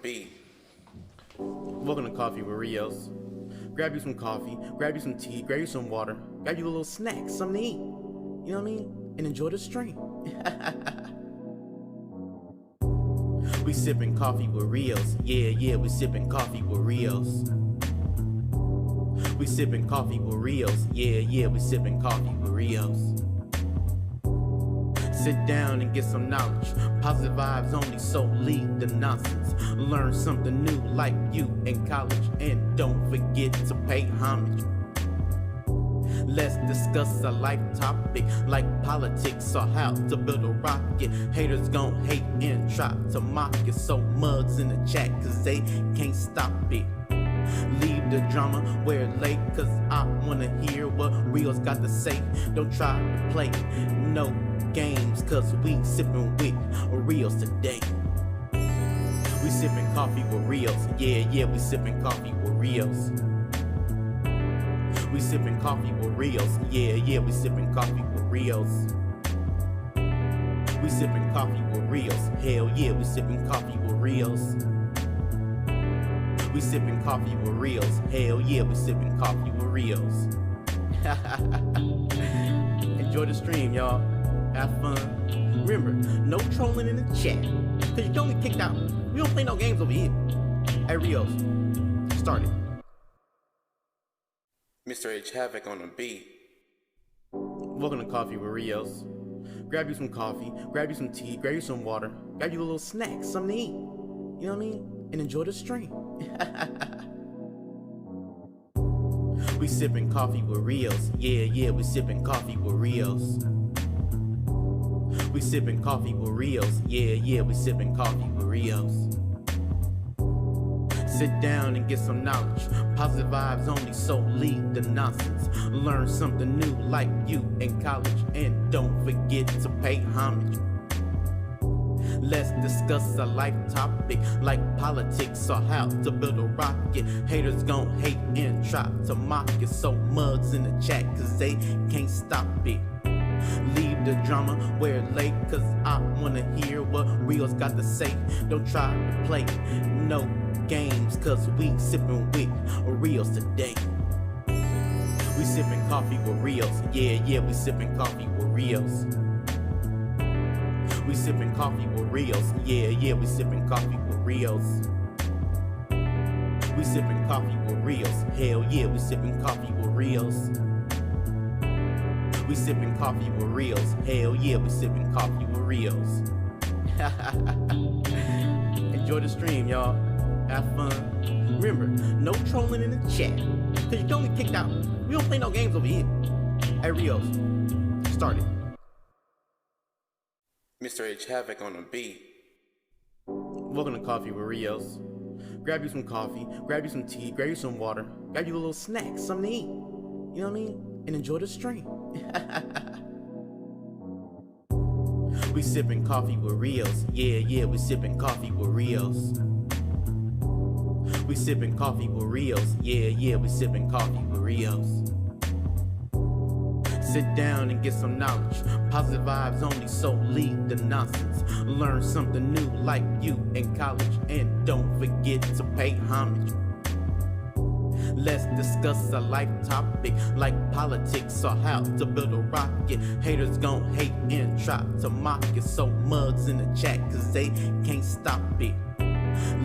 beat. Welcome to Coffee with Rios. Grab you some coffee, grab you some tea, grab you some water, grab you a little snack, something to eat. You know what I mean? And enjoy the stream. We sipping coffee with Rios. Yeah, we sipping coffee with Rios. We sipping coffee with Rios. Yeah, we sipping coffee with Rios. Sit down and get some knowledge. Positive vibes only, so leave the nonsense. Learn something new like you in college. And don't forget to pay homage. Let's discuss a life topic like politics or how to build a rocket. Haters gon' hate and try to mock it. So mugs in the chat cause they can't stop it. Leave the drama where it lay, cause I wanna hear what Rios got to say. Don't try to play no games, cause we sippin' with Rios today. We sippin' coffee with Rios. Yeah, we sippin' coffee with Rios. We sippin' coffee with Rios. Yeah, we sippin' coffee with Rios. We sippin' coffee with Rios. Hell yeah, we sippin' coffee with Rios. We sippin' coffee with Rios. Hell yeah, we sippin' coffee with Rios. Enjoy the stream, y'all. Have fun. Remember, no trolling in the chat, cause you don't get kicked out. We don't play no games over here. Hey Rios, start it. Mr. H Havoc on the beat. Welcome to Coffee with Rios. Grab you some coffee, grab you some tea, grab you some water, grab you a little snack, something to eat. You know what I mean? And enjoy the stream. We sippin' coffee with Rios. Yeah, we sippin' coffee with Rios. We sippin' coffee with Rios. Yeah, we sippin' coffee with Rios. Sit down and get some knowledge. Positive vibes only, so leave the nonsense. Learn something new like you in college. And don't forget to pay homage. Let's discuss a life topic like politics or how to build a rocket. Haters gon' hate and try to mock it. So mugs in the chat cause they can't stop it. Leave the drama where it lay, cause I wanna hear what Rios got to say. Don't try to play no games, cause we sippin' with Rios today. We sippin' coffee with Rios. Yeah, we sippin' coffee with Rios. We sippin' coffee with Rios. Yeah, we sippin' coffee with Rios. We sippin' coffee with Rios. Hell yeah, we sippin' coffee with Rios. We sippin' coffee with Rios. Hell yeah, we sippin' coffee with Rios. Enjoy the stream, y'all. Have fun. Remember, no trolling in the chat, cause you don't get kicked out. We don't play no games over here. Hey Rios, start it. Mr. H Havoc on the beat. Welcome to Coffee with Rios. Grab you some coffee, grab you some tea, grab you some water, grab you a little snack, something to eat. You know what I mean? And enjoy the stream. We sippin' coffee with Rios. Yeah, we sippin' coffee with Rios. We sippin' coffee with Rios. Yeah, we sippin' coffee with Rios. Sit down and get some knowledge. Positive vibes only, so leave the nonsense. Learn something new like you in college. And don't forget to pay homage. Let's discuss a life topic like politics or how to build a rocket. Haters gon' hate and try to mock it. So mugs in the chat cause they can't stop it.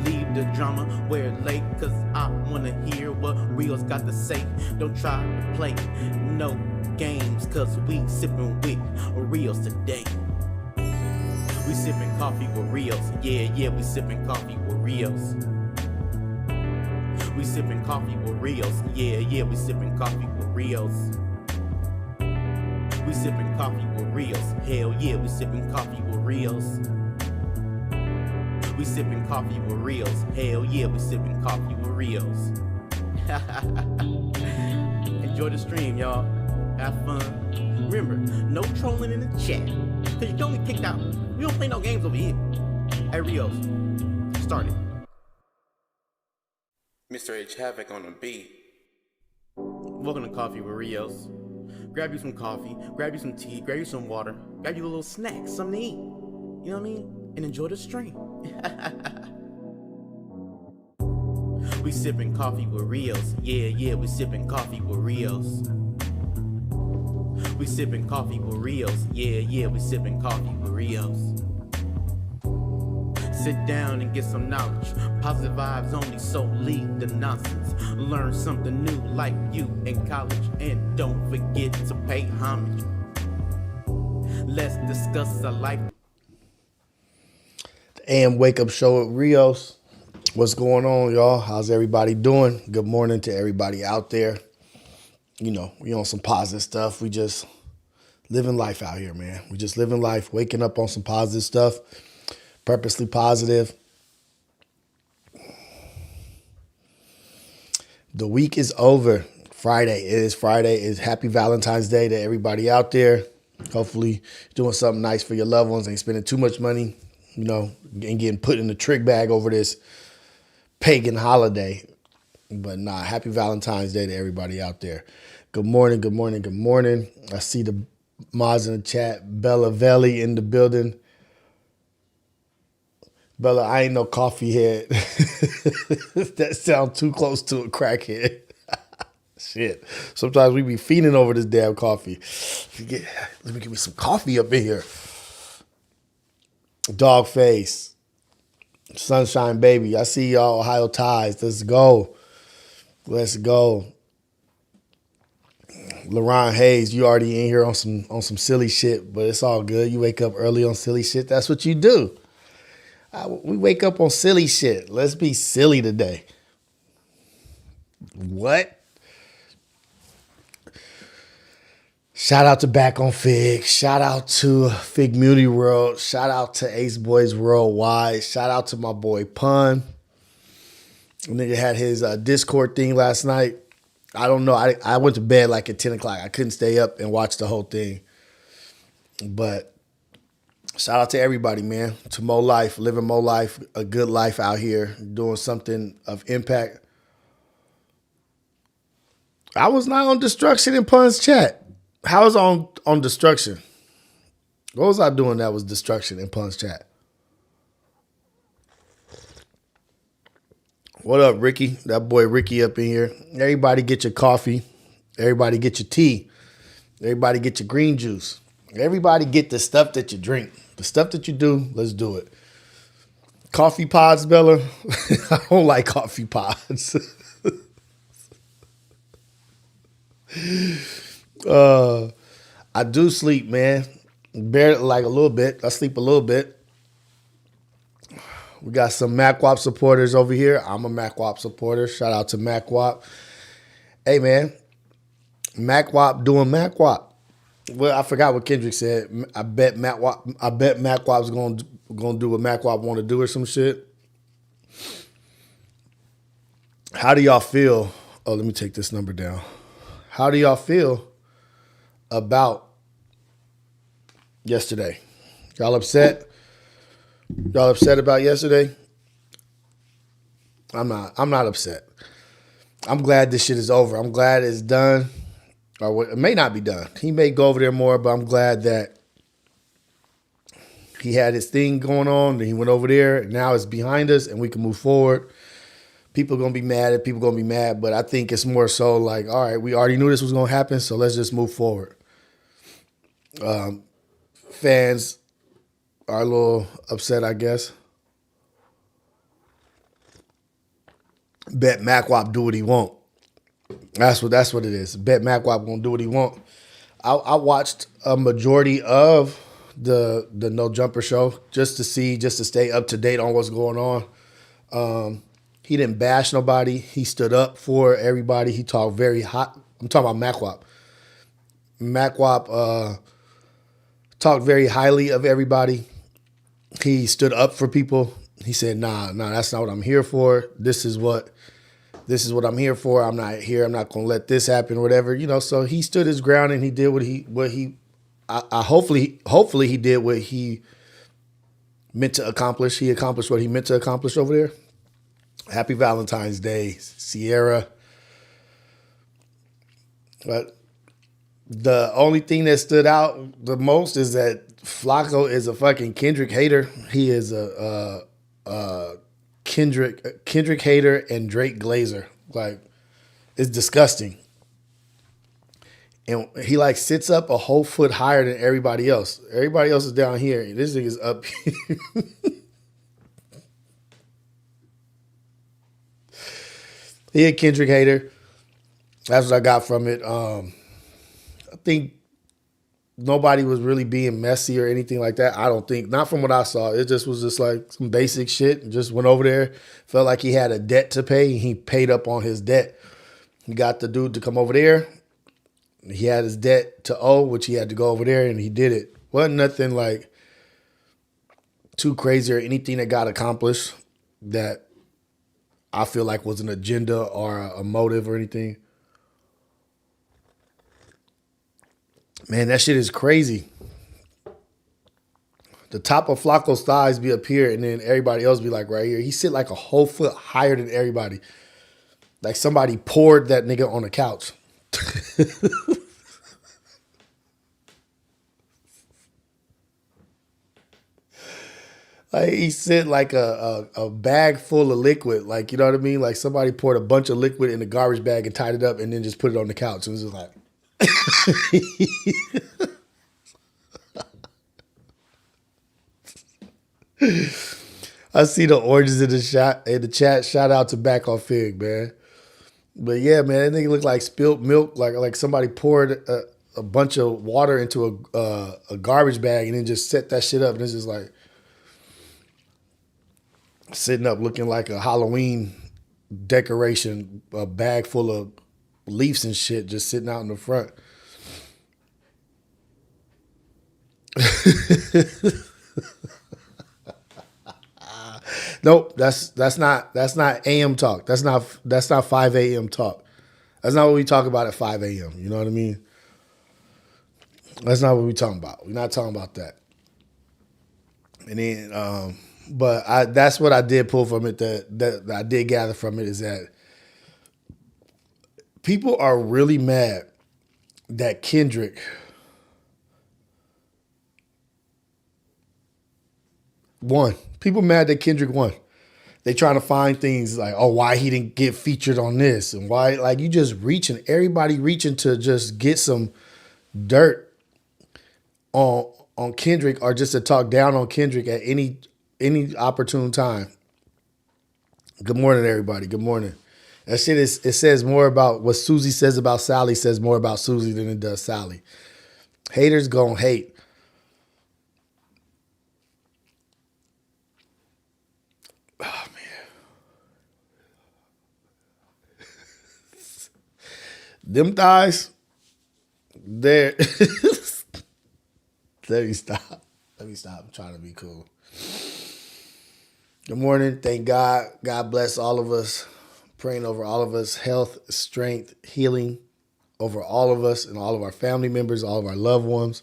Leave the drama where it lay, cause I wanna hear what Rios got to say. Don't try to play no games, cause we sippin' with Rios today. We sippin' coffee with Rios. Yeah, we sippin' coffee with Rios. We sippin' coffee with Rios. Yeah, we sippin' coffee with Rios. We sippin' coffee with Rios. Hell yeah, we sippin' coffee with Rios. We sippin' coffee with Rios. Hell yeah, we sippin' coffee with Rios. Enjoy the stream, y'all. Have fun. Remember, no trolling in the chat, cause you don't get kicked out. We don't play no games over here. Hey Rios, start it. Mr. H Havoc on the beat. Welcome to Coffee with Rios. Grab you some coffee, grab you some tea, grab you some water, grab you a little snack, something to eat. You know what I mean? And enjoy the stream. We sipping coffee with Rios. Yeah, we sipping coffee with Rios. We sipping coffee with Rios. Yeah, we sipping coffee with Rios. Sit down and get some knowledge. Positive vibes only, so leave the nonsense. Learn something new like you in college. And don't forget to pay homage. Let's discuss a life. The AM Wake Up Show with Rios. What's going on, y'all? How's everybody doing? Good morning to everybody out there. You know, we on some positive stuff. We just living life out here, man. We just living life, waking up on some positive stuff. Purposely positive. The week is over. Friday. It is Friday. It's happy Valentine's Day to everybody out there. Hopefully doing something nice for your loved ones. Ain't spending too much money, you know, and getting put in the trick bag over this pagan holiday. But nah, happy Valentine's Day to everybody out there. Good morning, good morning, good morning. I see the mods in the chat. Bella Velli in the building. Bella, I ain't no coffee head. That sounds too close to a crackhead. Shit. Sometimes we be feeding over this damn coffee. Let me give me some coffee up in here. Dog face. Sunshine baby. I see y'all Ohio ties. Let's go. Let's go. LaRon Hayes, you already in here on some silly shit, but it's all good. You wake up early on silly shit. That's what you do. We wake up on silly shit. Let's be silly today. What? Shout out to Back on Fig. Shout out to Fig Beauty World. Shout out to Ace Boys Worldwide. Shout out to my boy Pun. Nigga had his Discord thing last night. I don't know. I went to bed like at 10 o'clock. I couldn't stay up and watch the whole thing. But shout out to everybody, man. To Mo Life, living Mo Life, a good life out here, doing something of impact. I was not on destruction in Pun's chat. How was I on destruction? What was I doing that was destruction in Pun's chat? What up, Ricky? That boy Ricky up in here. Everybody get your coffee. Everybody get your tea. Everybody get your green juice. Everybody get the stuff that you drink. The stuff that you do, let's do it. Coffee pods, Bella? I don't like coffee pods. I do sleep, man. Barely, like a little bit. I sleep a little bit. We got some Mackwop supporters over here. I'm a Mackwop supporter. Shout out to Mackwop. Hey, man. Mackwop doing Mackwop. Well, I forgot what Kendrick said. I bet Mackwop's gonna do what Mackwop want to do or some shit. How do y'all feel? Oh, let me take this number down. How do y'all feel about yesterday? Y'all upset? Y'all upset about yesterday? I'm not upset. I'm glad this shit is over. I'm glad it's done. Or it may not be done. He may go over there more, but I'm glad that he had his thing going on. And he went over there. Now it's behind us and we can move forward. People are going to be mad at people going to be mad. But I think it's more so like, all right, we already knew this was going to happen. So let's just move forward. Fans are a little upset, I guess. Bet Mackwop do what he want. That's what it is. Bet Mackwop gonna do what he want. I watched a majority of the No Jumper show just to stay up to date on what's going on. He didn't bash nobody. He stood up for everybody. He talked very hot. I'm talking about Mackwop. Mackwop talked very highly of everybody. He stood up for people. He said, nah, that's not what I'm here for. This is what I'm here for. I'm not here. I'm not going to let this happen or whatever. You know, so he stood his ground and he did hopefully he did what he meant to accomplish. He accomplished what he meant to accomplish over there. Happy Valentine's Day, Sierra. But the only thing that stood out the most is that Flacco is a fucking Kendrick hater. He is a Kendrick hater and Drake glazer. Like, it's disgusting. And he like sits up a whole foot higher than everybody else. Everybody else is down here. And this nigga's up here. He a Kendrick hater. That's what I got from it. I think nobody was really being messy or anything like that. I don't think. Not from what I saw. It just was just like some basic shit. Just went over there. Felt like he had a debt to pay. And he paid up on his debt. He got the dude to come over there. He had his debt to owe, which he had to go over there, and he did it. Wasn't nothing like too crazy or anything that got accomplished that I feel like was an agenda or a motive or anything. Man, that shit is crazy. The top of Flacco's thighs be up here, and then everybody else be like right here. He sit like a whole foot higher than everybody. Like somebody poured that nigga on the couch. Like he sit like a bag full of liquid. Like, you know what I mean? Like somebody poured a bunch of liquid in a garbage bag and tied it up and then just put it on the couch. It was just like... I see the oranges in the chat. Shout out to Back on Fig, man. But yeah, man, that nigga looked like spilt milk. Like somebody poured a bunch of water into a garbage bag and then just set that shit up. And it's just like sitting up looking like a Halloween decoration, a bag full of leaves and shit just sitting out in the front. Nope, that's not AM talk. That's not 5 a.m. talk. That's not what we talk about at 5 a.m. You know what I mean? That's not what we talking about. We're not talking about that. And then, but that's what I did pull from it. That I did gather from it is that people are really mad that Kendrick won. People mad that Kendrick won. They trying to find things like, oh, why he didn't get featured on this and why, like, you just reaching, everybody reaching to just get some dirt on Kendrick or just to talk down on Kendrick at any opportune time. Good morning, everybody. Good morning. That shit it says more about what Susie says about Sally says more about Susie than it does Sally. Haters gonna hate. Oh, man. Them thighs, they're... Let me stop. I'm trying to be cool. Good morning. Thank God. God bless all of us. Praying over all of us. Health, strength, healing over all of us and all of our family members, all of our loved ones.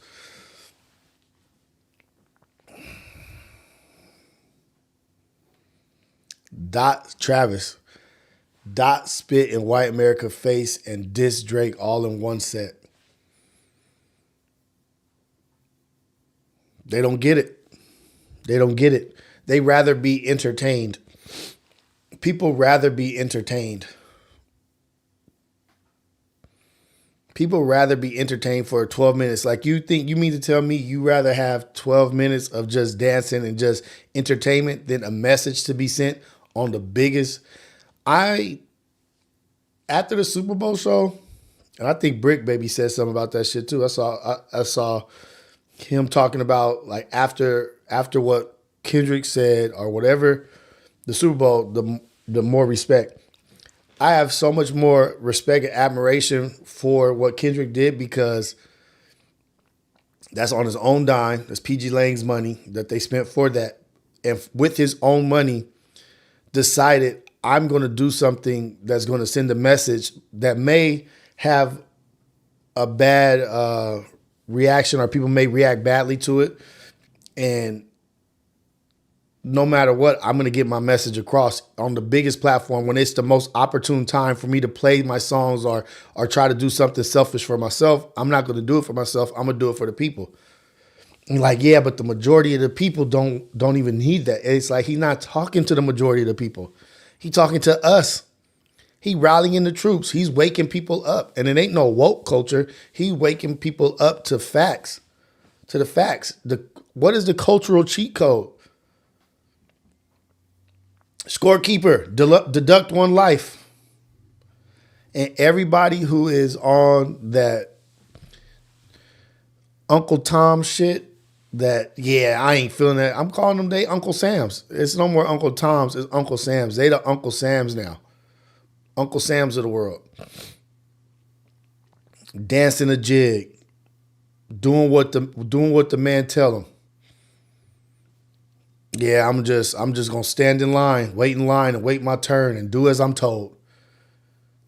Travis. Dot spit in White America face and diss Drake all in one set. They don't get it. They don't get it. They rather be entertained. People rather be entertained. People rather be entertained for 12 minutes. Like, you mean to tell me you rather have 12 minutes of just dancing and just entertainment than a message to be sent on the biggest. After the Super Bowl show, and I think Brick Baby said something about that shit too. I saw him talking about, like, after what Kendrick said or whatever, the Super Bowl, the more respect. I have so much more respect and admiration for what Kendrick did because that's on his own dime. That's PG Lang's money that they spent for that. And with his own money, decided I'm going to do something that's going to send a message that may have a bad reaction or people may react badly to it. And no matter what, I'm going to get my message across on the biggest platform when it's the most opportune time for me to play my songs or try to do something selfish for myself. I'm not going to do it for myself. I'm going to do it for the people. Like, yeah, but the majority of the people don't even need that. It's like he's not talking to the majority of the people. He talking to us. He rallying the troops. He's waking people up. And it ain't no woke culture. He waking people up to facts. To the facts. What is the cultural cheat code? Scorekeeper, deduct one life. And everybody who is on that Uncle Tom shit, that, yeah, I ain't feeling that. I'm calling them they Uncle Sams. It's no more Uncle Toms, it's Uncle Sams. They the Uncle Sams now. Uncle Sams of the world. Dancing a jig. Doing what the man tell them. Yeah, I'm just gonna stand in line, wait in line, and wait my turn and do as I'm told.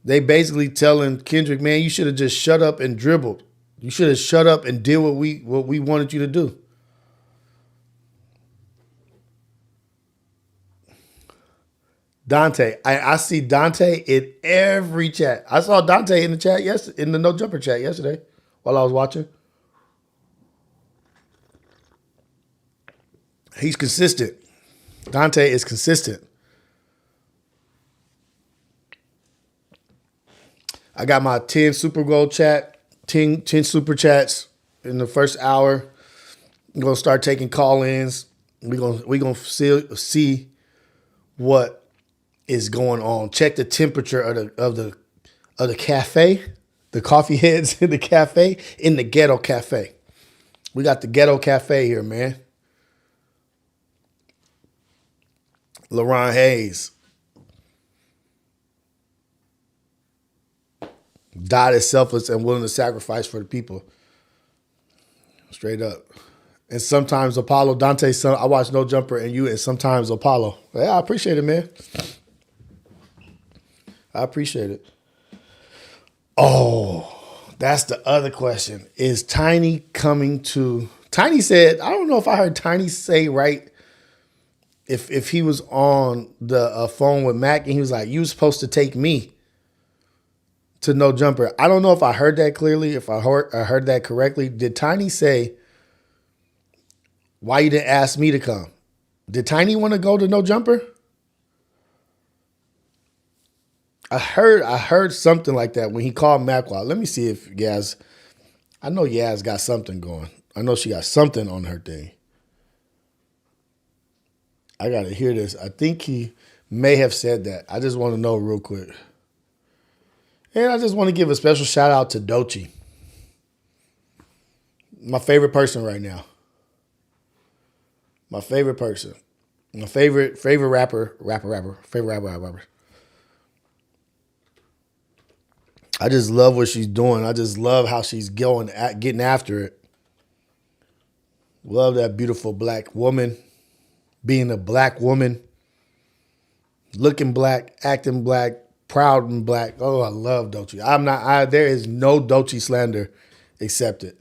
They basically telling Kendrick, man, you should have just shut up and dribbled. You should have shut up and did what we wanted you to do. Dante, I see Dante in every chat. I saw Dante in the chat in the No Jumper chat yesterday while I was watching. He's consistent. Dante is consistent. I got my 10 Super Gold chat, 10 Super Chats in the first hour. I'm going to start taking call-ins. We're gonna see what is going on. Check the temperature of the cafe, the coffee heads in the cafe, in the ghetto cafe. We got the ghetto cafe here, man. LaRon Hayes. God is selfless and willing to sacrifice for the people. Straight up. And sometimes Apollo, Dante's son, I watch No Jumper and you, and sometimes Apollo. Yeah, I appreciate it, man. I appreciate it. Oh, that's the other question. Is Tiny coming to... Tiny said, I don't know if I heard Tiny say right, if he was on the phone with Mac and he was like, you were supposed to take me to No Jumper. I don't know if I heard that clearly, if I heard that correctly. Did Tiny say, why you didn't ask me to come? Did Tiny want to go to No Jumper? I heard something like that when he called Mackwop. Let me see if Yaz, I know Yaz got something going. I know she got something on her thing. I got to hear this. I think he may have said that. I just want to know real quick. And I just want to give a special shout out to Doechii. My favorite person right now. My favorite person. My favorite rapper. Favorite rapper. I just love what she's doing. I just love how she's getting after it. Love that beautiful black woman. Being a black woman. Looking black, acting black, proud and black. Oh, I love Doechii. There is no Doechii slander accepted.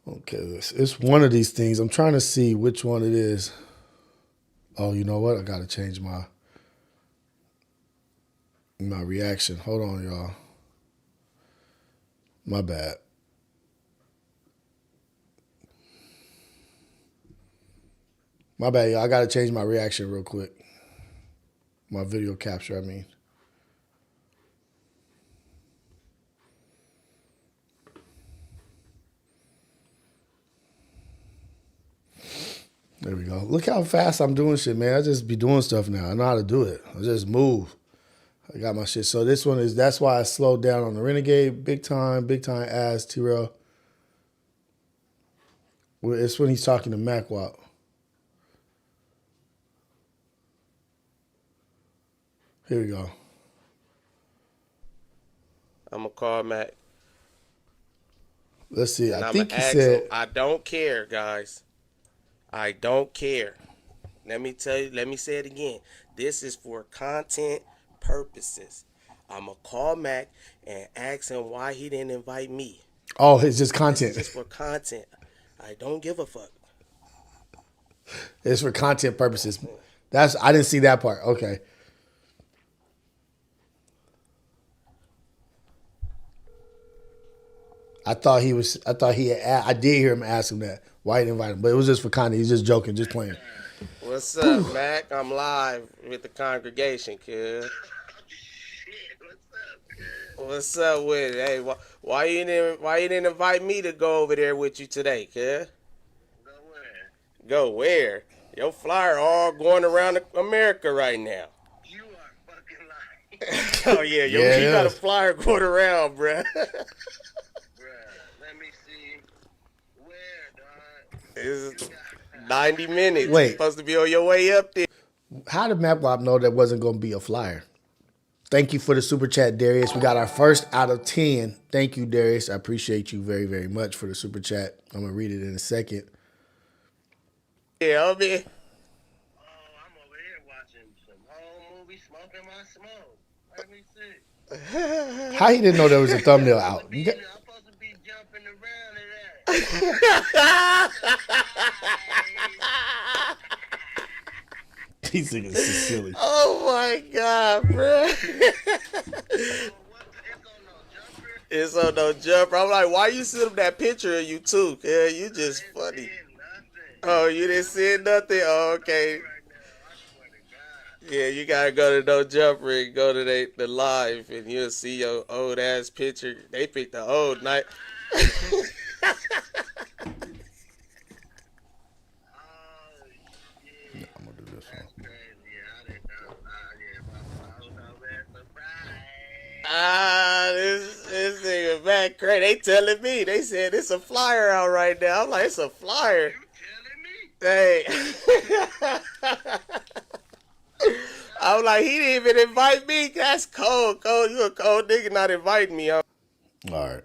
Okay, it's one of these things. I'm trying to see which one it is. Oh, you know what? I got to change my reaction. Hold on, y'all. My bad. My bad, y'all. I got to change my reaction real quick. My video capture, I mean. There we go. Look how fast I'm doing shit, man. I just be doing stuff now. I know how to do it. I just move. I got my shit. So this one that's why I slowed down on the Renegade. Big time ass, T-Rail. It's when he's talking to Mackwop. Here we go. I'm going to call Mac. Let's see. And I I'm think he ask said... him, I don't care, guys. I don't care. Let me say it again. This is for content purposes. I'm going to call Mac and ask him why he didn't invite me. Oh, it's just content. This is for content. I don't give a fuck. It's for content purposes. I didn't see that part. Okay. I thought he was. I thought he. Had, I did hear him ask him that. Why he didn't invite him? But it was just for content. He's just joking, just playing. What's up, Mac? I'm live with the congregation, kid. What's up with it? Hey, why you didn't invite me to go over there with you today, kid? Go where? Go where? Your flyer all going around America right now. You are fucking lying. Oh yeah, Yeah, you it got a is. flyer going around, bruh. Bruh, let me see. Where, dog? It's 90 minutes. Wait. You're supposed to be on your way up there. How did Mackwop know that wasn't going to be a flyer? Thank you for the super chat, Darius. We got our first out of 10. Thank you, Darius. I appreciate you very, very much for the super chat. I'm going to read it in a second. Yeah, I mean, Oh, I'm over here watching some whole movie, smoking my smoke. Let me see. How he didn't know there was a thumbnail out? You got- I'm supposed to be jumping around in that. These niggas is silly. oh my God, bruh. It's on no jumper. I'm like, why you send him that picture of you too? Yeah, you just funny. Oh, you didn't see nothing? Oh, okay. Yeah, you gotta go to No Jumper and go to the live, and you'll see your old ass picture. They picked the old night. I'm going to do this one. This nigga back crazy. They telling me. They said it's a flyer out right now. I'm like, it's a flyer. Hey. I'm like, he didn't even invite me. That's cold. You a cold nigga not inviting me. All right.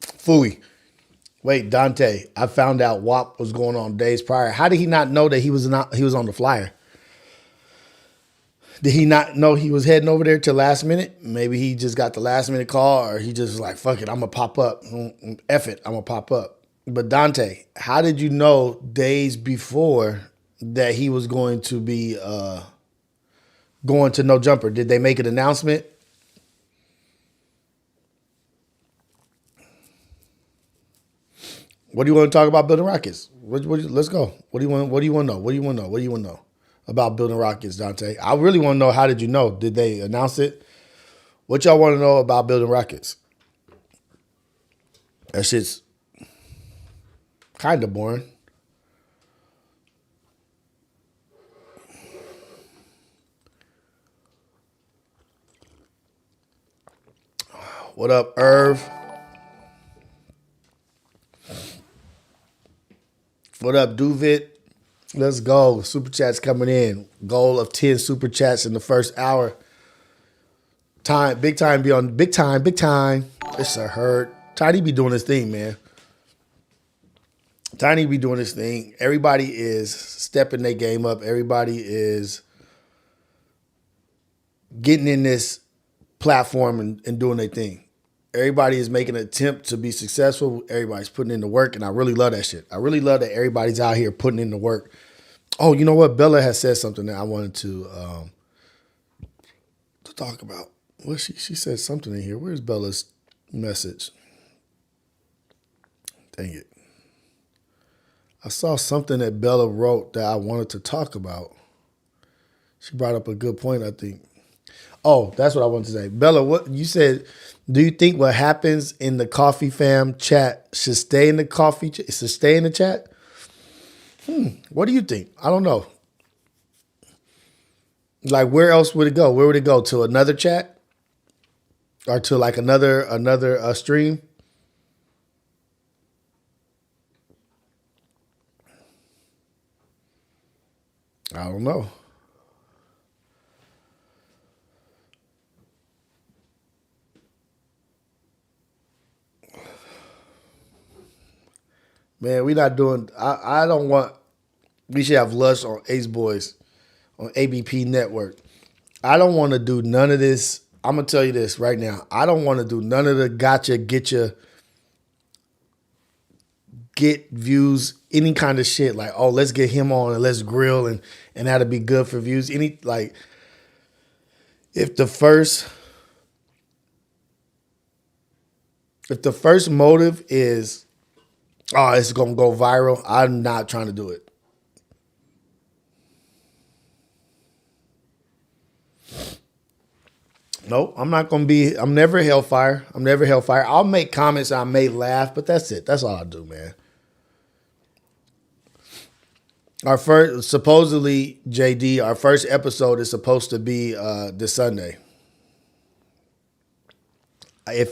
Fooey. Wait, Dante. I found out WAP was going on days prior. How did he not know that he was on the flyer? Did he not know he was heading over there till last minute? Maybe he just got the last minute call, or he just was like, fuck it, I'm going to pop up. F it, I'm going to pop up. But Dante, how did you know days before that he was going to be going to No Jumper? Did they make an announcement? What do you want to talk about building rockets? Let's go. What do you want to know? What do you want to know about building rockets, Dante? I really want to know, how did you know? Did they announce it? What y'all want to know about building rockets? That shit's kind of boring. What up, Irv? What up, Duvit? Let's go. Super chats coming in. Goal of 10 super chats in the first hour. Big time be on big time. It's a hurt. Tiny be doing his thing, man. Tiny be doing his thing. Everybody is stepping their game up. Everybody is getting in this platform and doing their thing. Everybody is making an attempt to be successful. Everybody's putting in the work, and I really love that shit. I really love that everybody's out here putting in the work. Oh, you know what? Bella has said something that I wanted to talk about. Well, she said something in here. Where's Bella's message? Dang it. I saw something that Bella wrote that I wanted to talk about. She brought up a good point, I think. Oh, that's what I wanted to say. Bella, what you said, do you think what happens in the Coffee Fam chat should stay in the should stay in the chat? What do you think? I don't know. Like, where else would it go? Where would it go? To another chat? Or to like another stream? I don't know. Man, we not doing. I don't want. We should have Lush on Ace Boys, on ABP Network. I don't want to do none of this. I'm gonna tell you this right now. I don't want to do none of the gotcha, get views, any kind of shit. Like, oh, let's get him on and let's grill and that'll be good for views. If the first If the first motive is, oh, it's gonna go viral, I'm not trying to do it. Nope, I'm not gonna be. I'm never hellfire. I'm never hellfire. I'll make comments. I may laugh, but that's it. That's all I do, man. Our first, supposedly, JD, our first episode is supposed to be this Sunday. I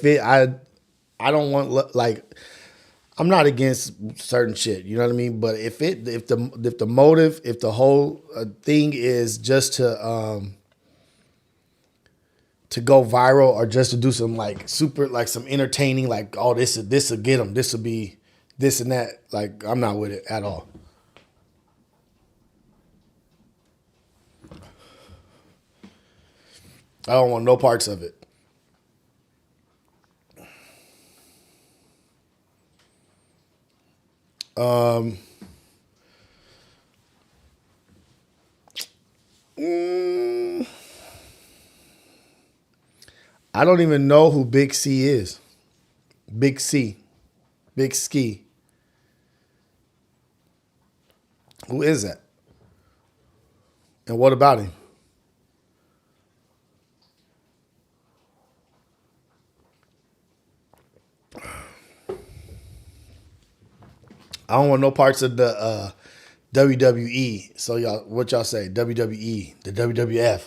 don't want like, I'm not against certain shit. You know what I mean? But if the motive, if the whole thing is just to go viral or just to do some like super, like some entertaining, like, oh, this will get them, this will be this and that, like, I'm not with it at all. I don't want no parts of it. I don't even know who Big C is. Big C. Big Ski. Who is that? And what about him? I don't want no parts of the WWE. So y'all, what y'all say? WWE, the WWF.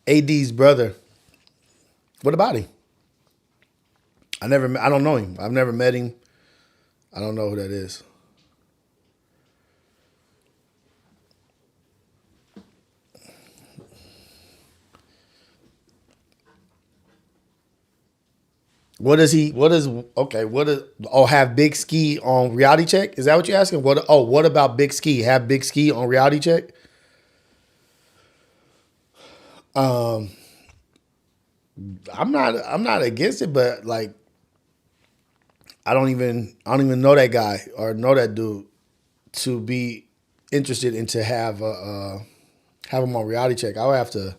AD's brother. What about him? I don't know him. I've never met him. I don't know who that is. Have Big Ski on Reality Check? Is that what you're asking? What about Big Ski? Have Big Ski on Reality Check? I'm not against it, but like, I don't even know that guy or know that dude to be interested in to have him on Reality Check. I would have to,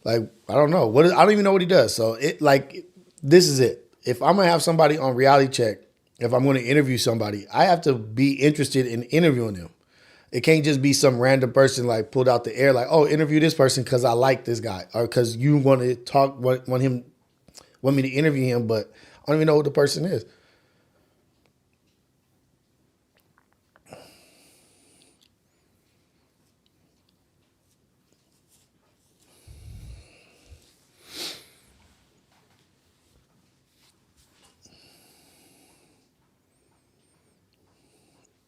like, I don't know I don't even know what he does. So this is it. If I'm gonna have somebody on Reality Check, if I'm gonna interview somebody, I have to be interested in interviewing them. It can't just be some random person like pulled out the air, like, oh, interview this person because I like this guy or because you want to want me to interview him, but I don't even know who the person is.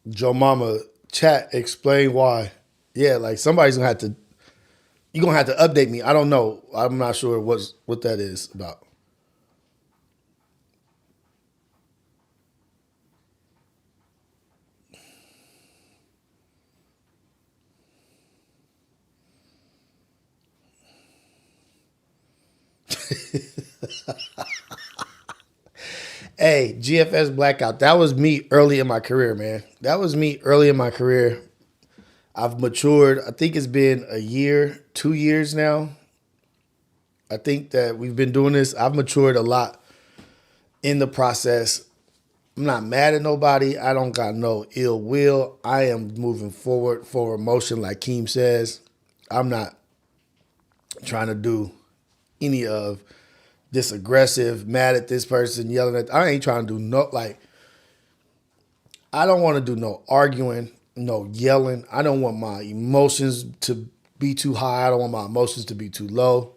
Joe Mama, chat, explain why. Yeah, like somebody's gonna have to. You're gonna have to update me. I don't know. I'm not sure what that is about. Hey, GFS Blackout. That was me early in my career, man. That was me early in my career. I've matured. I think it's been a year, 2 years now. I think that we've been doing this. I've matured a lot in the process. I'm not mad at nobody. I don't got no ill will. I am moving forward motion, like Keem says. I'm not trying to do any of this aggressive, mad at this person, yelling at. I ain't trying to do I don't want to do no arguing, no yelling. I don't want my emotions to be too high. I don't want my emotions to be too low.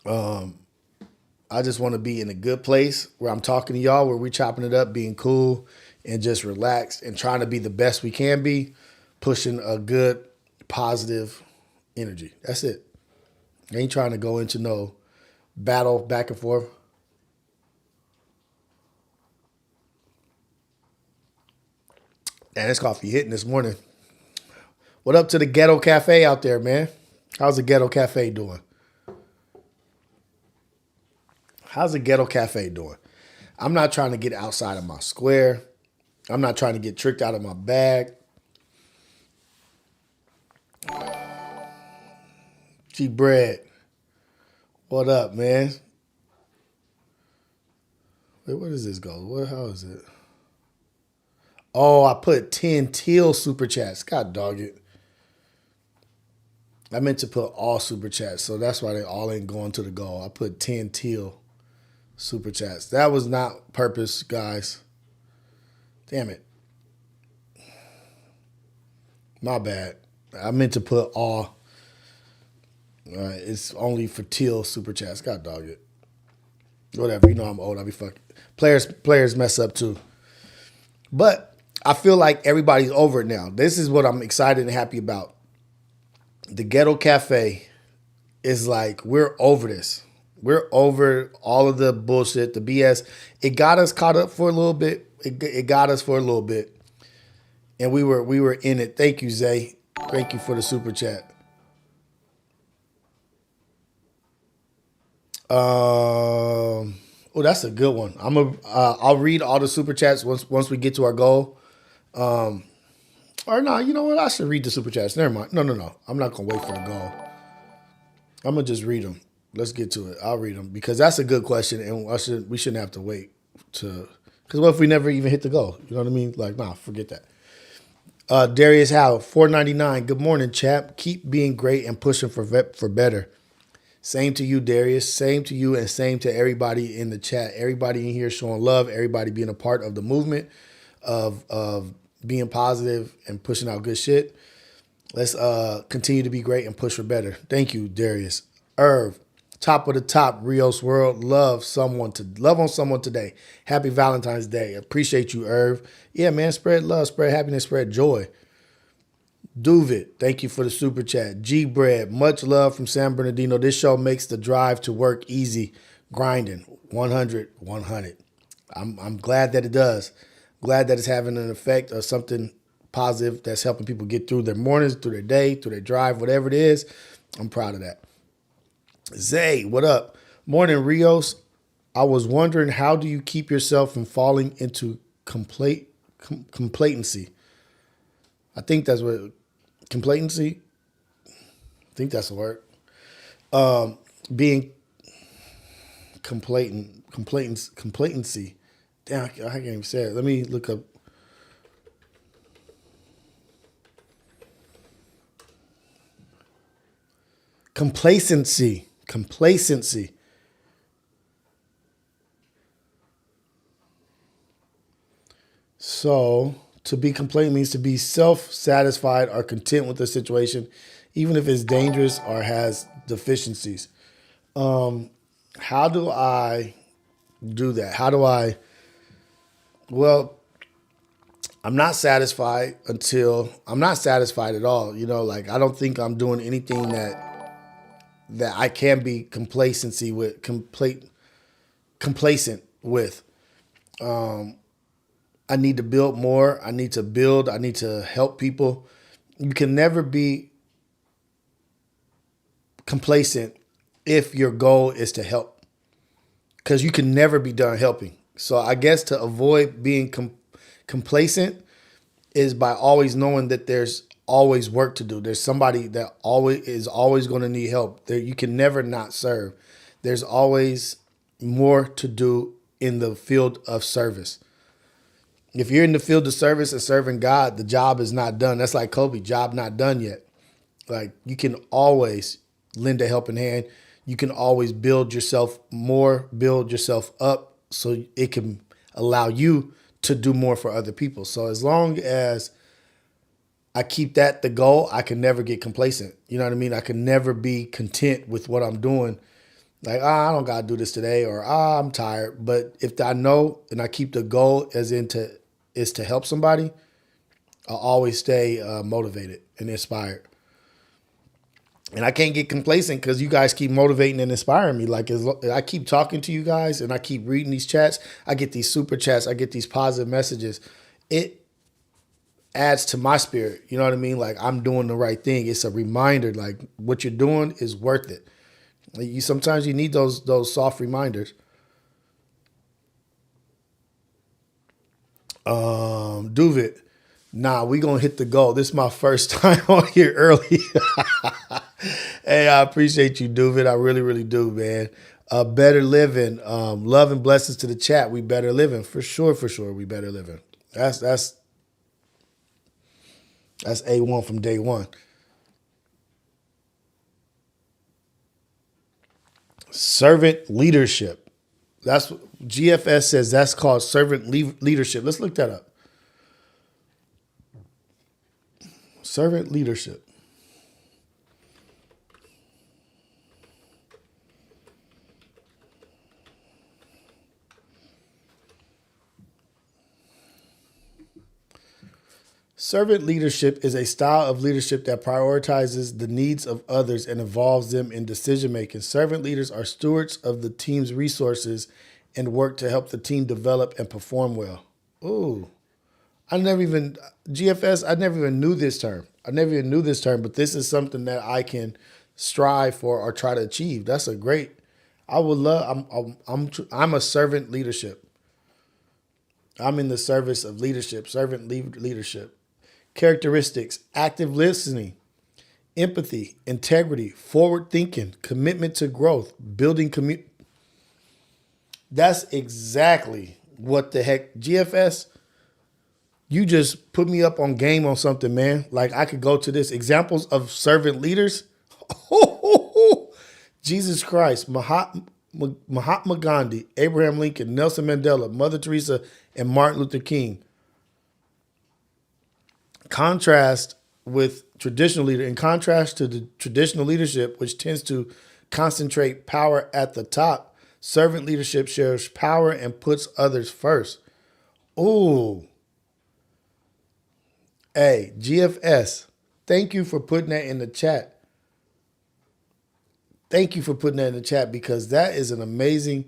I just want to be in a good place where I'm talking to y'all, where we chopping it up, being cool and just relaxed and trying to be the best we can be, pushing a good, positive energy. That's it. I ain't trying to go into no battle back and forth. And this coffee hitting this morning. What up to the Ghetto Cafe out there, man? How's the Ghetto Cafe doing? How's the Ghetto Cafe doing? I'm not trying to get outside of my square. I'm not trying to get tricked out of my bag. G Bread. What up, man? Wait, where does this go? How is it? Oh, I put 10 teal super chats. God dog it. I meant to put all super chats, so that's why they all ain't going to the goal. I put 10 teal super chats. That was not purpose, guys. Damn it. My bad. I meant to put all. It's only for teal super chats. God dog it. Whatever. You know I'm old. I be fucking. Players mess up too. But I feel like everybody's over it now. This is what I'm excited and happy about. The Ghetto Cafe is like, we're over this. We're over all of the bullshit, the BS. It got us caught up for a little bit. It got us for a little bit. And we were in it. Thank you, Zay. Thank you for the super chat. Oh, that's a good one. I'll read all the super chats once we get to our goal. Or no, you know what? I should read the super chats. Never mind. No. I'm not gonna wait for the goal. I'm gonna just read them. Let's get to it. I'll read them because that's a good question, and we shouldn't have to wait to. Because what if we never even hit the goal? You know what I mean? Like, nah, forget that. Darius Howe, $4.99. Good morning, chap. Keep being great and pushing for better. Same to you, Darius. Same to you, and same to everybody in the chat. Everybody in here showing love. Everybody being a part of the movement of being positive and pushing out good shit. Let's continue to be great and push for better. Thank you, Darius. Irv, top of the top, Rios World. Love on someone today. Happy Valentine's Day. Appreciate you, Irv. Yeah, man, spread love, spread happiness, spread joy. Duvid, thank you for the super chat. G Bread, much love from San Bernardino. This show makes the drive to work easy. Grinding, 100. I'm glad that it does. Glad that it's having an effect of something positive that's helping people get through their mornings, through their day, through their drive, whatever it is. I'm proud of that. Zay, what up? Morning, Rios. I was wondering, how do you keep yourself from falling into complacency? I think that's what, complacency? I think that's the word. Being complacency. Damn, I can't even say it. Let me look up. Complacency. So, to be complacent means to be self-satisfied or content with the situation, even if it's dangerous or has deficiencies. How do I do that? Well, I'm not satisfied at all. You know, like, I don't think I'm doing anything that I can be complacent with. I need to build more. I need to help people. You can never be complacent if your goal is to help, because you can never be done helping. So I guess to avoid being complacent is by always knowing that there's always work to do. There's somebody that is always going to need help. You can never not serve. There's always more to do in the field of service. If you're in the field of service and serving God, the job is not done. That's like Kobe, job not done yet. Like, you can always lend a helping hand. You can always build yourself up so it can allow you to do more for other people. So as long as I keep that the goal, I can never get complacent. You know what I mean? I can never be content with what I'm doing. Like, I don't got to do this today, or I'm tired. But if I know and I keep the goal is to help somebody, I'll always stay motivated and inspired. And I can't get complacent because you guys keep motivating and inspiring me. Like, I keep talking to you guys and I keep reading these chats. I get these super chats. I get these positive messages. It adds to my spirit. You know what I mean? Like, I'm doing the right thing. It's a reminder, like, what you're doing is worth it. Sometimes you need those soft reminders. Duvid. Nah, we gonna hit the goal. This is my first time on here early. Hey, I appreciate you, Duvid. I really, really do, man. Better living. Love and blessings to the chat. We better living. For sure, for sure. We better living. That's A1 from day one. Servant leadership. That's what GFS says. That's called servant leadership. Let's look that up. Servant leadership. Servant leadership is a style of leadership that prioritizes the needs of others and involves them in decision making. Servant leaders are stewards of the team's resources and work to help the team develop and perform well. Ooh, GFS, I never even knew this term. But this is something that I can strive for or try to achieve. That's a great, I would love, I'm a servant leadership. I'm in the service of leadership, servant leadership. Characteristics: active listening, empathy, integrity, forward thinking, commitment to growth, building community. That's exactly what the heck, GFS, you just put me up on game on something, man. Like I could go to this. Examples of servant leaders. Jesus Christ, Mahatma Gandhi, Abraham Lincoln, Nelson Mandela, Mother Teresa, and Martin Luther King. In contrast to the traditional leadership, which tends to concentrate power at the top, servant leadership shares power and puts others first. Ooh. Hey, GFS, thank you for putting that in the chat. Because that is an amazing.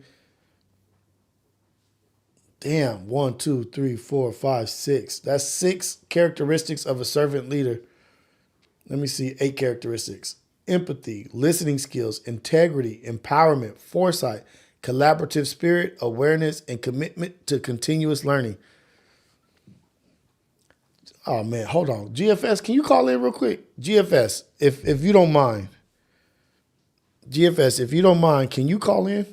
Damn, 1, 2, 3, 4, 5, 6. That's 6 characteristics of a servant leader. Let me see, 8 characteristics. Empathy, listening skills, integrity, empowerment, foresight, collaborative spirit, awareness, and commitment to continuous learning. Oh man, hold on. GFS, can you call in real quick? GFS, if you don't mind. GFS, if you don't mind, can you call in?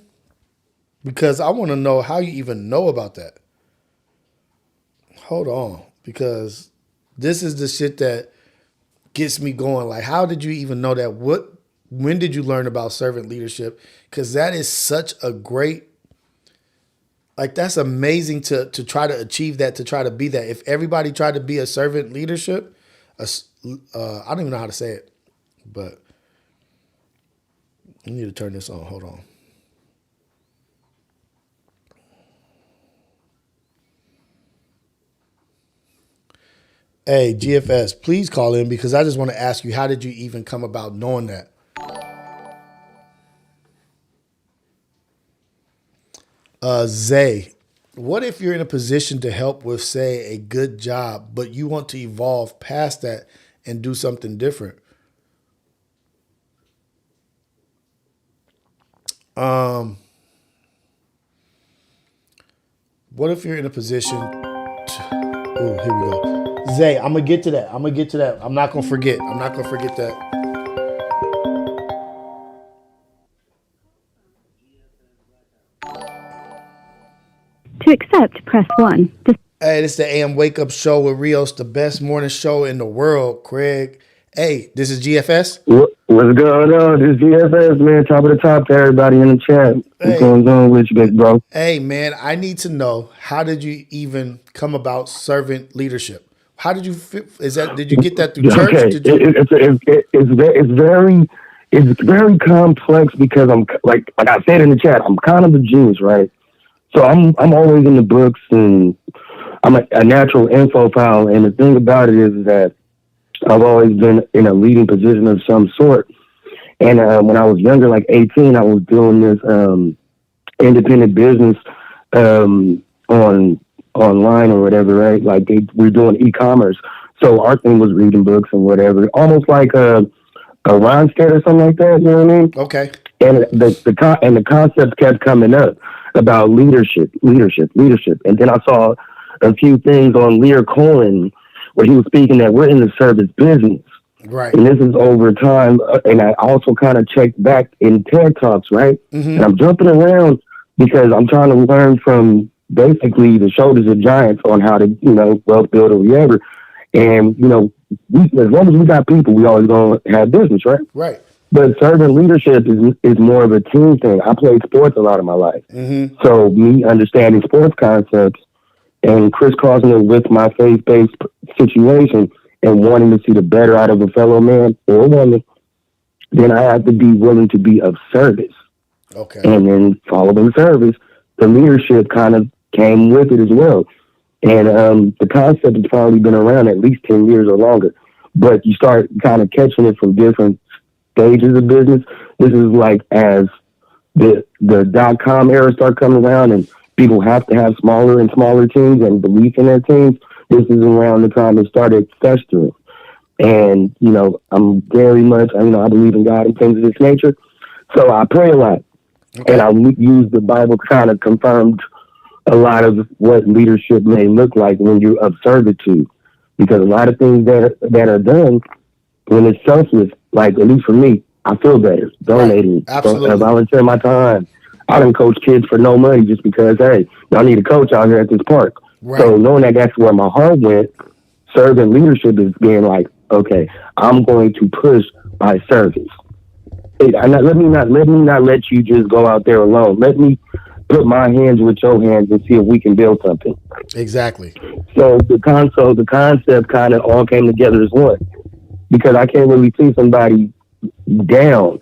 Because I want to know how you even know about that. Hold on. Because this is the shit that gets me going. Like, how did you even know that? When did you learn about servant leadership? Because that is such a great, like, that's amazing to try to achieve that, to try to be that. If everybody tried to be a servant leadership, I don't even know how to say it, but I need to turn this on. Hold on. Hey, GFS, please call in because I just want to ask you, how did you even come about knowing that? Zay, what if you're in a position to help with, say, a good job, but you want to evolve past that and do something different? What if you're in a position to, oh, here we go. Zay, I'm going to get to that. I'm not going to forget. that. To accept, press 1. Hey, this is the AM Wake Up Show with Rios, the best morning show in the world, Craig. Hey, this is GFS. What's going on? This is GFS, man. Top of the top to everybody in the chat. What's going on with you, big bro? Hey, man, I need to know, how did you even come about servant leadership? How did you fit? Did you get that through church? Okay. It's very complex because I'm like I said in the chat, I'm kind of a genius, right? So I'm always in the books and I'm a natural infophile. And the thing about it is that I've always been in a leading position of some sort. And when I was younger, like 18, I was doing this independent business online or whatever, right? Like we're doing e-commerce. So our thing was reading books and whatever, almost like a Ronstadt or something like that. You know what I mean? Okay. And the concept kept coming up about leadership. And then I saw a few things on Lear Cohen where he was speaking that we're in the service business. Right. And this is over time. And I also kind of checked back in TED Talks, right? And I'm jumping around because I'm trying to learn from basically the shoulders of giants on how to, wealth build or whatever. And, as long as we got people, we always going to have business, right? Right. But servant leadership is more of a team thing. I played sports a lot of my life. So me understanding sports concepts and crisscrossing it with my faith-based situation and wanting to see the better out of a fellow man or woman, then I have to be willing to be of service. Okay. And then following service, the leadership kind of came with it as well. And the concept has probably been around at least 10 years or longer. But you start kind of catching it from different stages of business. This is like as the .com era start coming around and people have to have smaller and smaller teams and belief in their teams. This is around the time it started festering. And, I'm very much, I believe in God and things of this nature. So I pray a lot. Okay. And I use the Bible kind of confirmed a lot of what leadership may look like when you're of servitude. Because a lot of things that are done when it's selfless, like at least for me, I feel better donating. Right. Absolutely. I volunteer my time. I done coach kids for no money just because, hey, y'all need a coach out here at this park. Right. So knowing that that's where my heart went, servant leadership is being like, okay, I'm going to push by service. Let me not let you just go out there alone. Let me put my hands with your hands and see if we can build something. Exactly. So the concept kind of all came together as one, because I can't really see somebody down.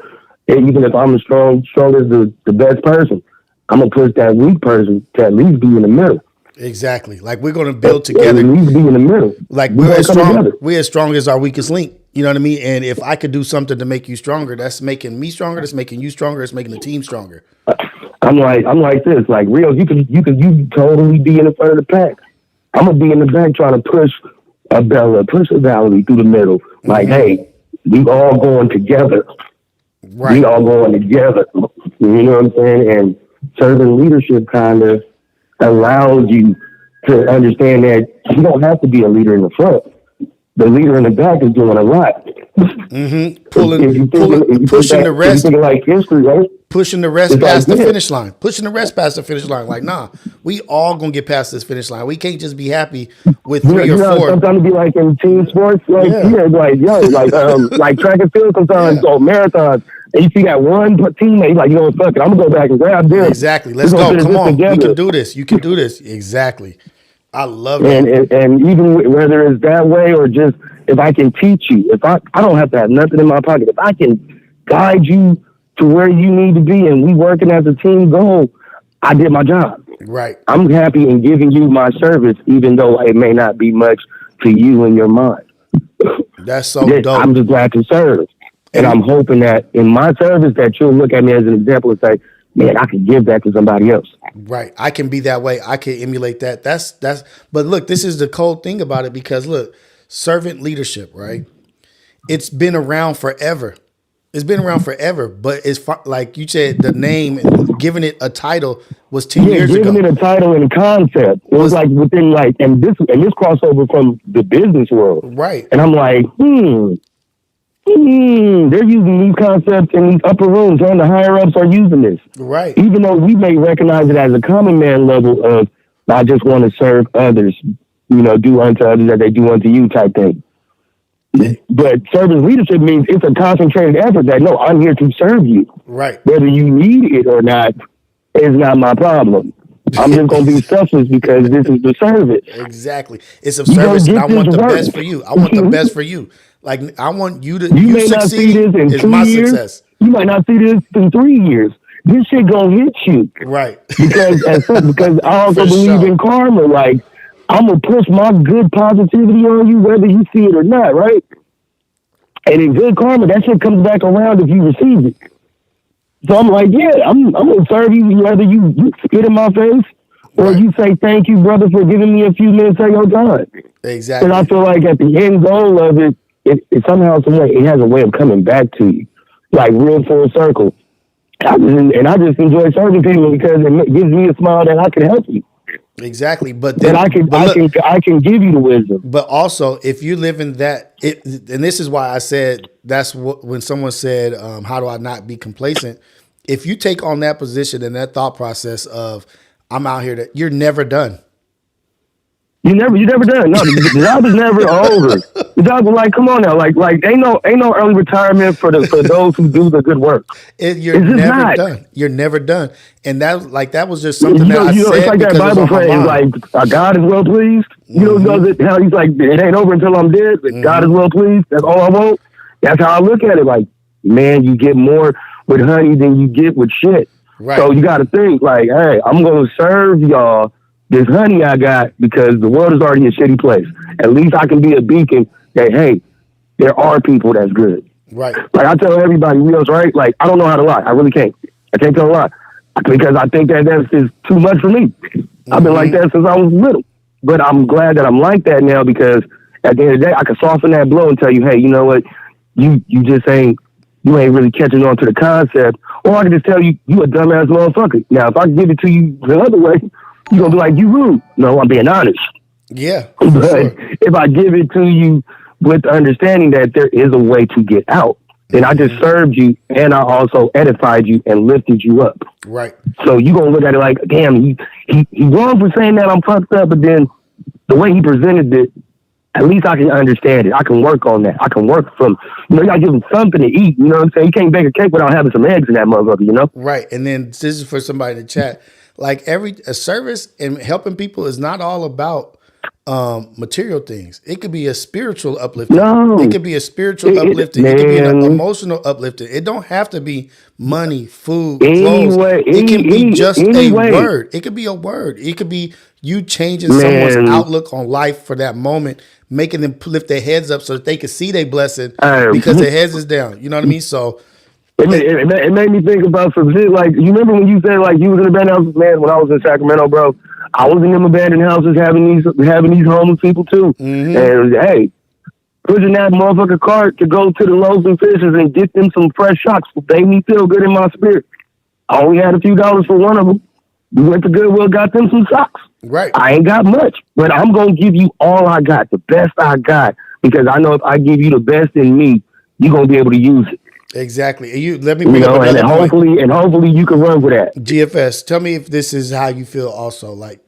And even if I'm strong as the best person, I'm gonna push that weak person to at least be in the middle. Exactly. Like we're gonna build together. At least be in the middle. Like we're as strong as our weakest link. You know what I mean? And if I could do something to make you stronger, that's making me stronger. That's making you stronger. It's making the team stronger. I'm like this. Like Rios, you can totally be in the front of the pack. I'm gonna be in the back trying to push a Bella, push a Valerie through the middle. Like, hey, we all going together. Right. We all going together. You know what I'm saying? And servant leadership kind of allows you to understand that you don't have to be a leader in the front. The leader in the back is doing a lot. Pushing the rest. Like history, right? Pushing the rest past the finish line. Pushing the rest past the finish line. Like, nah, we all gonna get past this finish line. We can't just be happy with 3 or 4. Sometimes it be like in team sports, like like track and field sometimes, or marathons. And you see that one teammate, like, fuck it, I'm gonna go back and grab this. Exactly. Let's go. Come on. We can do this. You can do this. Exactly. I love it. And even whether it's that way or just if I can teach you, if I don't have to have nothing in my pocket, if I can guide you to where you need to be and we working as a team goal, I did my job. Right. I'm happy in giving you my service, even though it may not be much to you in your mind. That's so dope. I'm just glad to serve. And I'm hoping that in my service that you'll look at me as an example and say, man, I can give that to somebody else. Right. I can be that way. I can emulate that. But look, this is the cold thing about it, because look, servant leadership, right? It's been around forever. But it's like you said, the name and giving it a title was 10 years ago. Giving it a title and concept. It was like within and this crossover from the business world. Right. And I'm like, they're using these concepts in these upper rooms, and the higher ups are using this. Right. Even though we may recognize it as a common man level of, I just want to serve others, do unto others as they do unto you type thing. But service leadership means it's a concentrated effort that, no, I'm here to serve you. Right. Whether you need it or not is not my problem. I'm just going to be selfless because this is the service. Exactly. It's a service, and I want the best for you. I want the best for you. Like, I want you to succeed is my success. You might not see this in 3 years. This shit gonna hit you. Right. Because I also believe in karma. Like, I'm gonna push my good positivity on you whether you see it or not, right? And in good karma, that shit comes back around if you receive it. So I'm like, yeah, I'm gonna serve you whether you spit in my face or you say thank you, brother, for giving me a few minutes of your time. Exactly. And I feel like at the end goal of it, it somehow, some way, it has a way of coming back to you, like real full circle. I just enjoy serving people because it gives me a smile that I can help you. Exactly, but Then then I can give you the wisdom. But also, if you live in that, and this is why I said that's what when someone said, "How do I not be complacent?" If you take on that position and that thought process of, "I'm out here," you're never done. You never done. No, the job is never over. The job is like, come on now, like ain't no early retirement for those who do the good work. You're It's just never not. done. You're never done, and that was just something that I It's said like that because it's Bible on my phrase, mind. like God is well pleased. You know how he's like, it ain't over until I'm dead, but God is well pleased. That's all I want. That's how I look at it. Like, man, you get more with honey than you get with shit. Right. So you got to think like, hey, I'm going to serve y'all this honey I got because the world is already a shitty place. At least I can be a beacon that, hey, there are people that's good. Right. Like I tell everybody, Rios, right? Like I don't know how to lie. I really can't. I can't tell a lie because I think that is too much for me. I've been like that since I was little. But I'm glad that I'm like that now because at the end of the day, I can soften that blow and tell you, hey, you know what? You ain't really catching on to the concept. Or I can just tell you, you a dumbass motherfucker. Now, if I give it to you the other way, you're going to be like, you rude. No, I'm being honest. Yeah. But Sure. if I give it to you with the understanding that there is a way to get out, then I just served you and I also edified you and lifted you up. Right. So you're going to look at it like, damn, he wrong for saying that I'm fucked up, but then the way he presented it, at least I can understand it. I can work on that. I can work from, you got to give him something to eat. You know what I'm saying? You can't bake a cake without having some eggs in that motherfucker, you know? Right. And then this is for somebody in the chat. Like a service and helping people is not all about material things. It could be a spiritual uplifting. No. It could be a spiritual uplifting. It could be an emotional uplifting. It don't have to be money, food, clothes. It can be just a word. It could be a word. It could be you changing someone's outlook on life for that moment, making them lift their heads up so that they can see their blessing because their heads is down. You know what I mean? So it made me think about some shit. Like, you remember when you said, like, you was in abandoned houses? Man, when I was in Sacramento, bro, I was in them abandoned houses having these homeless people, too. And, hey, pushing that motherfucker cart to go to the Loaves and Fishes and get them some fresh socks made me feel good in my spirit. I only had a few dollars for one of them. We went to Goodwill, got them some socks. Right. I ain't got much, but I'm going to give you all I got, the best I got, because I know if I give you the best in me, you're going to be able to use it. Exactly. And you let me bring up and another point. hopefully you can run with that. GFS, tell me if this is how you feel also, like,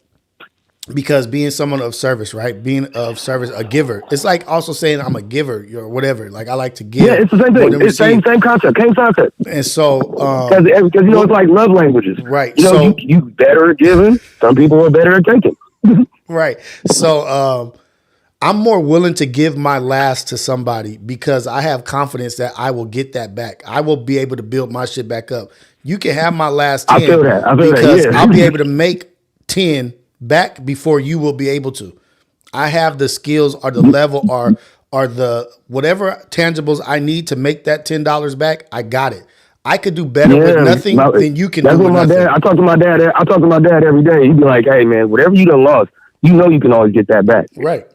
because being someone of service, right? Being of service, a giver. It's like also saying I'm a giver or whatever. Like I like to give. Yeah, it's the same thing. It's same concept. Same concept. And so, because it's like love languages, right? You know, you better at giving. Some people are better at taking. Right. So, I'm more willing to give my last to somebody because I have confidence that I will get that back. I will be able to build my shit back up. You can have my last 10 I feel that. because Yeah. I'll be able to make 10 back before you will be able to. I have the skills or the level or the whatever tangibles I need to make that $10 back. I got it. I could do better with nothing than you can do with nothing. I talk to my dad every day. He'd be like, hey man, whatever you done lost, you know you can always get that back. Right.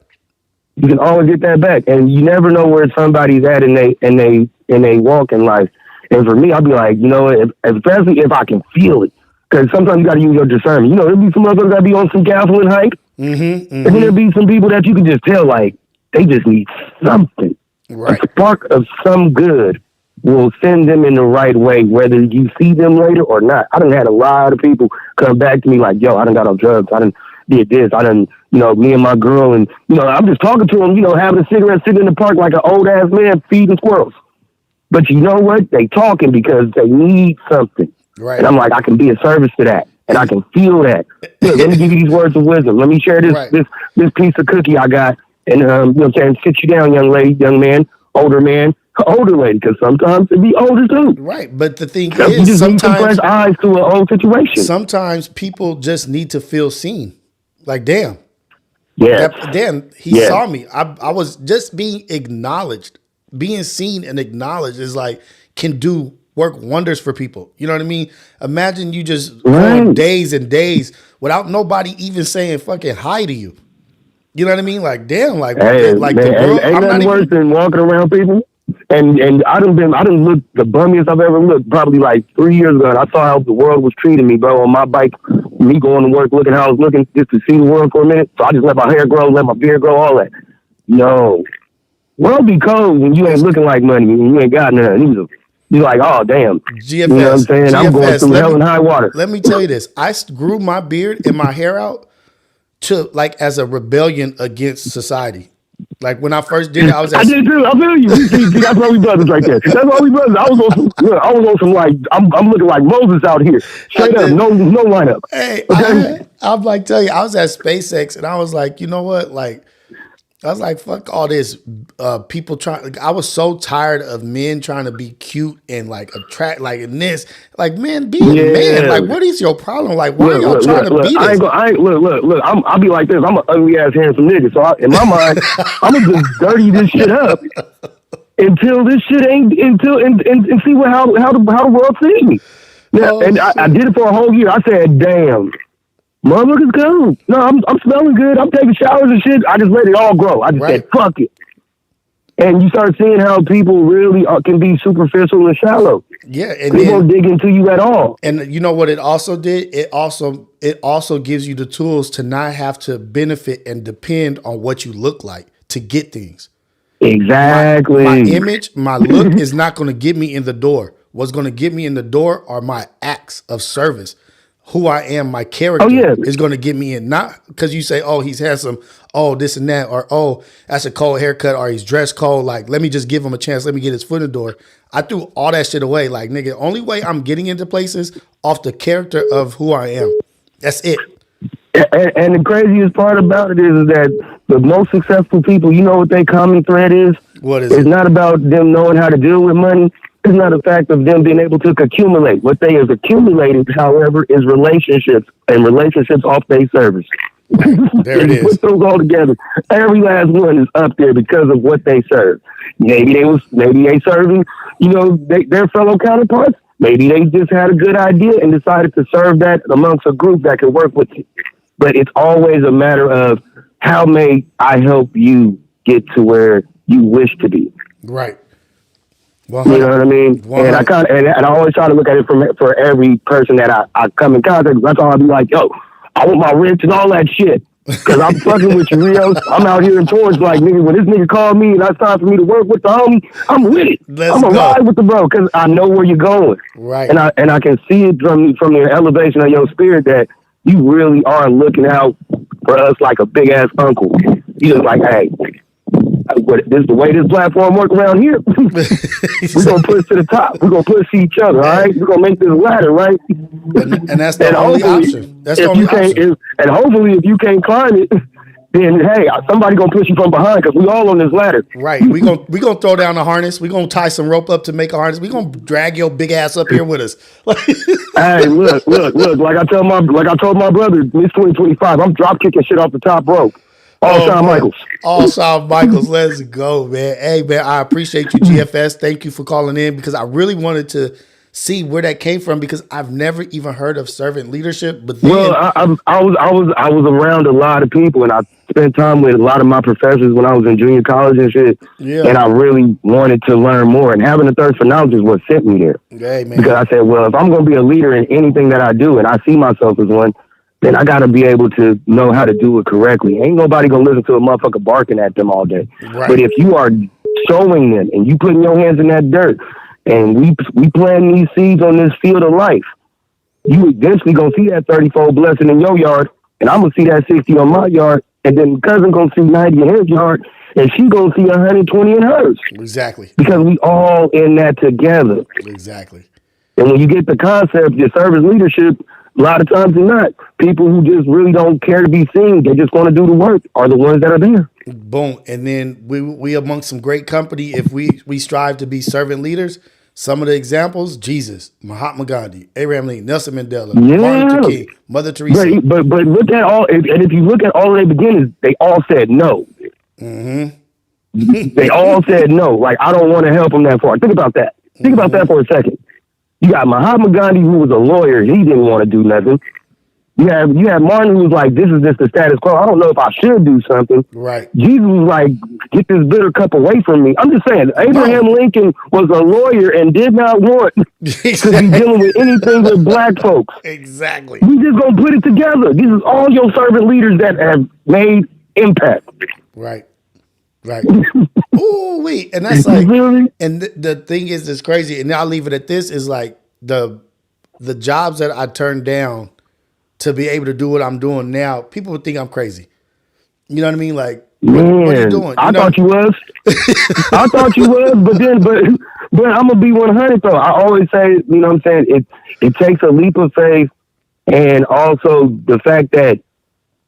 You can always get that back. And you never know where somebody's at in they walk in life. And for me, I'll be like, you know, especially if I can feel it. Because sometimes you got to use your discernment. You know, there'll be some others that be on some gasoline hype. And then there'll be some people that you can just tell, like, they just need something. Right. A spark of some good will send them in the right way, whether you see them later or not. I done had a lot of people come back to me like, yo, I done got off drugs. I done did this. I done, you know, me and my girl. And, you know, I'm just talking to them, you know, having a cigarette, sitting in the park like an old-ass man feeding squirrels. But you know what? They talking because they need something. Right. And I'm like, I can be a service to that. And I can feel that. Look, let me give you these words of wisdom. Let me share this piece of cookie I got. And, you know what I'm saying? Sit you down, young lady, young man, older lady, because sometimes it be older too. Right. But the thing you is, just sometimes need some fresh eyes to an old situation. Sometimes people just need to feel seen. Like, damn. Yeah. Damn, he saw me. I was just being acknowledged. Being seen and acknowledged is like, can do work wonders for people. You know what I mean? Imagine you just going days and days without nobody even saying fucking hi to you. You know what I mean? Like, damn, like, hey, like man, the world. ain't nothing worse than walking around people And I done looked the bummiest I've ever looked probably like 3 years ago. And I saw how the world was treating me, bro, on my bike, me going to work, looking how I was looking just to see the world for a minute. So I just let my hair grow, let my beard grow, all that. No. World be cold when you ain't looking like money and you ain't got nothing. You're like, oh, damn. GFS. You know what I'm saying? GFS, I'm going through hell and high water. Let me tell you this. I grew my beard and my hair out to like as a rebellion against society. Like when I first did it, I did too. I feel you. See, that's why we brothers right there. That's why we brothers. I was on some like I'm looking like Moses out here. Straight up, no lineup. Hey, okay? I'm like telling you, I was at SpaceX and I was like, you know what? Like, I was like, fuck all this. People trying. Like, I was so tired of men trying to be cute and like attract, like in this, like men be a man. Like, what is your problem? Like, why are y'all trying to be this? I'll be like this. I'm an ugly ass handsome nigga. So in my mind, I'm gonna just dirty this shit up until this shit ain't and see how the world sees me. Yeah, and I did it for a whole year. I said, damn. Motherfuckers cool. No, I'm smelling good. I'm taking showers and shit. I just let it all grow. I just said, fuck it. And you start seeing how people really can be superficial and shallow. Yeah. And they won't dig into you at all. And you know what it also did? It also gives you the tools to not have to benefit and depend on what you look like to get things. Exactly. My image, my look is not going to get me in the door. What's going to get me in the door are my acts of service. Who I am, my character is going to get me in. Not because you say, oh, he's handsome, oh, this and that, or oh, that's a cold haircut, or he's dressed cold. Like, let me just give him a chance. Let me get his foot in the door. I threw all that shit away. Like, nigga, only way I'm getting into places off the character of who I am. That's it. And the craziest part about it is that the most successful people, you know what their common thread is? What is it? It's not about them knowing how to deal with money. It's not a fact of them being able to accumulate. What they have accumulated, however, is relationships and relationships off their service. There it is. Put those all together. Every last one is up there because of what they serve. Maybe they serving, their fellow counterparts. Maybe they just had a good idea and decided to serve that amongst a group that could work with you. But it's always a matter of how may I help you get to where you wish to be. Right. You know what I mean? And I always try to look at it for every person that I come in contact with. That's all I'll be like, yo, I want my rent and all that shit. Because I'm fucking with you, Rios. I'm out here in Torrance like, nigga, when this nigga called me and it's time for me to work with the homie, I'm with it. I'm going to ride with the bro because I know where you're going. Right. And I can see it from the elevation of your spirit that you really are looking out for us like a big-ass uncle. You just like, hey, this is the way this platform work around here. We're going to push to the top. We're going to push each other, all right? We're going to make this ladder, right? And that's the only option. That's the only option. And hopefully, if you can't climb it, then, hey, somebody going to push you from behind because we all on this ladder. Right. We gonna throw down the harness. We're going to tie some rope up to make a harness. We're going to drag your big ass up here with us. Hey, look. Like I told my brother, it's 2025. I'm drop kicking shit off the top rope. All Michaels. All Michaels. Let's go, man. Hey, man, I appreciate you, GFS. Thank you for calling in because I really wanted to see where that came from because I've never even heard of servant leadership. But then, I was around a lot of people and I spent time with a lot of my professors when I was in junior college and shit. Yeah. And I really wanted to learn more. And having a thirst for knowledge is what sent me there. Hey, man. Because I said, well, if I'm going to be a leader in anything that I do, and I see myself as one, then I got to be able to know how to do it correctly. Ain't nobody going to listen to a motherfucker barking at them all day. Right. But if you are showing them and you putting your hands in that dirt and we planting these seeds on this field of life, you eventually going to see that 30-fold blessing in your yard and I'm going to see that 60 on my yard and then cousin going to see 90 in his yard and she going to see 120 in hers. Exactly. Because we all in that together. Exactly. And when you get the concept, your service leadership, a lot of times they're not. People who just really don't care to be seen, they just want to do the work, are the ones that are there. Boom. And then we amongst some great company, if we strive to be servant leaders, some of the examples, Jesus, Mahatma Gandhi, Abraham Lincoln, Nelson Mandela, Martin Luther King, Mother Teresa. But look at all, and if you look at all of their beginnings, they all said no. Mm-hmm. They all said no. Like, I don't want to help them that far. Think about that. Think about that for a second. You got Mahatma Gandhi, who was a lawyer. He didn't want to do nothing. You have Martin who's like, this is just the status quo. I don't know if I should do something. Right. Jesus was like, get this bitter cup away from me. I'm just saying, Abraham Lincoln was a lawyer and did not want to be dealing with anything with black folks. Exactly. We just gonna put it together. These is all your servant leaders that have made impact. Right. Right. Ooh, wait. And that's like, and the thing is, it's crazy. And I'll leave it at this is like the jobs that I turned down to be able to do what I'm doing now, people would think I'm crazy. You know what I mean? Like, what are you doing? I thought you was. I thought you was, but I'm gonna be 100 though. I always say, you know what I'm saying? It takes a leap of faith, and also the fact that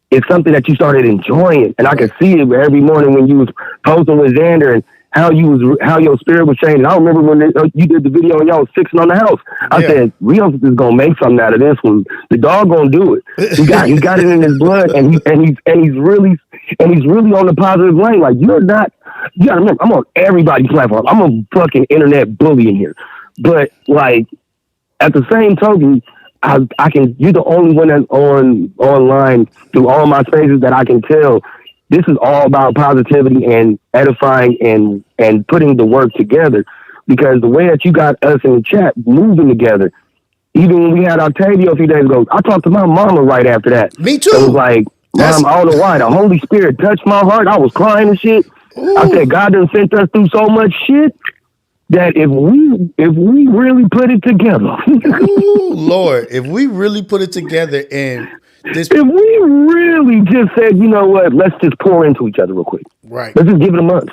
it's something that you started enjoying, and I could see it every morning when you was posting with Xander and how your spirit was changing. I remember when you did the video and y'all was fixing on the house. I said, Rios is gonna make something out of this one. The dog gonna do it. He got it in his blood, and he's really on the positive lane. Like you gotta remember, I'm on everybody's platform. I'm a fucking internet bully in here, but like at the same token, I can. You're the only one that's online through all my spaces that I can tell. This is all about positivity and edifying and putting the work together, because the way that you got us in the chat moving together, even when we had Octavio a few days ago, I talked to my mama right after that. Me too. It was like, Mom, I don't know why. The Holy Spirit touched my heart. I was crying and shit. Ooh. I said, God done sent us through so much shit that if we really put it together. Ooh, Lord, if we really put it together and if we really just said, you know what, let's just pour into each other real quick. Right. Let's just give it a month.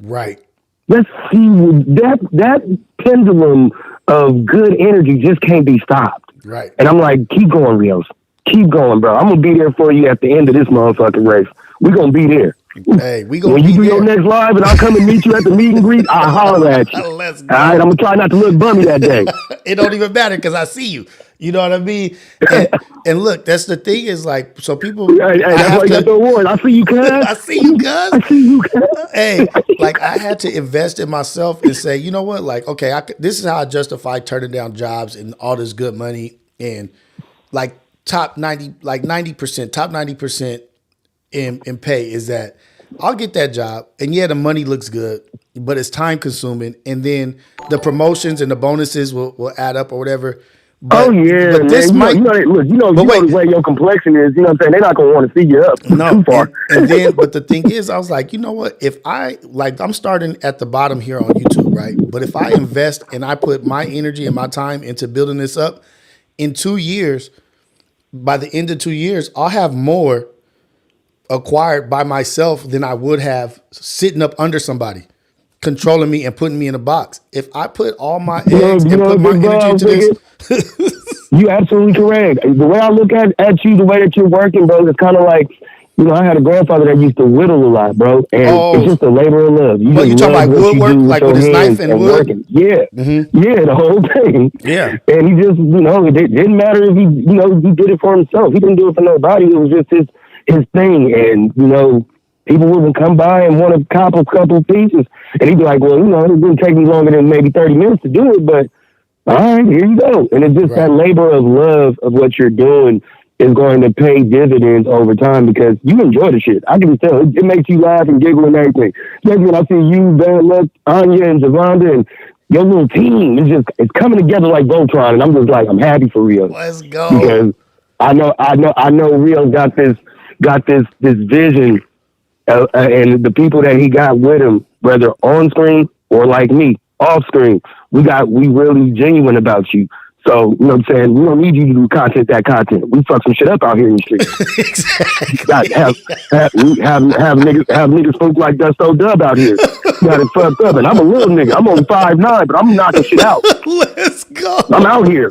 Right. Let's see that pendulum of good energy just can't be stopped. Right. And I'm like, keep going, Rios. Keep going, bro. I'm gonna be there for you at the end of this motherfucking race. We're gonna be there. Hey, we gonna when be you do there. your next live and I'll come and meet you at the meet and greet, I'll holler at you. Let's go. All right, I'm gonna try not to look bummy that day. It don't even matter because I see you. You know what I mean? And look, that's the thing is like, so people. Hey, that's why you got the award. I see you, cuz. I see you, cuz. I see you, cuz. Hey, like I had to invest in myself and say, you know what? Like, okay, this is how I justify turning down jobs and all this good money and like top 90% in pay is that I'll get that job and yeah, the money looks good, but it's time consuming. And then the promotions and the bonuses will add up or whatever. But, but this man. You know the way your complexion is, you know what I'm saying? They're not going to want to see you up too far. And then, but the thing is, I was like, you know what? If I'm starting at the bottom here on YouTube, right? But if I invest and I put my energy and my time into building this up in 2 years, by the end of 2 years, I'll have more acquired by myself than I would have sitting up under somebody, controlling me and putting me in a box. If I put all my eggs and put my energy into this. You're absolutely correct. The way I look at you, the way that you're working, bro, it's kind of like, you know, I had a grandfather that used to whittle a lot, bro. And it's just a labor of love. You talking like woodwork, like with his knife and wood? Working. Yeah. Mm-hmm. Yeah, the whole thing. Yeah. And he just, you know, it didn't matter if he did it for himself. He didn't do it for nobody. It was just his thing. And, you know, people would come by and want to cop a couple pieces. And he'd be like, well, you know, it didn't take me longer than maybe 30 minutes to do it, but all right, here you go. And it's just that labor of love of what you're doing is going to pay dividends over time because you enjoy the shit. I can just tell. It makes you laugh and giggle and everything. Especially when I see you, Bad Luck, Anya, and Javonda, and your little team. It's coming together like Voltron, and I'm just like, I'm happy for Rio. Let's go. Because I know Rio got this vision, and the people that he got with him, whether on screen or like me, off screen, we really genuine about you. So, you know what I'm saying? We don't need you to do content. We fuck some shit up out here in the street. Exactly. have niggas folk like Dusto Dub out here. Got it fucked up. And I'm a little nigga. I'm only 5'9", but I'm knocking shit out. Let's go. I'm out here.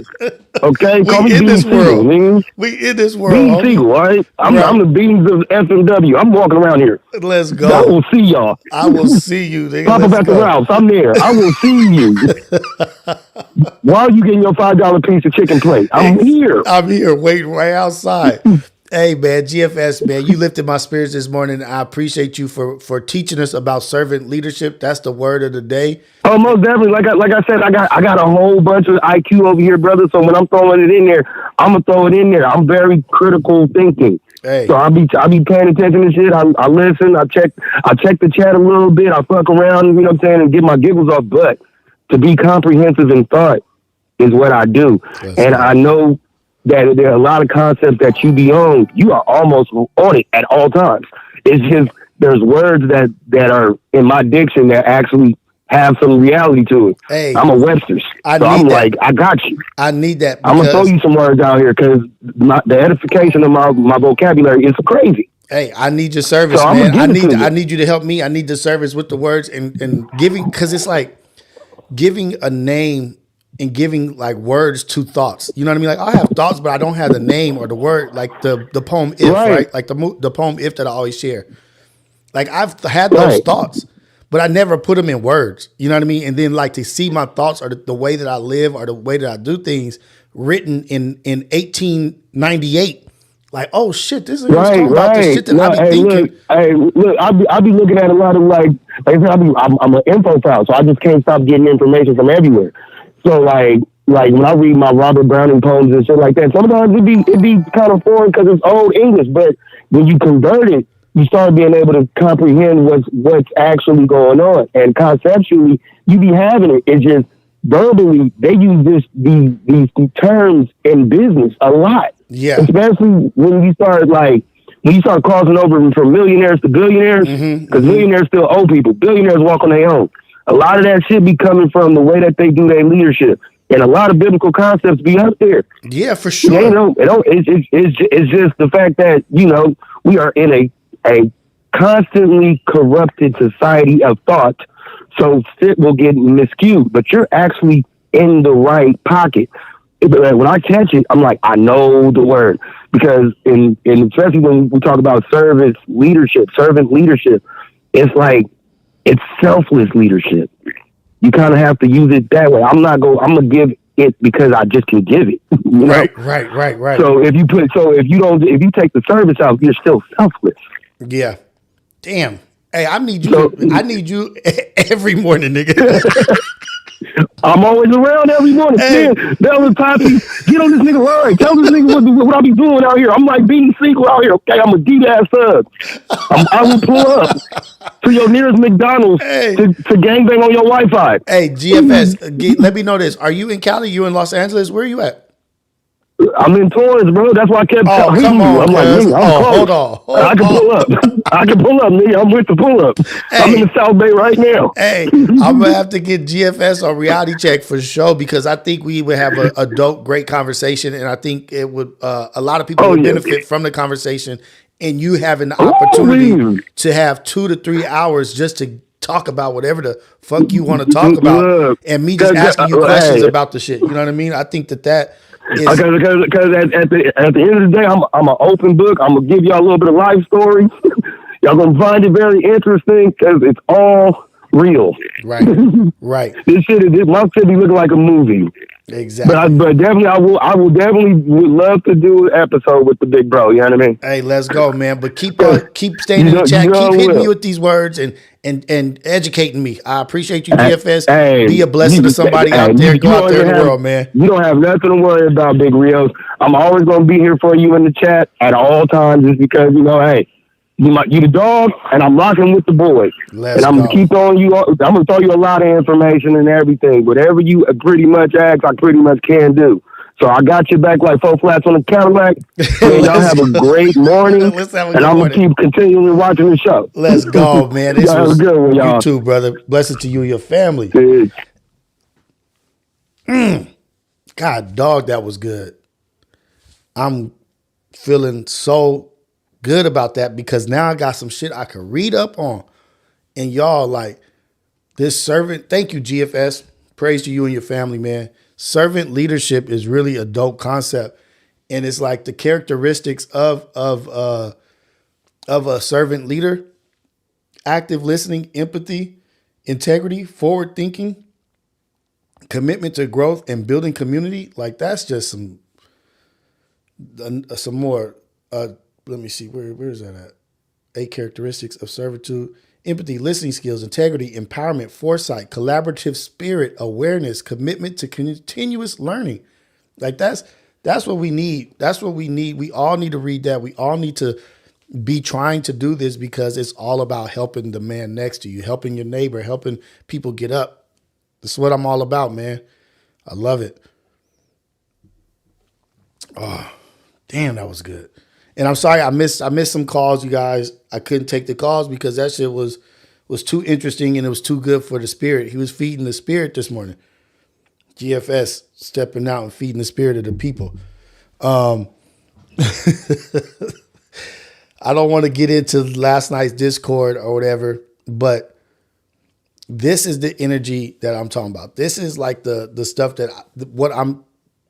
Okay? Call me Bean Siegel, man. We in this world. Bean Siegel, all right? I'm the beans of FMW. I'm walking around here. Let's go. I will see y'all. I will see you. Nigga. Pop up at the Ralph's. I'm there. I will see you. While you getting your $5 piece of chicken plate, I'm here. I'm here waiting right outside. Hey man, GFS man, you lifted my spirits this morning. I appreciate you for teaching us about servant leadership. That's the word of the day. Oh, most definitely. Like I said, I got a whole bunch of IQ over here, brother. So when I'm throwing it in there, I'm gonna throw it in there. I'm very critical thinking. Hey. So I'll be paying attention to shit. I listen. I check the chat a little bit. I fuck around, you know what I'm saying, and get my giggles off. But to be comprehensive in thought is what I do. That's and right. I know that there are a lot of concepts that you be on. You are almost on it at all times. It's just there's words that are in my diction that actually have some reality to it. Hey, I'm a Webster's. So I'm like, I got you. I need that. I'm going to throw you some words out here because the edification of my vocabulary is crazy. Hey, I need your service, So man. I need you to help me. I need the service with the words and giving, because it's like giving a name and giving like words to thoughts. You know what I mean? Like I have thoughts, but I don't have the name or the word, like the poem If, right? Like the poem If that I always share. Like I've had those thoughts, but I never put them in words. You know what I mean? And then like to see my thoughts or the way that I live or the way that I do things written in 1898. Like, oh shit, this is talking about the shit that I be thinking. Look, I be looking at a lot of like I said, I'm an infophile, so I just can't stop getting information from everywhere. So like when I read my Robert Browning poems and shit like that, sometimes it be kind of foreign because it's old English. But when you convert it, you start being able to comprehend what's actually going on, and conceptually, you be having it. It's just verbally they use these terms in business a lot. Yeah, especially when you start crossing over from millionaires to billionaires, because millionaires still owe people. Billionaires walk on their own. A lot of that shit be coming from the way that they do their leadership, and a lot of biblical concepts be up there. Yeah, for sure. It's just the fact that we are in a constantly corrupted society of thought, so shit will get miscued. But you're actually in the right pocket. When I catch it, I'm like, I know the word, because especially when we talk about servant leadership, it's like it's selfless leadership. You kind of have to use it that way. I'm gonna give it because I just can give it. You know? Right. So if you take the service out, you're still selfless. Yeah. Damn. Hey, I need you every morning, nigga. I'm always around every morning. Hey. Tell Poppy, get on this nigga line. Tell this nigga what I be doing out here. I'm like beating sequel out here. Okay, I'm a D-ass sub. I will pull up to your nearest McDonald's to gangbang on your Wi-Fi. Hey, GFS, let me know this. Are you in Cali? You in Los Angeles? Where are you at? I'm in Torrance, bro. That's why I kept hitting you. I'm like, nigga, I'm close. Hold on. I can pull up. Nigga. I'm with the pull up. Hey. I'm in the South Bay right now. Hey, I'm gonna have to get GFS on Reality Check for sure, because I think we would have a dope, great conversation, and I think it would a lot of people would benefit from the conversation, and you having the opportunity to have 2 to 3 hours just to talk about whatever the fuck you want to talk about, and me just asking you questions about the shit. You know what I mean? I think that. Because at the end of the day, I'm an open book. I'm gonna give y'all a little bit of life story. Y'all gonna find it very interesting because it's all real. Right. This my shit be looking like a movie. Exactly. But definitely, I will definitely would love to do an episode with the big bro. You know what I mean? Hey, let's go, man. But keep staying in the chat. Keep hitting me with these words and educating me. I appreciate you, GFS. Hey, be a blessing to somebody out there. Go out there in the world, man. You don't have nothing to worry about, Big Rios. I'm always gonna be here for you in the chat at all times, just because hey. You the dog, and I'm rocking with the boys. And I'm gonna keep throwing you. I'm gonna throw you a lot of information and everything. Whatever you pretty much ask, I pretty much can do. So I got you back like 4 flats on the Cadillac. And y'all have a great morning. And I'm gonna keep continually watching the show. Let's go, man. This was good one, y'all. You too, brother. Blessings to you and your family. God, dog, that was good. I'm feeling so good about that, because now I got some shit I could read up on. And y'all, like, this servant, thank you, GFS. Praise to you and your family, man. Servant leadership is really a dope concept. And it's like the characteristics of a servant leader: active listening, empathy, integrity, forward thinking, commitment to growth, and building community. Like, that's just some more Let me see, where is that at? 8 characteristics of servitude: empathy, listening skills, integrity, empowerment, foresight, collaborative spirit, awareness, commitment to continuous learning. Like that's what we need. That's what we need. We all need to read that. We all need to be trying to do this because it's all about helping the man next to you, helping your neighbor, helping people get up. That's what I'm all about, man. I love it. Oh, damn, that was good. And I'm sorry I missed some calls, you guys. I couldn't take the calls because that shit was too interesting and it was too good for the spirit. He was feeding the spirit this morning. GFS stepping out and feeding the spirit of the people. I don't want to get into last night's Discord or whatever, but this is the energy that I'm talking about. This is like the stuff that what I'm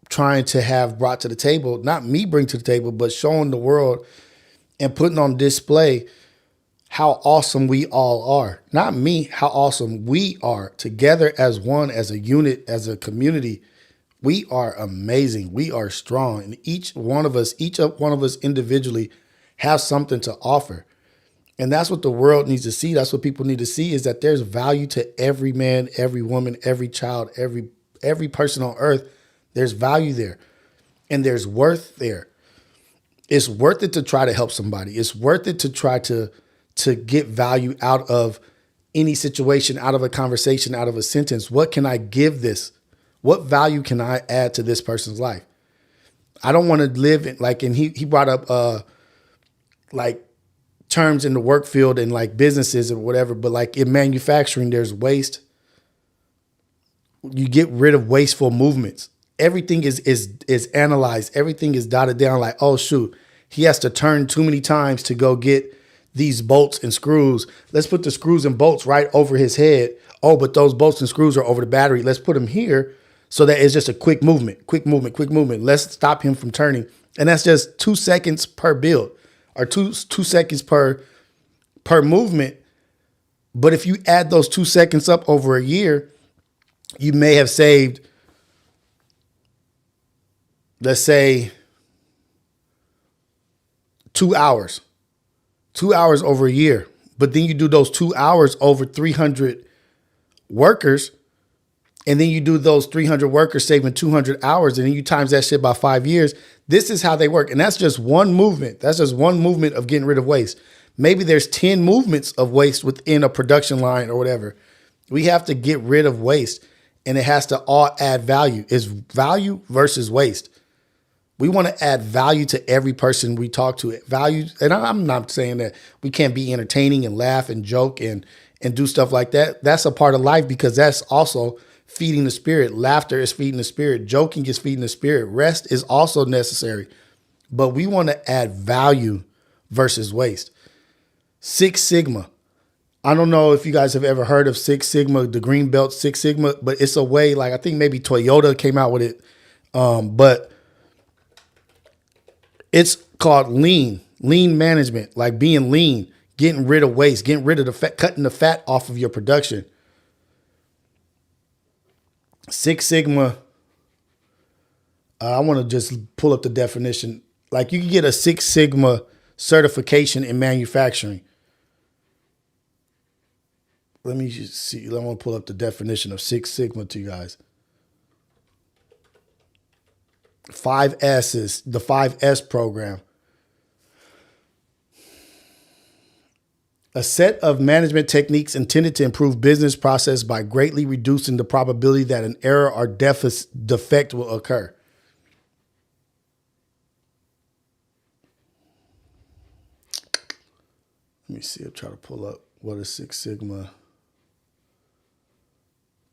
trying to have brought to the table, not me bring to the table, but showing the world and putting on display how awesome we all are. Not me, how awesome we are together as one, as a unit, as a community. We are amazing. We are strong. And each one of us individually have something to offer. And that's what the world needs to see. That's what people need to see, is that there's value to every man, every woman, every child, every person on earth. There's value there and there's worth there. It's worth it to try to help somebody. It's worth it to try to get value out of any situation, out of a conversation, out of a sentence. What can I give this? What value can I add to this person's life? I don't want to live in and he brought up like terms in the work field and like businesses or whatever, but like in manufacturing, there's waste. You get rid of wasteful movements. Everything is analyzed. Everything is dotted down like, oh, shoot, he has to turn too many times to go get these bolts and screws. Let's put the screws and bolts right over his head. Oh, but those bolts and screws are over the battery. Let's put them here so that it's just a quick movement. Let's stop him from turning. And that's just 2 seconds per build or two seconds per movement. But if you add those 2 seconds up over a year, you may have saved, let's say, 2 hours. 2 hours over a year. But then you do those 2 hours over 300 workers. And then you do those 300 workers saving 200 hours. And then you times that shit by 5 years. This is how they work. And that's just one movement. That's just one movement of getting rid of waste. Maybe there's 10 movements of waste within a production line or whatever. We have to get rid of waste. And it has to all add value. It's value versus waste. We want to add value to every person we talk to. Value, and I'm not saying that we can't be entertaining and laugh and joke and do stuff like that. That's a part of life because that's also feeding the spirit. Laughter is feeding the spirit. Joking is feeding the spirit. Rest is also necessary. But we want to add value versus waste. 6 Sigma. I don't know if you guys have ever heard of 6 Sigma, the green belt 6 Sigma, but it's a way, like I think maybe Toyota came out with it. But it's called lean management, like being lean, getting rid of waste, getting rid of the fat, cutting the fat off of your production. 6 Sigma. I want to just pull up the definition. Like you can get a 6 Sigma certification in manufacturing. Let me just see. I want to pull up the definition of 6 Sigma to you guys. 5 S's, the 5S program. A set of management techniques intended to improve business process by greatly reducing the probability that an error or defect will occur. Let me see. I'll try to pull up what is 6 Sigma.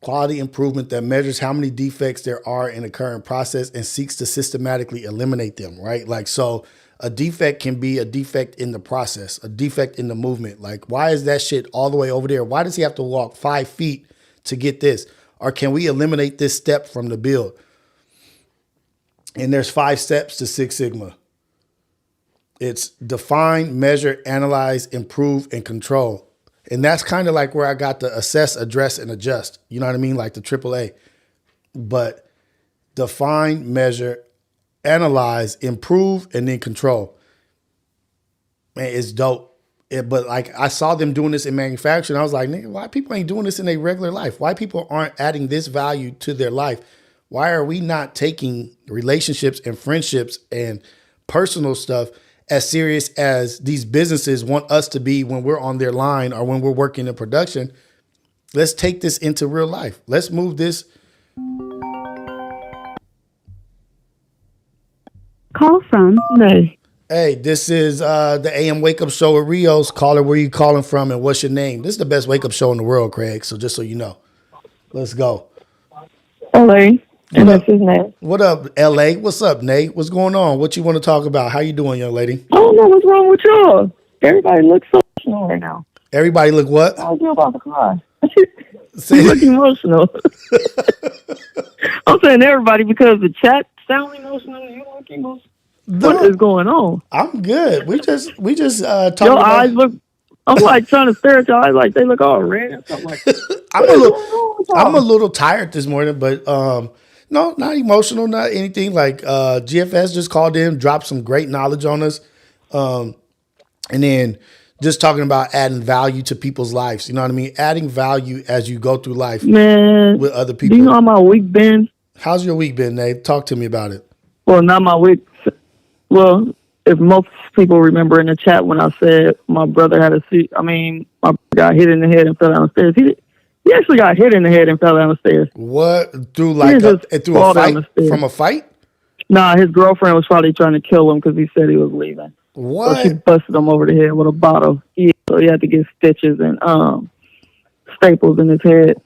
Quality improvement that measures how many defects there are in a current process and seeks to systematically eliminate them, right? Like, so a defect can be a defect in the process, a defect in the movement. Like, why is that shit all the way over there? Why does he have to walk 5 feet to get this? Or can we eliminate this step from the build? And there's 5 steps to 6 Sigma. It's define, measure, analyze, improve, and control. And that's kind of like where I got the assess, address, and adjust. You know what I mean? Like the AAA. But define, measure, analyze, improve, and then control. Man, it's dope. But like I saw them doing this in manufacturing. I was like, nigga, why people ain't doing this in their regular life? Why people aren't adding this value to their life? Why are we not taking relationships and friendships and personal stuff as serious as these businesses want us to be when we're on their line or when we're working in production? Let's take this into real life. Let's move this. Call from May. Hey, this is the AM Wake Up Show with Rios. Caller, where you calling from and what's your name? This is the best wake up show in the world, Craig. So just so you know. Let's go. LA. And this is Nate. What up, LA? What's up, Nate? What's going on? What you want to talk about? How you doing, young lady? I don't know what's wrong with y'all. Everybody looks so emotional right now. Everybody look what? I was about to cry. You look emotional. I'm saying everybody because the chat sound emotional. You look emotional. What is going on? I'm good. We just talking Your about. eyes look. I'm like trying to stare at your eyes like they look all red and something like that. I'm a little tired this morning, but no, not emotional, not anything. Like GFS just called in, dropped some great knowledge on us, and then just talking about adding value to people's lives. You know what I mean? Adding value as you go through life, Man, with other people. Do you know how my week been? How's your week been, Nate? Talk to me about it. Well, not my week. Well, if most people remember in the chat when I said my brother had my brother got hit in the head and fell down the stairs. He actually got hit in the head and fell down the stairs. What? Through a fight? From a fight? Nah, his girlfriend was probably trying to kill him because he said he was leaving. What? So she busted him over the head with a bottle. So he had to get stitches and staples in his head.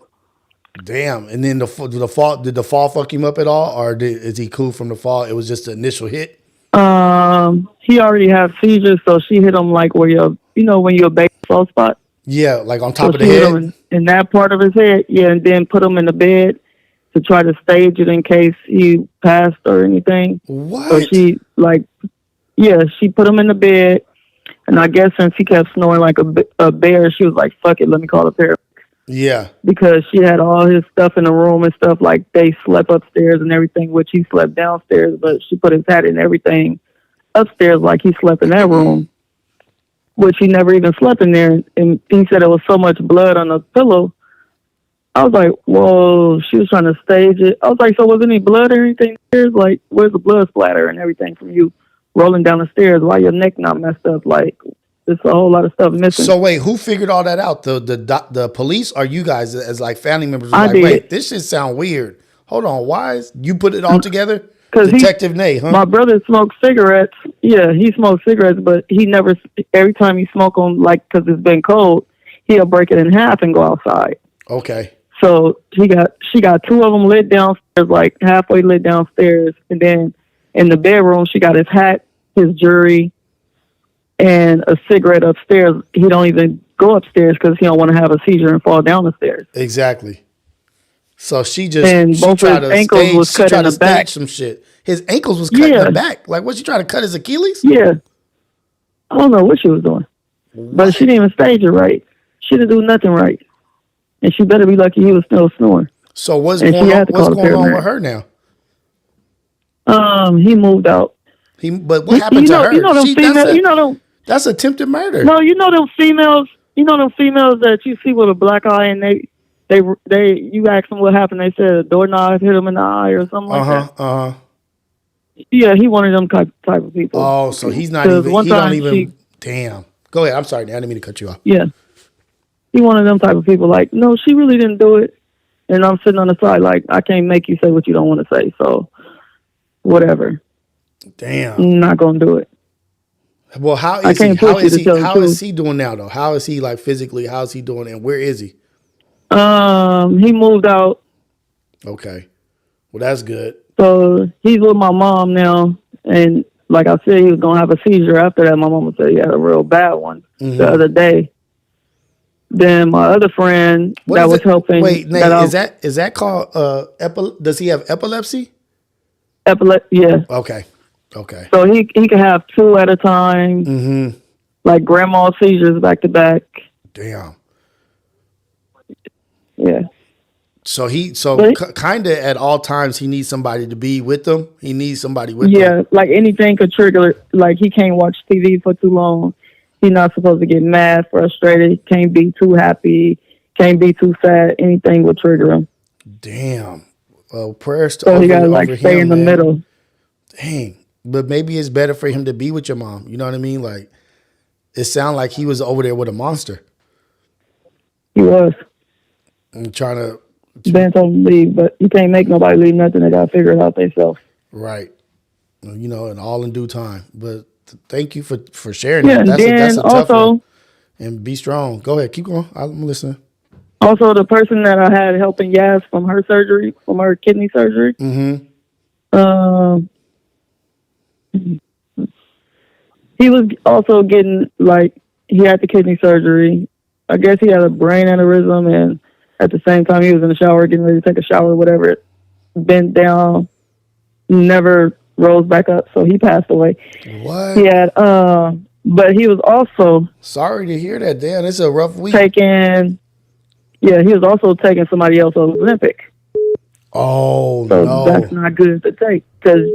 Damn. And then did the fall fuck him up at all, or is he cool from the fall? It was just the initial hit. He already had seizures, so she hit him like where when you're a baby soft spot. Yeah, like on top So of the she hit head. him in that part of his head. Yeah, and then put him in the bed to try to stage it in case he passed or anything. What? So she she put him in the bed, and I guess since he kept snoring like a bear, she was like, "Fuck it, let me call the paramedics." Yeah. Because she had all his stuff in the room and stuff, like they slept upstairs and everything, which he slept downstairs, but she put his hat and everything upstairs like he slept in that room, which he never even slept in there. And he said there was so much blood on the pillow. I was like, whoa, she was trying to stage it. I was like, so was any blood or anything there? Like, where's the blood splatter and everything from you rolling down the stairs? Why your neck not messed up? Like, there's a whole lot of stuff missing. So wait, who figured all that out? The police or you guys as like family members? I Like, did. Wait, this shit sound weird. Hold on, why is you put it all together? 'Cause Detective Nate, huh? My brother smoked cigarettes. Yeah, he smoked cigarettes, but he never, every time he smoke them, like, because it's been cold, he'll break it in half and go outside. Okay. So she got two of them lit downstairs, like halfway lit downstairs. And then in the bedroom, she got his hat, his jewelry, and a cigarette upstairs. He don't even go upstairs because he don't want to have a seizure and fall down the stairs. Exactly. So she And both his ankles was cut in the back. Some shit. His ankles was cut in the back. Like, was she trying to cut his Achilles? Yeah. I don't know what she was doing. But she didn't even stage it right. She didn't do nothing right. And she better be lucky he was still snoring. So what's And going she on? had to What's call the going on paramedic. with her now? He moved out. But what happened to her? You know them females. That's attempted murder. No, you know them females. You know them females that you see with a black eye, and they you ask them what happened. They said a doorknob hit them in the eye or something like that. Yeah, he one of them type of people. Oh, so he's not even. He don't even. Damn. Go ahead. I'm sorry. I didn't mean to cut you off. Yeah, he one of them type of people. Like, no, she really didn't do it. And I'm sitting on the side like, I can't make you say what you don't want to say. So, whatever. Damn. I'm not gonna do it. Well, how is he doing now though? How is he like physically? How is he doing? And where is he? He moved out. Okay. Well, that's good. So he's with my mom now, and like I said, he was gonna have a seizure after that. My mama said he had a real bad one the other day. Then my other friend that was helping. Wait, Nate, is that called does he have epilepsy? Yeah. Okay. So he can have two at a time. Like grandma seizures back to back. Damn. Yeah. So kind of at all times he needs somebody to be with him. He needs somebody with him. Yeah, like anything could trigger. Like he can't watch TV for too long. He's not supposed to get mad, frustrated, can't be too happy, can't be too sad. Anything will trigger him. Damn. Well, prayers to So he gotta over stay him, in the man. middle. Dang. But maybe it's better for him to be with your mom. You know what I mean? Like, it sounded like he was over there with a monster He was. and trying to, Ben told him to leave, but you can't make nobody leave nothing. They gotta figure it out themselves. right. You know, and all in due time. But thank you for sharing Yeah, that. and then That's a tough one. also, And be strong. Go ahead. Keep going. I'm listening. also the person that I had helping Yas from her surgery, from her kidney surgery, Mm-hmm. he was also getting, like, he had the kidney surgery. I guess he had a brain aneurysm, and at the same time he was in the shower getting ready to take a shower, whatever, bent down, never rose back up, so he passed away. What? He had, but he was also Sorry to hear that, Dan. It's a rough week. taking, he was also taking somebody else's Ozempic. Oh, So no. that's not good to take, because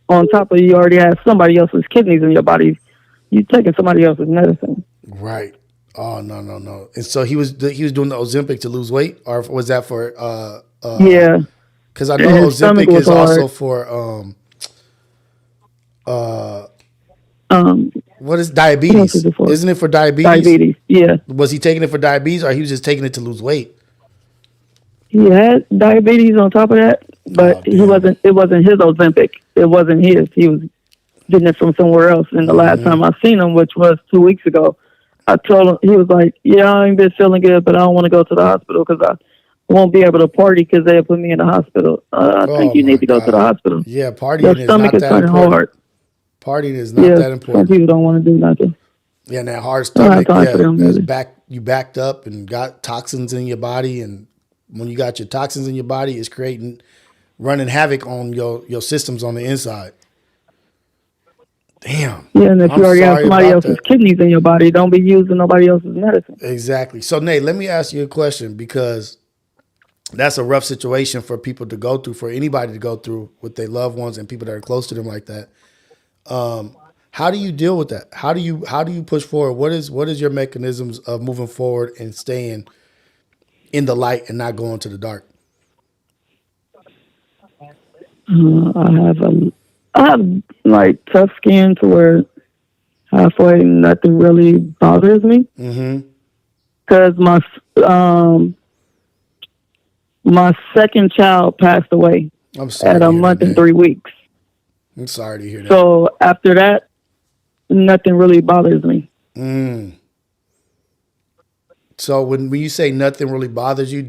on top of you already have somebody else's kidneys in your body, you taking somebody else's medicine. Right. Oh, no. And so he was doing the Ozempic to lose weight, or was that for Yeah. because I know And his stomach Ozempic was is also hard. for what is What else diabetes? is it for? Isn't it for diabetes? Diabetes. Yeah. Was he taking it for diabetes, or he was just taking it to lose weight? He had diabetes on top of that, but Oh, he damn. wasn't. It wasn't his Ozempic. It wasn't his. He was getting it from somewhere else. And the last time I seen him, which was 2 weeks ago, I told him, he was like, "Yeah, I ain't been feeling good, but I don't want to go to the hospital because I won't be able to party because they'll put me in the hospital. I think you my need to go to the God. hospital. Yeah, partying Your is stomach not is that turning important. hard. Partying is not Yeah, that some important. people don't want to do nothing. Yeah, and that hard I don't have stomach, time for them that's either. you backed up and got toxins in your body, and when you got your toxins in your body, it's running havoc on your systems on the inside. Damn. Yeah, and if I'm you already have sorry somebody about else's that. kidneys in your body, don't be using nobody else's medicine. Exactly. So Nate, let me ask you a question, because that's a rough situation for people to go through, for anybody to go through with their loved ones and people that are close to them like that. How do you deal with that? How do you push forward? What is your mechanisms of moving forward and staying in the light and not going to the dark? I have like tough skin to where halfway nothing really bothers me. Mm-hmm. Because my second child passed away I'm sorry at to a hear month that, and man. 3 weeks. I'm sorry to hear that. So after that, nothing really bothers me. So when you say nothing really bothers you,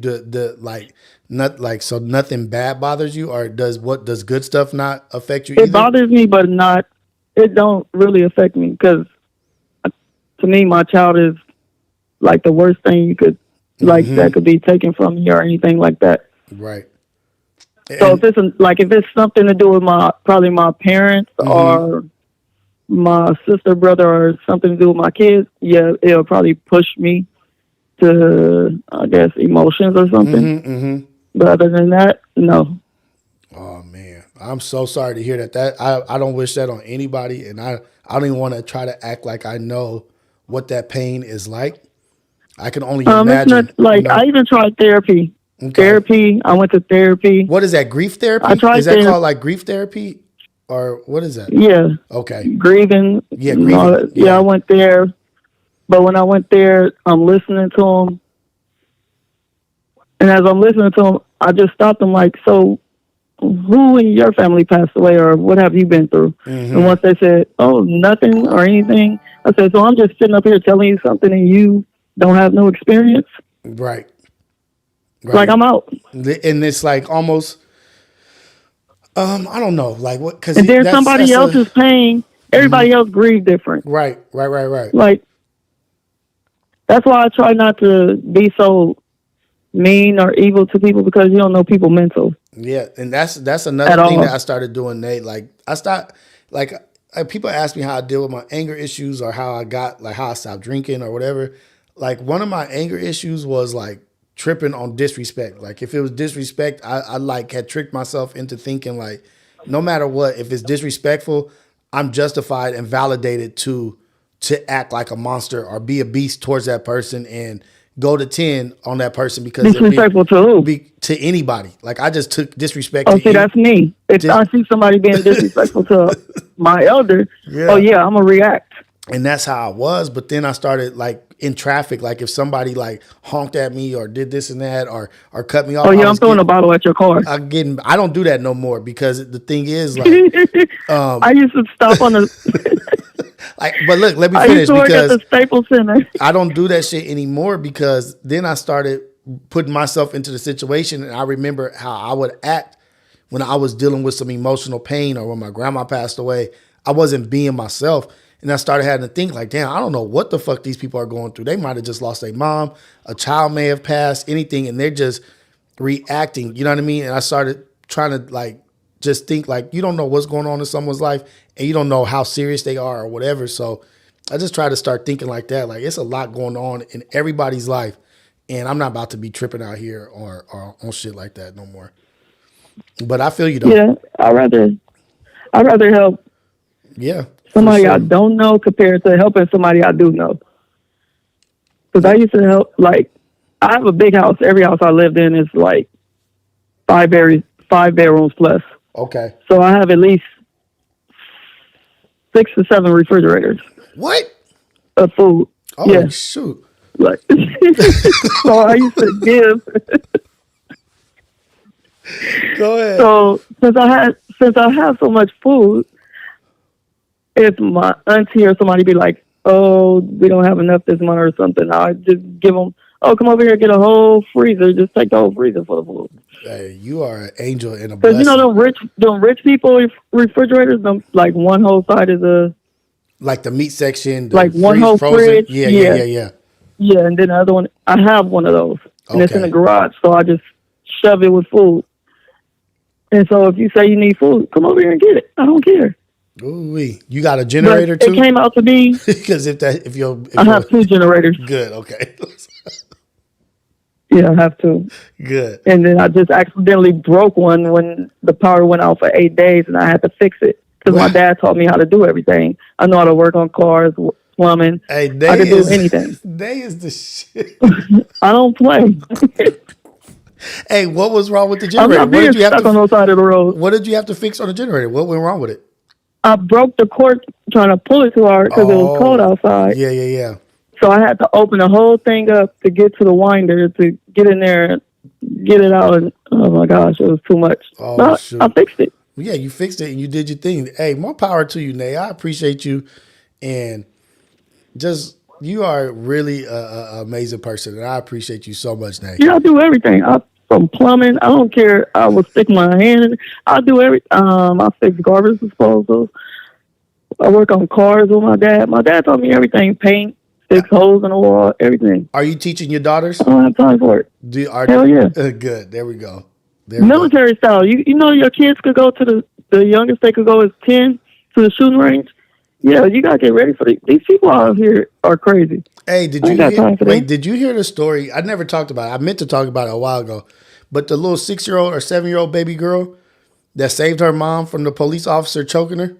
so nothing bad bothers you, or does good stuff not affect you It either? bothers me, but it don't really affect me, because to me, my child is like the worst thing you could, like, that could be taken from me or anything like that. Right. So if it's something to do with probably my parents or my sister, brother, or something to do with my kids, yeah, it'll probably push me to, I guess, emotions or something. But other than that, no. Oh man, I'm so sorry to hear that. I don't wish that on anybody, and I don't even want to try to act like I know what that pain is like. I can only imagine. It's not like, I even tried therapy. Okay. I went to therapy. What is that? Grief therapy? I tried Is that called like grief therapy, or what is that? Yeah. Okay. Grieving. Yeah, and all grieving. that. Yeah, I went there. But when I went there, I'm listening to him. And as I'm listening to him, I just stopped him like, so who in your family passed away, or what have you been through? And once they said, oh, nothing or anything, I said, so I'm just sitting up here telling you something and you don't have no experience? Right. Like, I'm out. And it's like almost, I don't know, like what? Because And then somebody else is paying. Everybody else grieve different. Right. Like, that's why I try not to be so mean or evil to people, because you don't know people mental. Yeah, and that's another thing that I started doing, Nate. People ask me how I deal with my anger issues, or how I stopped drinking or whatever. Like, one of my anger issues was like tripping on disrespect. Like, if it was disrespect, I like had tricked myself into thinking like, no matter what, if it's disrespectful, I'm justified and validated to to act like a monster or be a beast towards that person and go to 10 on that person because Disrespectful to who? to anybody. Like I just took disrespect Oh, to see, that's me. If I see somebody being disrespectful to my elder, oh yeah, I'm gonna react. And that's how I was. But then I started like in traffic, like if somebody like honked at me or did this and that or cut me off. Oh yeah, I'm throwing a bottle at your car. I don't do that no more because the thing is like I used to stop on the like, but look, let me I finish used to work because at the Staples Center. I don't do that shit anymore because then I started putting myself into the situation, and I remember how I would act when I was dealing with some emotional pain or when my grandma passed away. I wasn't being myself, and I started having to think like, damn, I don't know what the fuck these people are going through. They might have just lost their mom, a child may have passed, anything, and they're just reacting. You know what I mean? And I started trying to like just think like you don't know what's going on in someone's life and you don't know how serious they are or whatever. So I just try to start thinking like that. Like it's a lot going on in everybody's life and I'm not about to be tripping out here or on shit like that no more. But I feel you though. Yeah, I'd rather help somebody I don't know compared to helping somebody I do know. Because I used to help, like, I have a big house. Every house I lived in is like 5 bedrooms plus. Okay. So I have at least 6 to 7 refrigerators. What? Of food. Oh, yeah. shoot. Like, so I used to give. Go ahead. So since I have so much food, if my auntie or somebody be like, "Oh, we don't have enough this month" or something, I just give them, "Oh, come over here, get a whole freezer. Just take the whole freezer full of food." Hey, you are an angel and a Because blessing. you know them rich people refrigerators, them, like one whole side is like the meat section, like one whole frozen. fridge. Yeah. Yeah, and then the other one, I have one of those, and it's in the garage, so I just shove it with food. And so if you say you need food, come over here and get it. I don't care. Ooh-wee. You got a generator but too? It came out to be because if I have 2 generators. Good, okay. Yeah, I have 2. Good. And then I just accidentally broke one when the power went out for 8 days, and I had to fix it because my dad taught me how to do everything. I know how to work on cars, plumbing. Hey, I can do anything. They is the shit. I don't play. Hey, what was wrong with the generator? I'm not being stuck on the side of the road. What did you have to fix on the generator? What went wrong with it? I broke the cord trying to pull it too hard because it was cold outside. Yeah. So I had to open the whole thing up to get to the winder to get in there and get it out. And oh my gosh, it was too much. Oh, shoot. I fixed it. Yeah, you fixed it and you did your thing. Hey, more power to you, Nay. I appreciate you. And just, you are really an amazing person. And I appreciate you so much, Nay. Yeah, I do everything. From plumbing, I don't care. I will stick my hand in it. I do everything. I fix garbage disposals. I work on cars with my dad. My dad taught me everything. Paint, fix holes in the wall, everything. Are you teaching your daughters? I don't have time for it. Hell yeah. Good. There we go. Military style. You know your kids could go to the youngest they could go is 10 to the shooting range. Yeah, you gotta get ready for these people out here are crazy. Hey, did you hear the story? I never talked about it. I meant to talk about it a while ago. But the little 6-year-old or 7-year-old baby girl that saved her mom from the police officer choking her.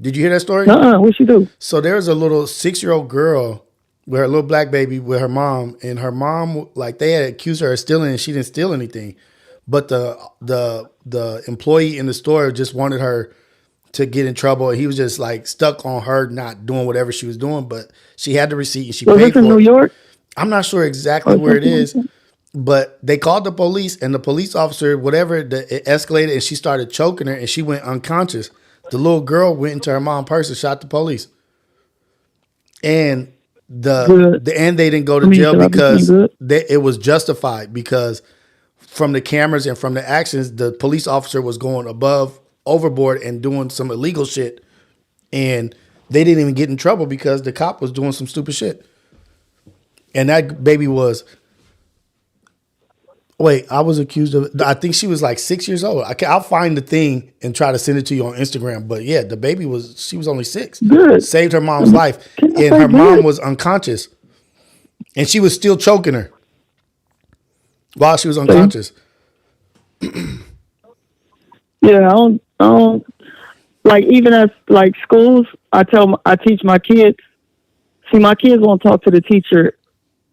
Did you hear that story? What'd she do? So there's a little 6-year-old girl with her little black baby with her mom, and her mom, like they had accused her of stealing, and she didn't steal anything. But the employee in the store just wanted her to get in trouble, and he was just like stuck on her not doing whatever she was doing. But she had the receipt and she paid for it. Was this in New York? I'm not sure exactly where it is, but they called the police, and the police officer, it escalated, and she started choking her, and she went unconscious. The little girl went into her mom's purse and shot the police. And they didn't go to jail because it was justified, because from the cameras and from the actions, the police officer was going overboard and doing some illegal shit. And they didn't even get in trouble because the cop was doing some stupid shit. And that baby was, I was accused of, I think she was like 6 years old. I'll find the thing and try to send it to you on Instagram. But yeah, the baby she was only 6. Good. Saved her mom's life. And her mom was unconscious. And she was still choking her while she was unconscious. Yeah, I don't like even as like schools, I teach my kids. See, my kids won't talk to the teacher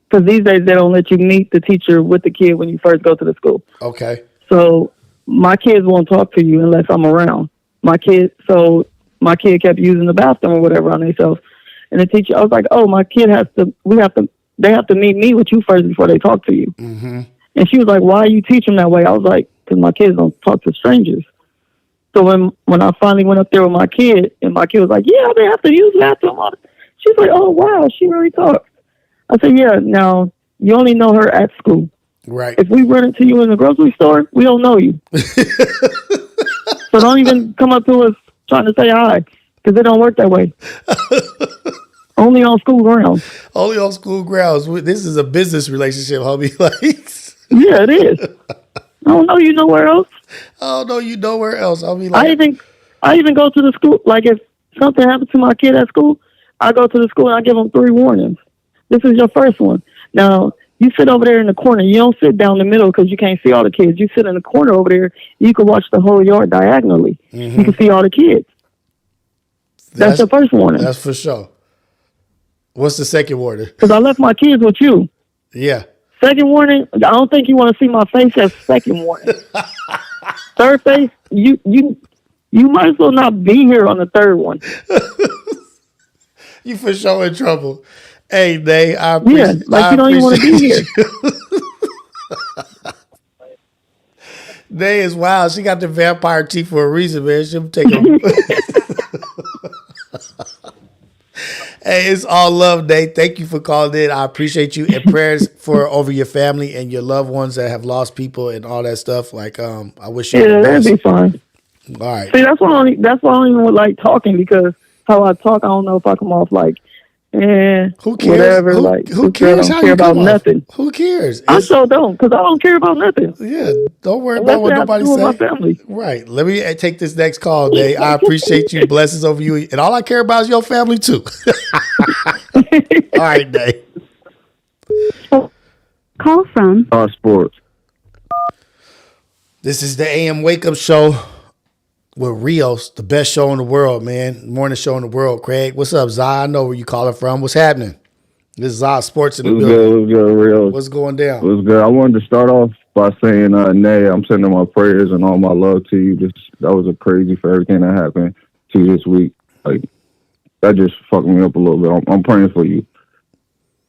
because these days they don't let you meet the teacher with the kid when you first go to the school. Okay. So my kids won't talk to you unless I'm around. My kid kept using the bathroom or whatever on themselves, and the teacher, I was like, "Oh, my kid they have to meet me with you first before they talk to you." Mm-hmm. And she was like, "Why you teach them that way?" I was like, "Because my kids don't talk to strangers." So when I finally went up there with my kid, and my kid was like, "Yeah, they have to use the bathroom." She's like, "Oh wow, she really talks." I said, "Yeah, now you only know her at school. Right. If we run into you in the grocery store, we don't know you. So don't even come up to us trying to say hi, because it don't work that way. Only on school grounds." Only on school grounds. This is a business relationship, homie. Like, Yeah, it is. I don't know you nowhere else. I don't know you nowhere else. I'll be like, I even go to the school. Like if something happens to my kid at school, I go to the school and I give them 3 warnings. This is your first one. Now you sit over there in the corner. You don't sit down the middle because you can't see all the kids. You sit in the corner over there. You can watch the whole yard diagonally. Mm-hmm. You can see all the kids. That's the first warning. That's for sure. What's the second warning? Because I left my kids with you. Yeah. Second warning, I don't think you want to see my face as second warning. Third face, you might as well not be here on the third one. You for sure in trouble. Hey, Nay, I appreciate you don't even want to be here. Nay is wild. She got the vampire teeth for a reason, man. She'll take them. Hey, it's all love, Nate. Thank you for calling in. I appreciate you, and prayers for over your family and your loved ones that have lost people and all that stuff. Like, I wish you the best. That'd be fine. All right. See, that's why I don't even like talking, because how I talk, I don't know if I come off like, who cares? Whatever. Who cares how you care about come off? nothing. Who cares? I sure don't, because I don't care about nothing. Yeah, don't worry about what nobody says. My family. Right. Let me take this next call, Nate. I appreciate you. Blessings over you, and all I care about is your family too. All right, Nate. Call from Sports. This is the AM Wake Up Show with Rios, the best show in the world, man. Morning show in the world. Craig, what's up, Zai? I know where you calling from. What's happening? This is Zai Sports in the building. What's good, Rios? What's going down? What's good? I wanted to start off by saying, Nay, I'm sending my prayers and all my love to you. That was a crazy for everything that happened to you this week. Like, that just fucked me up a little bit. I'm praying for you.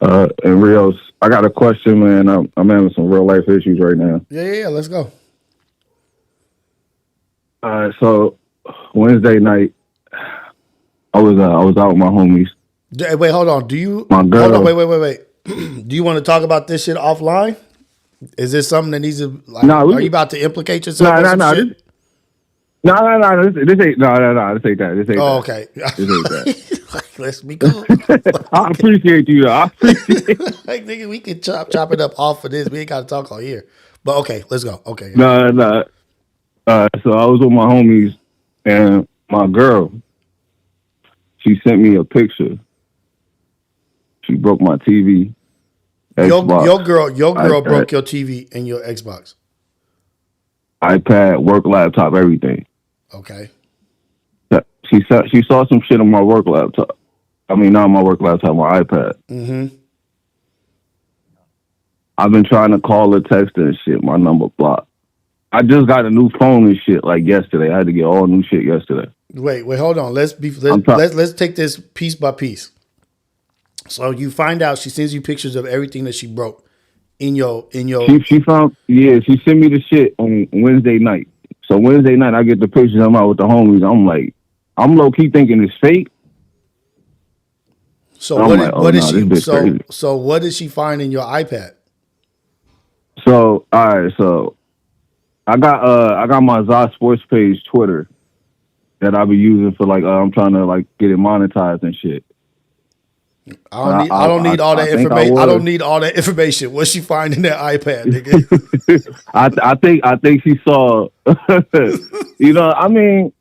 And Rios, I got a question, man. I'm having some real life issues right now. Yeah. Let's go. So Wednesday night, I was out with my homies. Wait, hold on. My girl. Hold on, wait. Do you want to talk about this shit offline? Is this something that needs to? Like, are you about to implicate yourself? No. This ain't that. Oh, okay. This ain't that. Let's be cool. I appreciate you. Like, nigga, we can chop it up off of this. We ain't got to talk all here. But okay, let's go. Okay. No. So I was with my homies, and my girl, she sent me a picture. She broke my TV. Your girl iPad, broke your TV and your Xbox. iPad, work laptop, everything. Okay. She saw some shit on my work laptop. I mean, not my work laptop, my iPad. Mm-hmm. I've been trying to call her, text her and shit. My number blocked. I just got a new phone and shit like yesterday. I had to get all new shit yesterday. Wait, hold on. Let's take this piece by piece. So you find out she sends you pictures of everything that she broke in your. She found she sent me the shit on Wednesday night. So Wednesday night I get the pictures. I'm out with the homies. I'm low key thinking it's fake. So what did she find in your iPad? So all right, so I got my Zod Sports page Twitter that I be using for I'm trying to get it monetized and shit. I don't need all that information. I don't need all that information. What's she find in that iPad, nigga? I think she saw. I mean,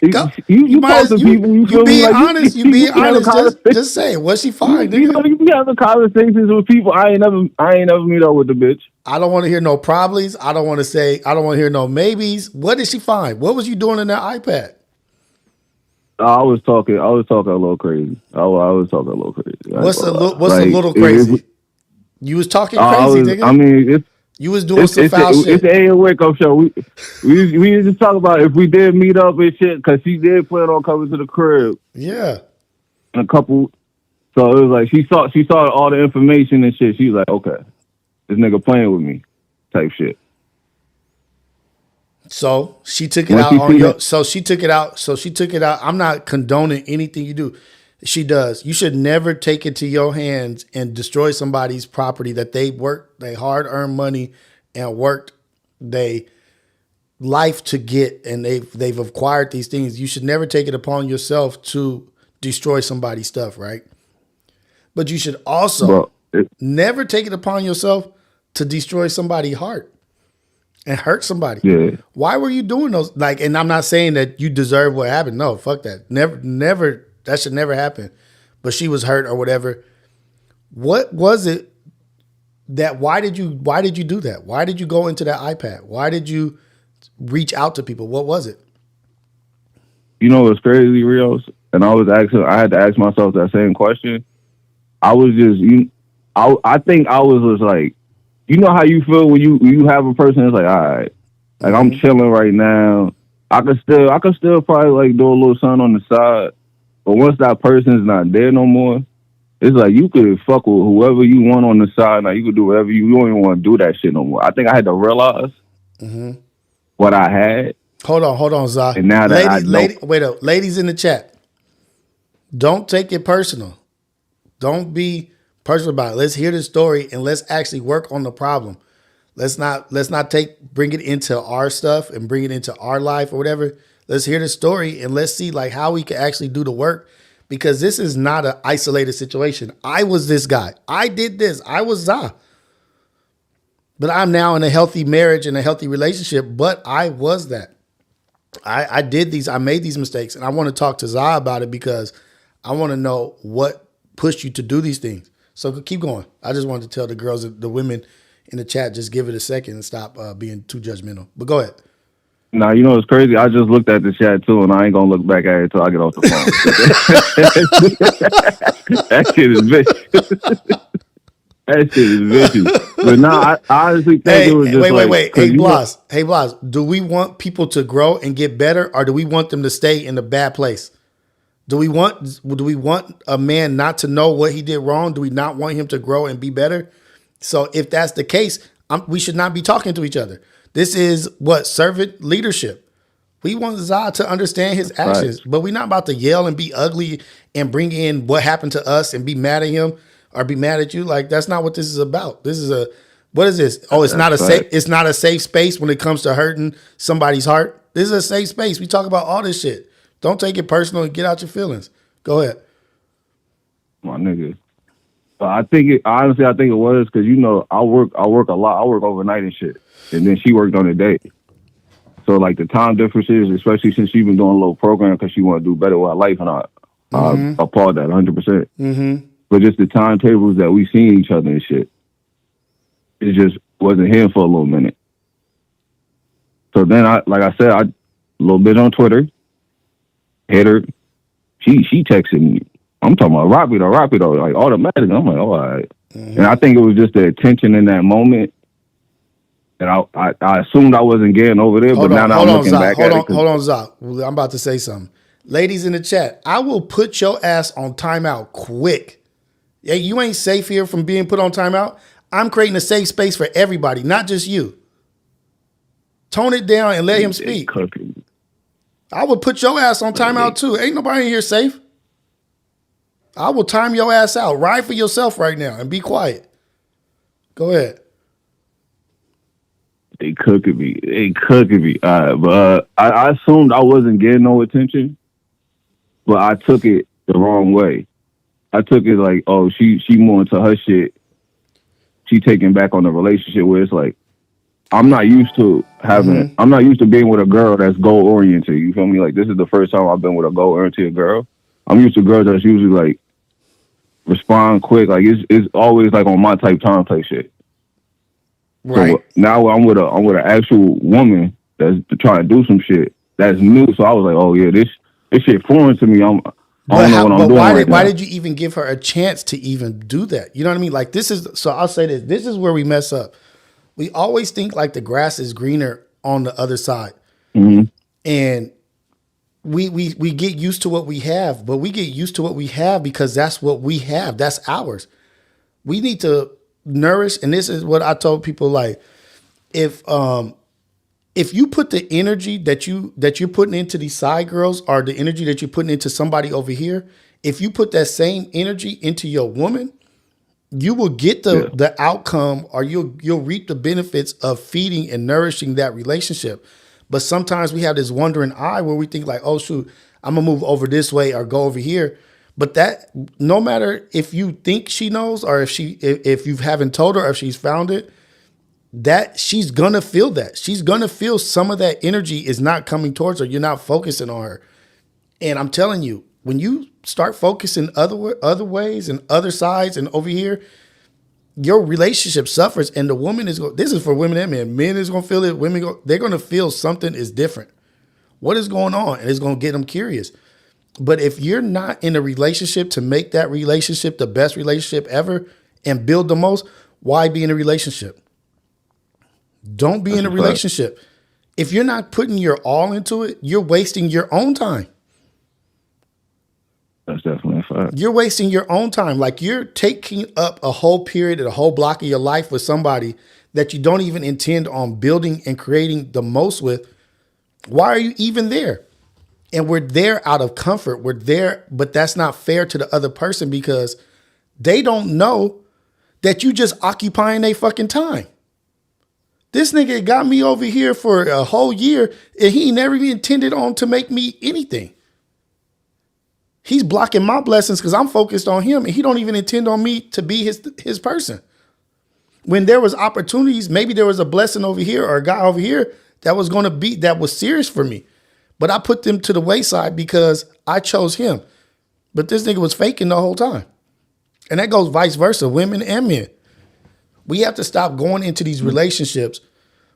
you talk to people. You being honest. You being honest. Just say what's she find. You be having conversations with people. I ain't never meet up with the bitch. I don't want to hear no problems. I don't want to hear no maybes. What did she find? What was you doing in that iPad? I was talking a little crazy. I was talking a little crazy. What's a Like, little crazy? You was talking I crazy, was. I nigga. mean, You was doing some foul it's shit. the A Wake Up Show. We used to talk about if we did meet up and shit because she did plan on coming to the crib Yeah. in a couple. So it was like she saw all the information and shit. She was like, okay, this nigga playing with me, type shit. So she took it Once out she on seen your. it- So she took it out. So she took it out. I'm not condoning anything you do. She does. You should never take it to your hands and destroy somebody's property that they worked, they hard earned money, and worked they life to get, and they've acquired these things. You should never take it upon yourself to destroy somebody's stuff, right? But you should also But never take it upon yourself to destroy somebody's heart and hurt somebody. yeah, Why were you doing those? Like, and I'm not saying that you deserve what happened. No, fuck that. Never. That should never happen. But she was hurt or whatever. What was it that? Why did you do that? Why did you go into that iPad? Why did you reach out to people? What was it? you know what's crazy, Rios? And I had to ask myself that same question. I was just I think I was just like, you know how you feel when you have a person that's like, all right, like I'm chilling right now. I could still probably like do a little something on the side. But once that person's not there no more, it's like you could fuck with whoever you want on the side. Now you could do whatever you don't even want to do that shit no more. I think I had to realize what I had. Hold on, Zah. And now that wait up, ladies in the chat, don't take it personal. Don't be personal about it. Let's hear the story and let's actually work on the problem. Let's not bring it into our stuff and bring it into our life or whatever. Let's hear the story and let's see like how we can actually do the work, because this is not an isolated situation. I was this guy. I did this. I was Zah. But I'm now in a healthy marriage and a healthy relationship, but I was that. I made these mistakes, and I want to talk to Zah about it because I want to know what pushed you to do these things. So keep going. I just wanted to tell the girls, the women in the chat, just give it a second and stop being too judgmental. But go ahead. Now, you know what's crazy? I just looked at the chat too, and I ain't gonna look back at it until I get off the phone. That shit is vicious. That shit is vicious. But now, I honestly think it was just wait. Hey, Blas, do we want people to grow and get better, or do we want them to stay in a bad place? Do we want a man not to know what he did wrong? Do we not want him to grow and be better? So if that's the case, we should not be talking to each other. This is servant leadership. We want Zah to understand his actions, but we're not about to yell and be ugly and bring in what happened to us and be mad at him or be mad at you. Like, that's not what this is about. This is what is this? Oh, it's not a safe space when it comes to hurting somebody's heart. This is a safe space. We talk about all this shit. Don't take it personal and get out your feelings. Go ahead. My nigga. I think it was because, you know, I work a lot. I work overnight and shit. And then she worked on the day. So, like, the time differences, especially since she's been doing a little program because she want to do better with her life, and I applaud that 100%. Mm-hmm. But just the timetables that we seen each other and shit, it just wasn't here for a little minute. So then, I a little bit on Twitter, hit her. She texted me. I'm talking about rapido, like automatic. I'm like, all right. Mm-hmm. And I think it was just the attention in that moment. And I assumed I wasn't getting over there, but now I'm looking back at it. Hold on, Zah. I'm about to say something. Ladies in the chat, I will put your ass on timeout quick. Yeah, you ain't safe here from being put on timeout. I'm creating a safe space for everybody, not just you. Tone it down and let him speak. I would put your ass on timeout too. Ain't nobody in here safe. I will time your ass out. Ride for yourself right now and be quiet. Go ahead. They cooking me. But I assumed I wasn't getting no attention, but I took it the wrong way. I took it like, oh, she more into her shit. She taking back on the relationship where it's like, I'm not used to being with a girl that's goal oriented. You feel me? Like, this is the first time I've been with a goal oriented girl. I'm used to girls that's usually like respond quick. Like, it's always like on my type time play shit. Right. So now I'm with an actual woman that's trying to do some shit that's new. So I was like, oh yeah, this shit foreign to me. I don't But know what I'm doing right why now. did you even give her a chance to even do that? You know what I mean? Like this is so I'll say this. This is where we mess up. We always think like the grass is greener on the other side. Mm-hmm. And we get used to what we have, but we get used to what we have because that's what we have. That's ours. We need to nourish, and this is what I told people, like if you put the energy that you're putting into these side girls or the energy that you're putting into somebody over here, if you put that same energy into your woman, you will get the outcome, or you'll reap the benefits of feeding and nourishing that relationship. But sometimes we have this wandering eye where we think like, oh shoot, I'm gonna move over this way or go over here. But that, no matter if you think she knows or if you haven't told her or if she's found it, that she's gonna feel that. She's gonna feel some of that energy is not coming towards her. You're not focusing on her. And I'm telling you, when you start focusing other ways and other sides and over here, your relationship suffers. And the woman this is for women and men. Men is gonna feel it. They're gonna feel something is different. What is going on? And it's gonna get them curious. But if you're not in a relationship to make that relationship the best relationship ever and build the most, why be in a relationship? Don't be in a relationship. If you're not putting your all into it, you're wasting your own time. That's definitely a fact. You're wasting your own time. Like you're taking up a whole period and a whole block of your life with somebody that you don't even intend on building and creating the most with. Why are you even there? And we're there out of comfort. We're there, but that's not fair to the other person because they don't know that you just occupying their fucking time. This nigga got me over here for a whole year and he never even intended on to make me anything. He's blocking my blessings because I'm focused on him and he don't even intend on me to be his person. When there was opportunities, maybe there was a blessing over here or a guy over here that was serious for me. But I put them to the wayside because I chose him. But this nigga was faking the whole time. And that goes vice versa, women and men. We have to stop going into these relationships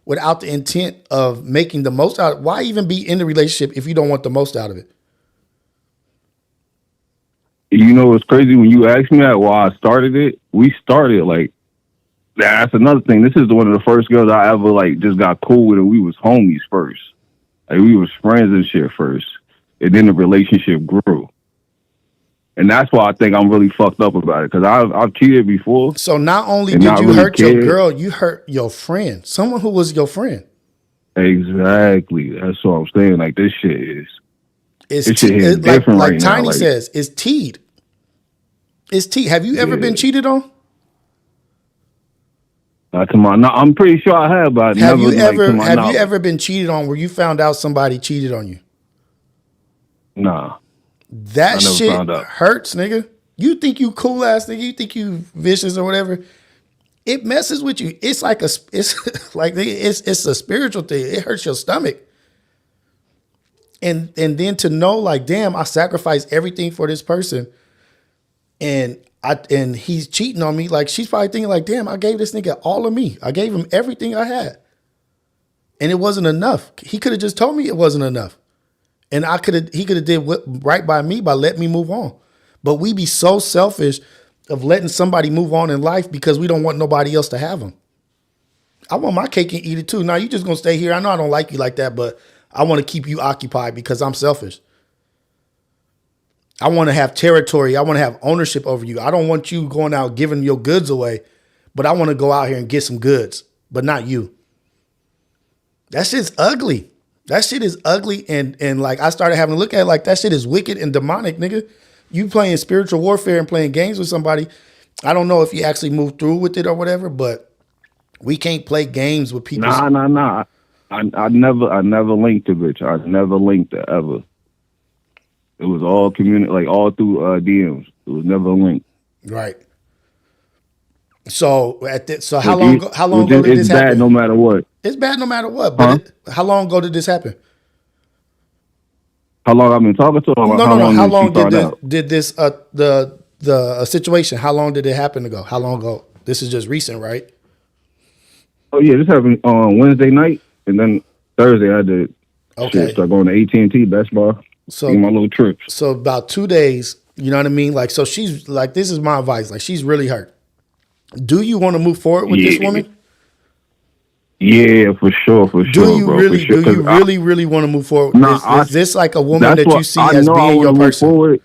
without the intent of making the most out of it. Why even be in the relationship if you don't want the most out of it? You know what's crazy? When you asked me that why I started it, we started like, that's another thing. This is one of the first girls I ever like just got cool with and we was homies first. Like we was friends and shit first. And then the relationship grew. And that's why I think I'm really fucked up about it. Because I've cheated before. So not only did you hurt your girl, you hurt your friend. Someone who was your friend. Exactly. That's what I'm saying. Like this shit is. It's this shit is like different right now. Tiny says, it's teed. It's teed. Have you ever been cheated on? No, I'm pretty sure I have, but have you ever been cheated on where you found out somebody cheated on you? Nah. That shit hurts, nigga. You think you cool ass nigga, you think you vicious or whatever. It messes with you. It's like it's a spiritual thing. It hurts your stomach. And then to know like, damn, I sacrificed everything for this person. And he's cheating on me. Like she's probably thinking like, damn, I gave this nigga all of me. I gave him everything I had. And it wasn't enough. He could have just told me it wasn't enough. And he could have did right by me by letting me move on. But we be so selfish of letting somebody move on in life because we don't want nobody else to have them. I want my cake and eat it too. Now you just gonna stay here. I know I don't like you like that, but I want to keep you occupied because I'm selfish. I want to have territory. I want to have ownership over you. I don't want you going out giving your goods away, but I want to go out here and get some goods, but not you. That shit's ugly. That shit is ugly. And like I started having to look at it like that shit is wicked and demonic, nigga. You playing spiritual warfare and playing games with somebody. I don't know if you actually moved through with it or whatever, but we can't play games with people. Nah. I never linked to bitch. I never linked it ever. It was all like all through DMs. It was never linked. Right. So how long ago did this happen? It's bad no matter what. It's bad no matter what. But how long ago did this happen? How long I've been talking to her? No. How long did this the situation? How long did it happen ago? How long ago? This is just recent, right? Oh yeah, this happened on Wednesday night, and then Thursday I did. Okay. Start going to AT&T Best Buy. So Take my little trips. So about 2 days, you know what I mean? Like, so she's like, this is my advice. Like, she's really hurt. Do you want to move forward with this woman? Yeah, for sure, bro. Do you really, really want to move forward? Is this like a woman that you see as being your person? Forward.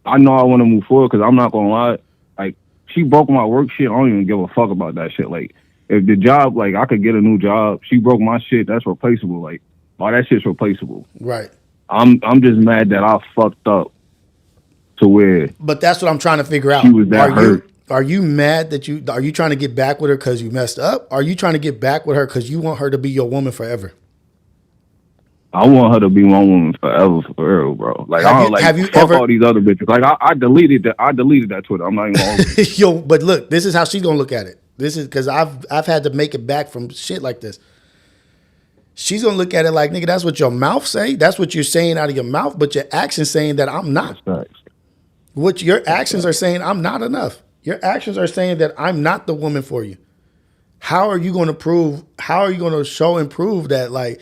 I know I want to move forward because I'm not gonna lie. Like, she broke my work shit. I don't even give a fuck about that shit. Like, if the job, like, I could get a new job, she broke my shit. That's replaceable. Like, all that shit's replaceable. Right. I'm just mad that I fucked up to where. But that's what I'm trying to figure out. She was that hurt. Are you mad that are you trying to get back with her because you messed up? Are you trying to get back with her because you want her to be your woman forever? I want her to be my woman forever, for real, bro. Like, have you fuck ever all these other bitches? Like, I deleted that. I deleted that Twitter. I'm not even gonna Yo, but look, this is how she's gonna look at it. This is because I've had to make it back from shit like this. She's gonna look at it like, nigga, that's what your mouth say. That's what you're saying out of your mouth, but your actions saying that I'm not. What your actions are saying, I'm not enough. Your actions are saying that I'm not the woman for you. How are you going to prove? How are you going to show and prove that? Like,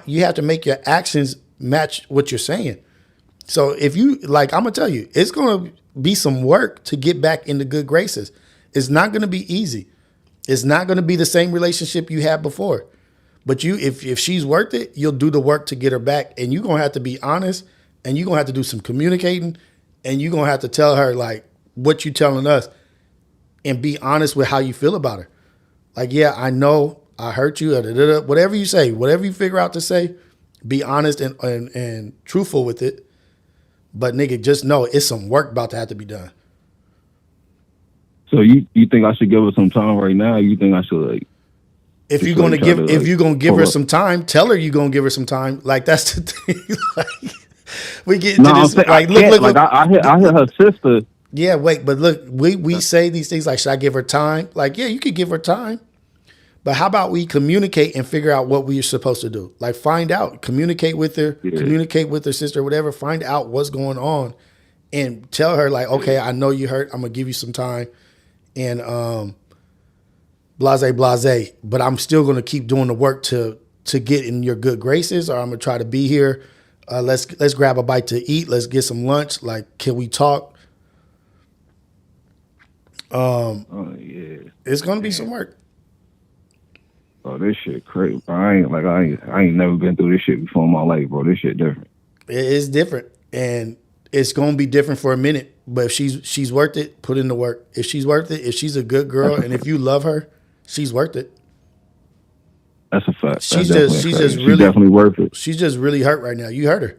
you have to make your actions match what you're saying. So if you like, I'm gonna tell you, it's gonna be some work to get back into good graces. It's not gonna be easy. It's not gonna be the same relationship you had before. But if she's worth it, you'll do the work to get her back. And you're gonna have to be honest, and you're gonna have to do some communicating, and you're gonna have to tell her like what you telling us, and be honest with how you feel about her. Like, yeah, I know I hurt you, whatever you say, whatever you figure out to say, be honest and truthful with it. But nigga, just know it's some work about to have to be done. So you think I should give her some time right now? You think I should like? If you're gonna give her some time, tell her you're gonna give her some time. Like, that's the thing. Like, we get into this. Like, look. I hear her sister. Yeah, wait, but look, we say these things like, should I give her time? Like, yeah, you could give her time. But how about we communicate and figure out what we're supposed to do? Like, find out, communicate with her, communicate with her sister, whatever, find out what's going on and tell her like, okay, I know you hurt. I'm going to give you some time and blase, but I'm still going to keep doing the work to get in your good graces, or I'm going to try to be here. Let's grab a bite to eat. Let's get some lunch. Like, can we talk? It's going to be some work. Oh, this shit crazy. I ain't never been through this shit before in my life, bro. This shit different. It is different, and it's gonna be different for a minute. But if she's worth it, put in the work. If she's worth it, if she's a good girl, and if you love her, she's worth it. That's a fact. She's definitely worth it. She's just really hurt right now. You hurt her,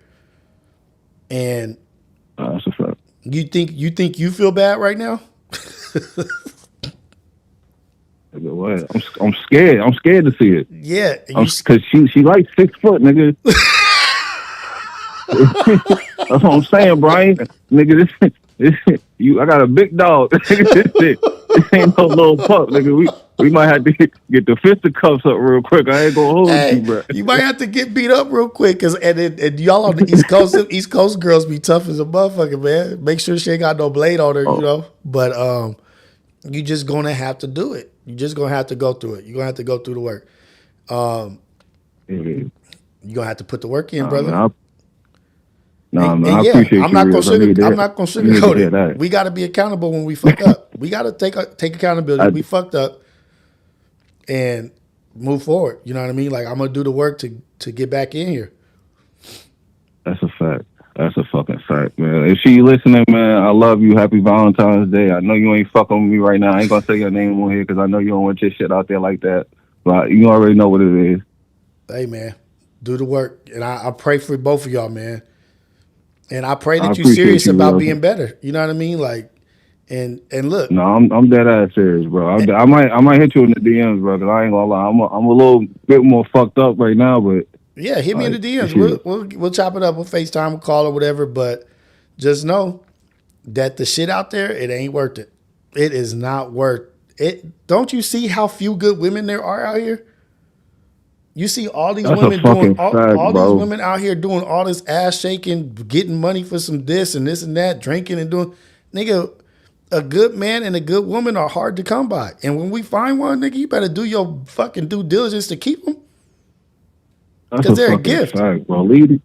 and that's a fact. You think you feel bad right now? What? I'm scared. I'm scared to see it. Yeah, because she like 6 foot, nigga. That's what I'm saying, Brian. Nigga, I got a big dog. This ain't no little pup, nigga. We might have to get the fisticuffs up real quick. I ain't gonna hold you, bro. You might have to get beat up real quick, and y'all on the East Coast, East Coast girls be tough as a motherfucker, man. Make sure she ain't got no blade on her, you know. But you just gonna have to do it. You're just gonna have to go through it. You're gonna have to go through the work. You're gonna have to put the work in, brother. I appreciate you. I'm not gonna sugarcoat it. We gotta be accountable when we fuck up. We gotta take accountability. We fucked up and move forward. You know what I mean? Like, I'm gonna do the work to get back in here. That's a fact. That's a fucking fact, man. If she listening, man, I love you. Happy Valentine's Day. I know you ain't fucking with me right now. I ain't gonna say your name on here because I know you don't want your shit out there like that. But you already know what it is. Hey, man, do the work. And I pray for both of y'all, man. And I pray that you're serious about being better. You know what I mean? Like, and look. No, I'm dead ass serious, bro. I might hit you in the DMs, bro, because I ain't gonna lie. I'm a little bit more fucked up right now, but. Yeah, hit me in the DMs. We'll chop it up. We'll FaceTime, we'll call or whatever. But just know that the shit out there, it ain't worth it. It is not worth it. Don't you see how few good women there are out here? You see all these women doing all these women out here doing all this ass shaking, getting money for some this and that, drinking and doing. Nigga, a good man and a good woman are hard to come by. And when we find one, nigga, you better do your fucking due diligence to keep them. Because they're a gift. Fact, bro. Leave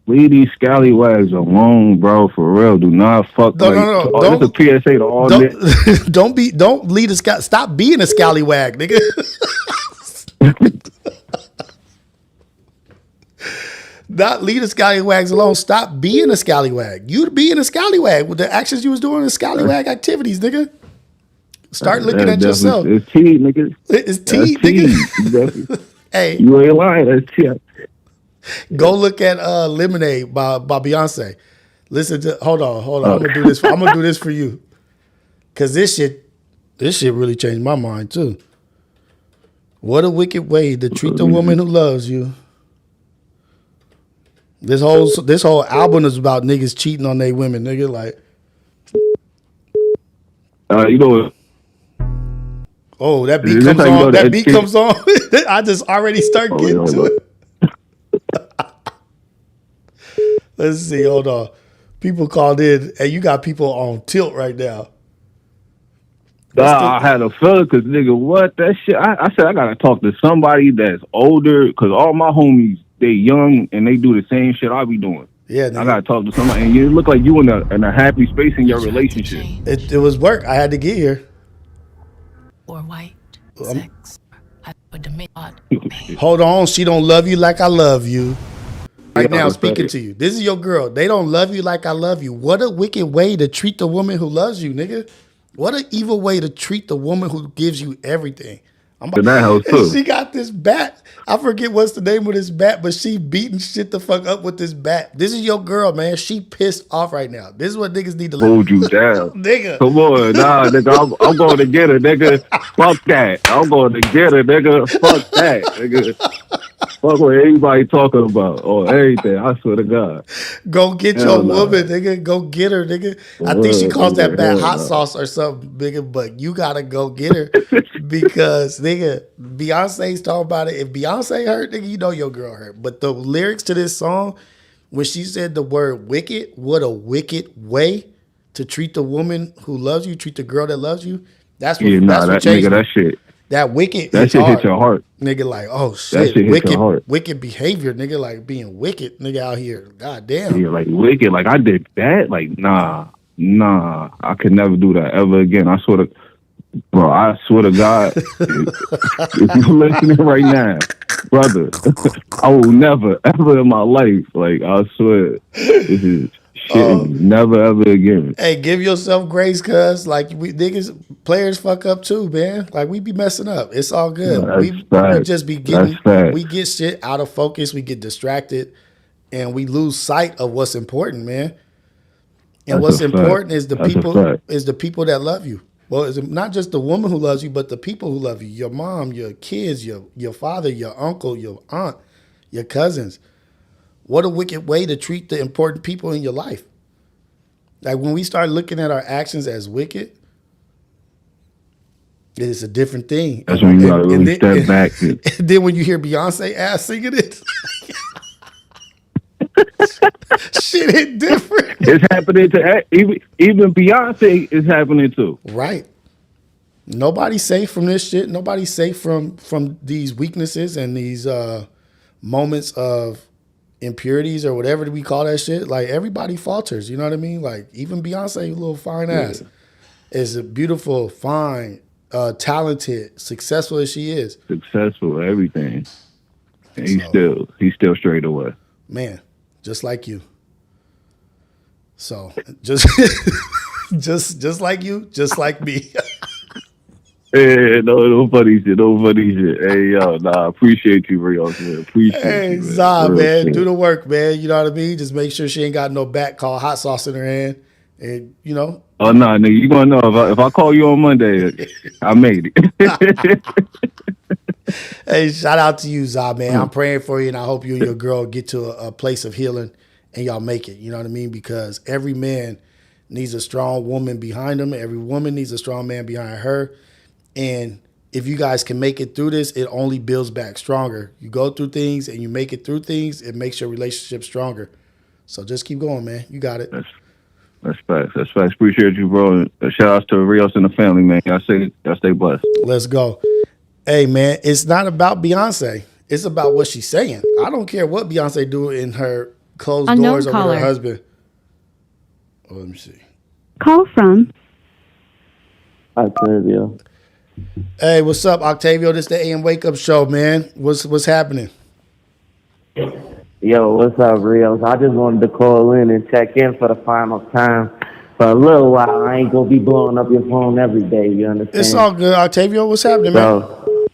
Leave these scallywags alone, bro. For real, do not fuck No, like. no, no. Oh, this a PSA to all niggas. Don't lead a stop being a scallywag, nigga. Not leave the scallywags alone. Stop being a scallywag. You being a scallywag with the actions you was doing in scallywag activities, nigga. Start looking at yourself. It's T, nigga. It's T, nigga. Hey, you ain't lying. That's T. Go look at Lemonade by Beyonce. Listen to hold on. I'm gonna do this. I'm gonna do this for you. Cause this shit really changed my mind too. What a wicked way to treat the woman who loves you. This whole album is about niggas cheating on their women, nigga. Like, you know. Oh, that beat comes on. That beat comes on. I just already start getting to it. Let's see. Hold on. People called in, and you got people on tilt right now. I had a feeling because nigga, what that shit? I said I gotta talk to somebody that's older because all my homies they young and they do the same shit I be doing. Yeah, nigga. I gotta talk to somebody, and you look like you in a happy space in your relationship. It was work. I had to get here. Or white sex. I would demand. Hold on, she don't love you like I love you. Right now, speaking to you. This is your girl. They don't love you like I love you. What a wicked way to treat the woman who loves you, nigga. What an evil way to treat the woman who gives you everything. She got this bat. I forget what's the name of this bat, but she beating shit the fuck up with this bat. This is your girl, man. She pissed off right now. This is what niggas need to hold you down. Nigga. Come on, nah, nigga. I'm going to get her, nigga. Fuck that. I'm going to get her, nigga. Fuck that, nigga. Fuck what anybody talking about or everything. I swear to God. Go get your woman, nigga. Go get her, nigga. I think she calls that bad hot sauce or something, nigga. But you gotta go get her because, nigga, Beyonce's talking about it. If Beyonce hurt, nigga, you know your girl hurt. But the lyrics to this song, when she said the word "wicked," what a wicked way to treat the woman who loves you, treat the girl that loves you. That's what. That's what changed nigga, that shit. That wicked. That shit hit your heart, nigga. Like, oh shit, that shit hit your heart. Wicked behavior, nigga. Like being wicked, nigga, out here. God damn. Yeah, like wicked. Like I did that. Like nah. I could never do that ever again. I swear to, bro. I swear to God, if you're listening right now, brother, I will never ever in my life. Like I swear, this is. Shit, never ever again. Hey, give yourself grace, cuz like we niggas, players fuck up too, man. Like we be messing up. It's all good. We just be getting, we get shit out of focus. We get distracted, and we lose sight of what's important, man. And what's important is the people that love you. Well, it's not just the woman who loves you, but the people who love you. Your mom, your kids, your father, your uncle, your aunt, your cousins. What a wicked way to treat the important people in your life. Like when we start looking at our actions as wicked, it's a different thing. That's when you gotta really step back. And then when you hear Beyonce ass singing it, shit hit different. It's happening to even Beyonce is happening too. Right. Nobody's safe from this shit. Nobody's safe from these weaknesses and these moments of impurities or whatever we call that shit. Like everybody falters, you know what I mean? Like even Beyonce, little fine ass, is a beautiful, fine, talented, successful as she is. Successful, everything. And he's still straight away. Man, just like you. So just just like you, just like me. Hey, no funny shit. Hey, yo, appreciate you, Rios, man. Appreciate you, man. Zah, man, do the work, man. You know what I mean? Just make sure she ain't got no bat called hot sauce in her hand. And, you know. Oh, no, nigga, you gonna know. If I call you on Monday, I made it. Hey, shout out to you, Zah, man. I'm praying for you, and I hope you and your girl get to a place of healing, and y'all make it. You know what I mean? Because every man needs a strong woman behind him. Every woman needs a strong man behind her. And if you guys can make it through this, it only builds back stronger. You go through things and you make it through things, it makes your relationship stronger. So just keep going, man. You got it. That's facts. That's facts. Appreciate you, bro. And shout out to Rios and the family, man. Y'all stay blessed. Let's go. Hey, man, it's not about Beyonce. It's about what she's saying. I don't care what Beyonce do in her closed Unknown doors over caller. her husband. Oh, let me see. Call from Octavio. Hey, what's up, Octavio? This the AM Wake Up Show, man. What's happening? Yo, what's up, Rios? I just wanted to call in and check in for the final time. For a little while, I ain't gonna be blowing up your phone every day, you understand? It's all good, Octavio. What's happening, man? So,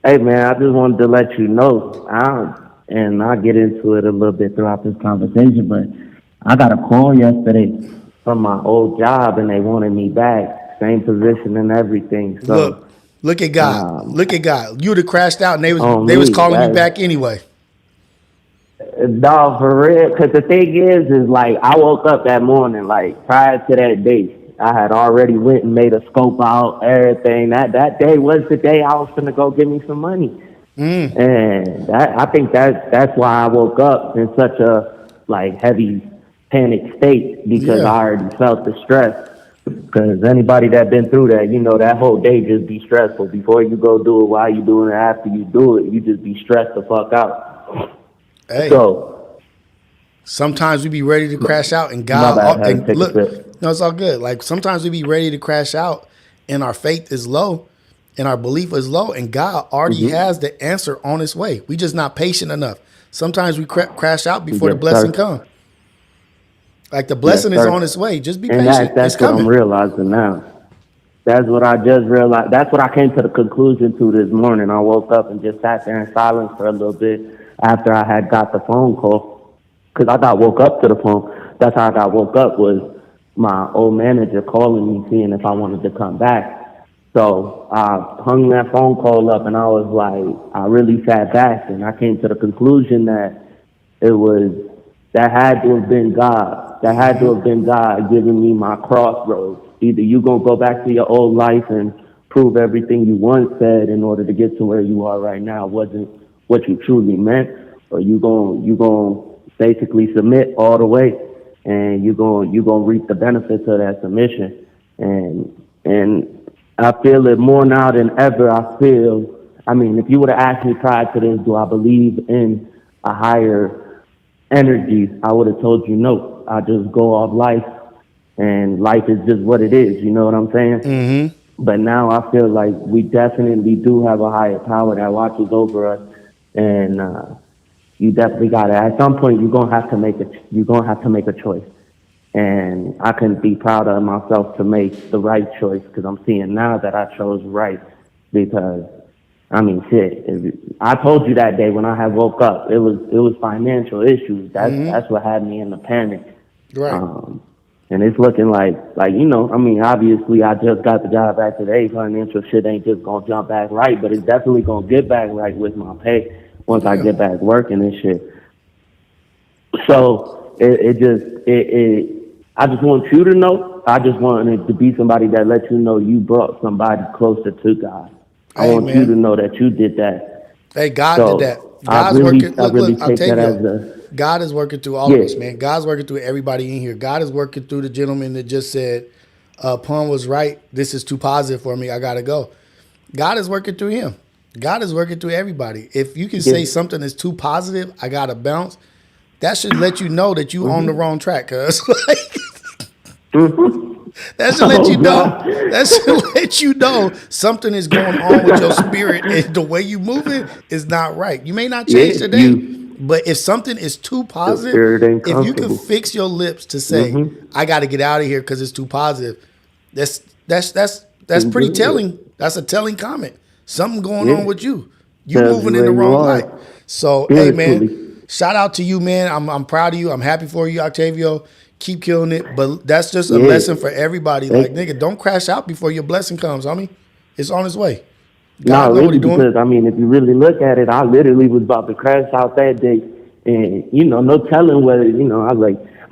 hey, man, I just wanted to let you know, and I'll get into it a little bit throughout this conversation, but I got a call yesterday from my old job, and they wanted me back, same position and everything. So, Look at God. Look at God. You would have crashed out, and they was me, calling you back anyway. No, for real. Because the thing is like, I woke up that morning, like, prior to that day. I had already went and made a scope out, everything. That day was the day I was going to go get me some money. And I think that's why I woke up in such a, like, heavy panic state, because I already felt the stress. Because anybody that been through that, you know, that whole day just be stressful. Before you go do it, while you doing it, after you do it, you just be stressed the fuck out. Hey, so sometimes we be ready to crash out, and God, look, no, it's all good. Like, sometimes we be ready to crash out, and our faith is low, and our belief is low, and God already has the answer on its way. We just not patient enough. Sometimes we crash out before the blessing comes. Like, the blessing is on its way. Just be patient. That's it's what coming. I'm realizing now. That's what I just realized. That's what I came to the conclusion to this morning. I woke up and just sat there in silence for a little bit after I had got the phone call. Because I got woke up to the phone. That's how I got woke up, was my old manager calling me, seeing if I wanted to come back. So I hung that phone call up, and I was like, I really sat back, and I came to the conclusion that that had to have been God. That had to have been God giving me my crossroads. Either you gonna go back to your old life and prove everything you once said in order to get to where you are right now wasn't what you truly meant, or you gonna basically submit all the way, and you gonna reap the benefits of that submission. And I feel it more now than ever. I mean, if you would have asked me prior to this, do I believe in a higher energy, I would have told you no. I just go off life, and life is just what it is. You know what I'm saying? Mm-hmm. But now I feel like we definitely do have a higher power that watches over us, and you definitely got to. At some point, you're gonna have to make a choice. And I couldn't be prouder of myself to make the right choice, because I'm seeing now that I chose right. Because I mean, shit. I told you that day when I had woke up, it was financial issues. That's what had me in the panic. Right. And it's looking like you know, I mean, obviously I just got the job back today. Financial shit ain't just gonna jump back right, but it's definitely gonna get back right with my pay once I get back working and shit. So I just want you to know. I just wanted to be somebody that lets you know you brought somebody closer to God. I want you to know that you did that. Hey, God did that. God's working. Look, I'll take it. God is working through all of us, man. God's working through everybody in here. God is working through the gentleman that just said, Pun was right. This is too positive for me. I got to go. God is working through him. God is working through everybody. If you can say something is too positive, I got to bounce, that should let you know that you on the wrong track, cuz. That should let you know. That should let you know something is going on with your spirit, and the way you moving is not right. You may not change today, but if something is too positive, if you can fix your lips to say, "I got to get out of here because it's too positive," that's pretty telling. That's a telling comment. Something going on with you. You moving in the wrong light. So, hey, man, shout out to you, man. I'm proud of you. I'm happy for you, Octavio. Keep killing it, but that's just a lesson for everybody. Like, nigga, don't crash out before your blessing comes, homie. It's on its way. God know what he doing. Because, I mean, if you really look at it, I literally was about to crash out that day. And, you know, no telling whether, you know, I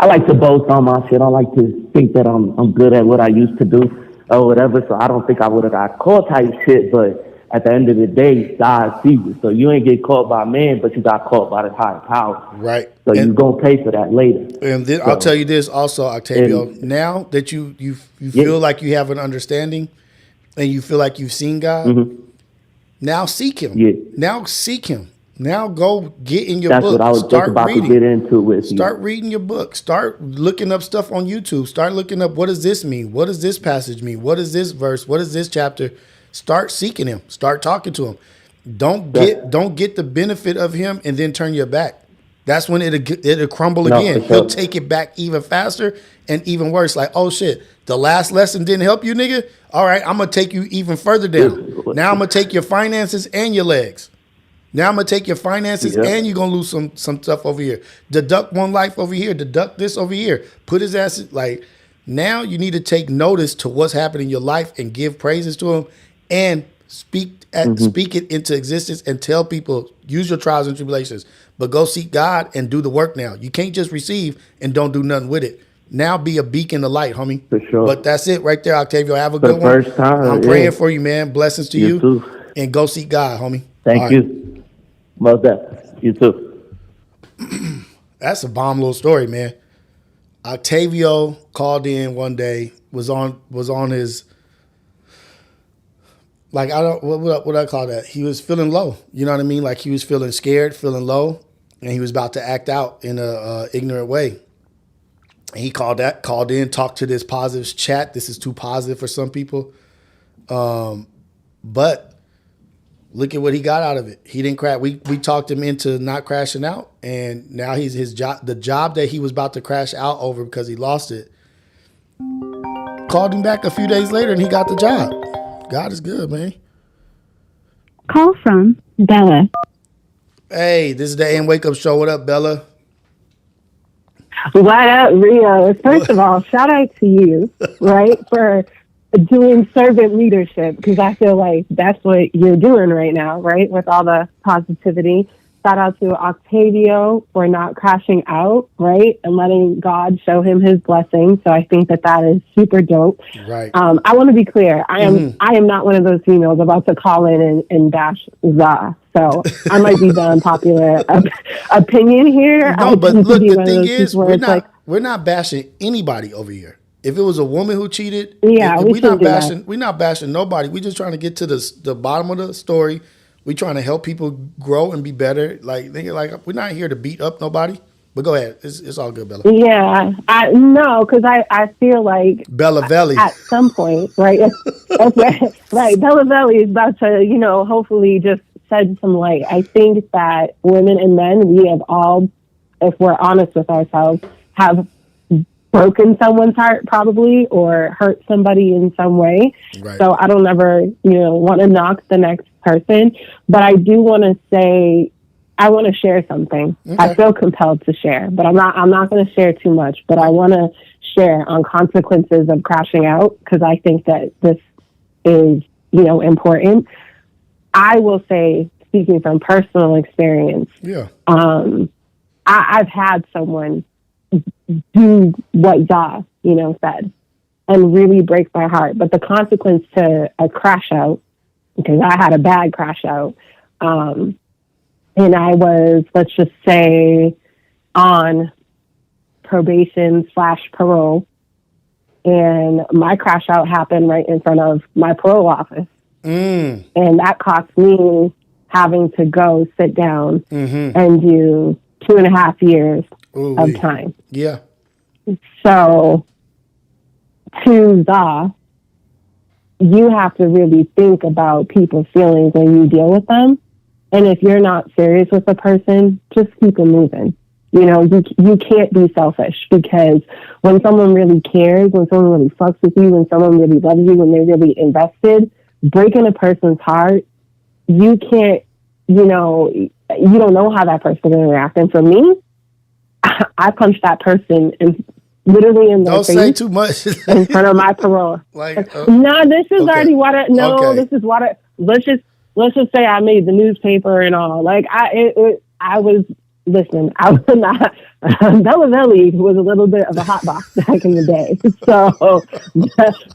like to boast on my shit. I like to think that I'm good at what I used to do or whatever. So I don't think I would have got caught type shit. But at the end of the day, God sees you. So you ain't get caught by man, but you got caught by the higher power. Right. So you're going to pay for that later. And then, I'll tell you this also, Octavio. Now that you feel like you have an understanding and you feel like you've seen God, now seek him. Now seek him. Now go get in your That's book. what I was just Start about reading. to get into with you. Start reading your book. Start looking up stuff on YouTube. Start looking up, what does this mean? What does this passage mean? What is this verse? What is this chapter? Start seeking him. Start talking to him. Don't get the benefit of him and then turn your back. That's when it'll crumble No, again. for sure. He'll take it back even faster and even worse. Like, oh shit, the last lesson didn't help you, nigga. All right, I'm gonna take you even further down. Now I'm gonna take your finances and your legs. Now I'm gonna take your finances and you're gonna lose some stuff over here. Deduct one life over here. Deduct this over here. Put his ass like. Now you need to take notice to what's happening in your life and give praises to him and speak it into existence and tell people, use your trials and tribulations, but go seek God and do the work now. You can't just receive and don't do nothing with it. Now be a beacon of light, homie. For sure. But that's it right there, Octavio. Have a For good the one. first time, I'm praying for you, man. Blessings to you. too. And go seek God, homie. Thank All you. right. Well done. You too. That's a bomb little story, man. Octavio called in one day, was on his, like, I don't, what I call that? He was feeling low. You know what I mean? Like he was feeling scared, feeling low, and he was about to act out in a ignorant way. And he called in, talked to this positive chat. This is too positive for some people. But look at what he got out of it. He didn't crash. We talked him into not crashing out, and now he's the job that he was about to crash out over because he lost it. Called him back a few days later, and he got the job. God is good, man. Call from Bella. Hey, this is the AM Wake Up Show. What up, Bella? What up, Rios? First of all, shout out to you, right, for doing servant leadership, because I feel like that's what you're doing right now, right, with all the positivity. Shout out to Octavio for not crashing out, right, and letting God show him his blessing. So I think that is super dope. Right. I want to be clear. I am not one of those females about to call in and bash Za. So I might be the unpopular opinion here. No, but look, the thing is, we're not bashing anybody over here. If it was a woman who cheated, we're not bashing nobody. We're just trying to get to the bottom of the story. We're trying to help people grow and be better. Like we're not here to beat up nobody. But go ahead. It's all good, Bella. Yeah, because I feel like Bella Velli at some point, right? Right. Bella Velli is about to, hopefully just shed some light. I think that women and men, we have all, if we're honest with ourselves, have broken someone's heart probably or hurt somebody in some way. Right. So I don't ever, want to knock the next person. But I do want to say, I want to share something. Okay. I feel compelled to share, but I'm not going to share too much, but I want to share on consequences of crashing out, because I think that this is, important. I will say, speaking from personal experience, I've had someone do what Za, said and really break my heart. But the consequence to a crash out, because I had a bad crash out, and I was, let's just say, on probation / parole. And my crash out happened right in front of my parole office. And that cost me having to go sit down and do 2.5 years of time. Yeah. So, to Za, you have to really think about people's feelings when you deal with them. And if you're not serious with a person, just keep it moving. You can't be selfish, because when someone really cares, when someone really fucks with you, when someone really loves you, when they're really invested, breaking a person's heart, you can't, you don't know how that person is going to react. And for me, I punched that person literally in their face. Don't say too much. In front of my parole. No, this is already what I, this is what I, let's just say I made the newspaper and all. Like I was not, Bella Velli was a little bit of a hot box back in the day. So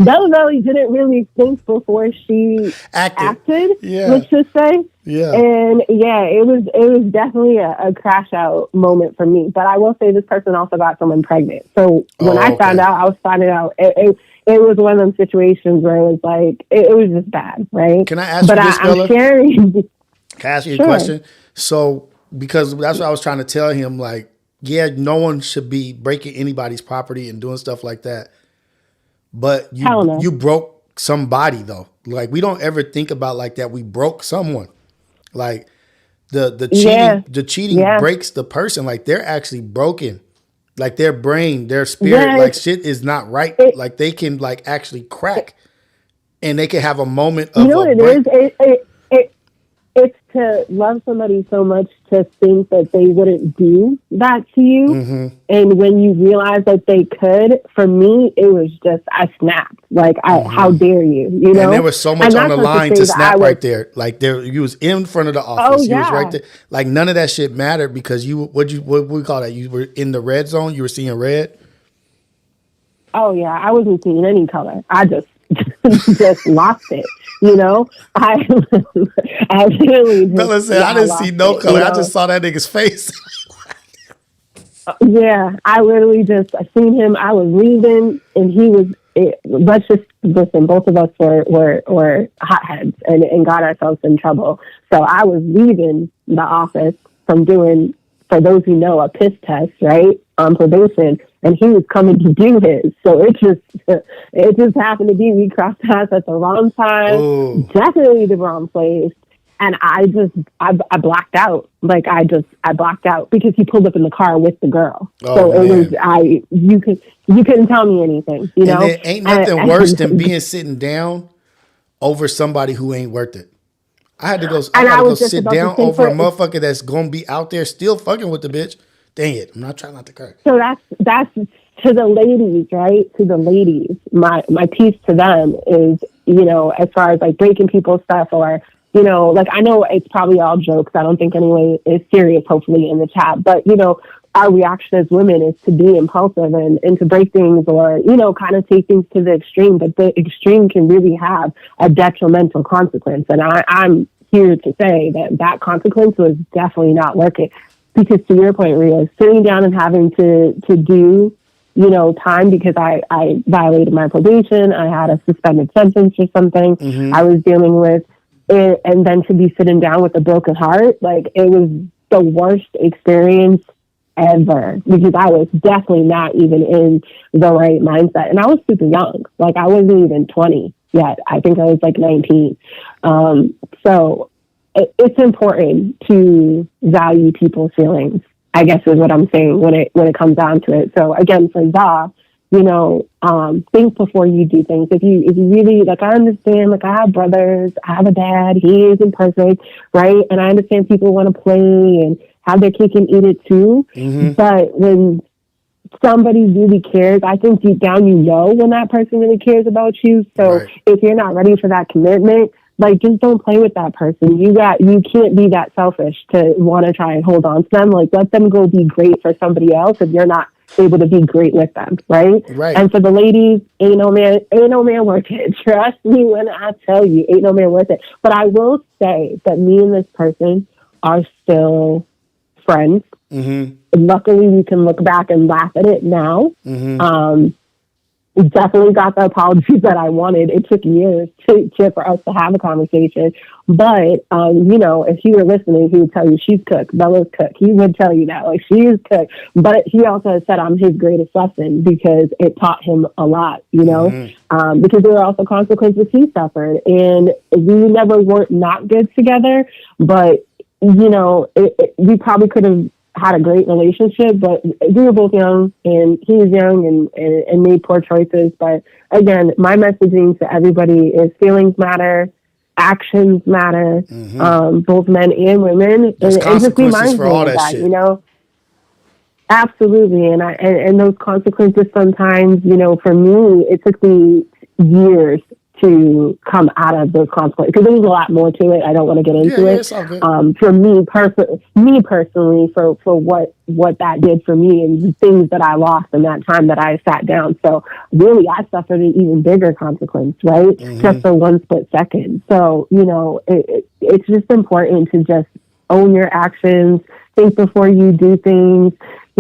Bella Velli didn't really think before she acted, let's just say. Yeah. And it was definitely a crash out moment for me. But I will say this person also got someone pregnant. So when I found out, I was finding out it was one of them situations where it was like, it was just bad, right? Can I ask you this, Bella? I'm sharing. Can I ask you a question? So because that's what I was trying to tell him, like, yeah, no one should be breaking anybody's property and doing stuff like that. But you broke somebody though. Like we don't ever think about like that. We broke someone. Like the cheating breaks the person. Like they're actually broken. Like their brain, their spirit, like shit is not right. Like they can like actually crack, and they can have a moment of. You know what it is? It's to love somebody so much to think that they wouldn't do that to you. Mm-hmm. And when you realize that they could, for me, it was just, I snapped. Like, how dare you? You know? And there was so much on the line to snap right there. Like you was in front of the office. You was right there. Like none of that shit mattered because what we call that? You were in the red zone. You were seeing red. Oh yeah, I wasn't seeing any color. I just lost it. You know, I really. Bella said, "I didn't see no color. I just saw that nigga's face." Yeah, I literally I seen him. I was leaving, and he was. Let's just listen. Both of us were hotheads and got ourselves in trouble. So I was leaving the office from doing, for those who know, a piss test, right, on probation, and he was coming to do his. So it just happened to be we crossed paths at the wrong time, definitely the wrong place, and I blacked out. Like I blacked out because he pulled up in the car with the girl. You couldn't tell me anything, you know. And there ain't nothing worse than being sitting down over somebody who ain't worth it. I had to go sit down over a motherfucker that's gonna be out there still fucking with the bitch. Dang it! I'm not trying not to cry. So that's to the ladies, right? To the ladies, my piece to them is, you know, as far as like breaking people's stuff, or, you know, like I know it's probably all jokes. I don't think anyone is serious, hopefully, in the chat. But, you know, our reaction as women is to be impulsive and to break things, or, you know, kind of take things to the extreme. But the extreme can really have a detrimental consequence. And I'm here to say that consequence was definitely not working. Because to your point, Rios, sitting down and having to do, you know, time because I violated my probation, I had a suspended sentence or something I was dealing with, and then to be sitting down with a broken heart, like it was the worst experience ever, because I was definitely not even in the right mindset. And I was super young. Like I wasn't even 20 yet. I think I was like 19. So it's important to value people's feelings, I guess is what I'm saying when it comes down to it. So again, for Za, you know, think before you do things. If you really, like, I understand, like, I have brothers, I have a dad, he isn't perfect, right? And I understand people want to play and have their cake and eat it too. But when somebody really cares, I think deep down you know when that person really cares about you. So if you're not ready for that commitment, like, just don't play with that person. You can't be that selfish to want to try and hold on to them. Like, let them go be great for somebody else if you're not able to be great with them, right? And for the ladies, ain't no man worth it. Trust me when I tell you, ain't no man worth it. But I will say that me and this person are still friends. Luckily, we can look back and laugh at it now. Definitely got the apologies that I wanted. It took years for us to have a conversation. But, you know, if he were listening, he would tell you she's cooked. Bella's cooked. He would tell you that. Like, she is cooked. But he also has said I'm his greatest lesson because it taught him a lot, you know, because there were also consequences he suffered. And we never weren't not good together. But, you know, we probably could have had a great relationship, but we were both young and he was young and made poor choices. But again, my messaging to everybody is feelings matter, actions matter, both men and women. There's and consequences just be mindful for all of that shit. You know? Absolutely. And those consequences sometimes, you know, for me, it took me years to come out of those consequences, because there's a lot more to it. I don't want to get into it. It's all good. For me personally, for what that did for me and the things that I lost in that time that I sat down. So really, I suffered an even bigger consequence, right? Just for one split second. So, you know, it's just important to just own your actions, think before you do things.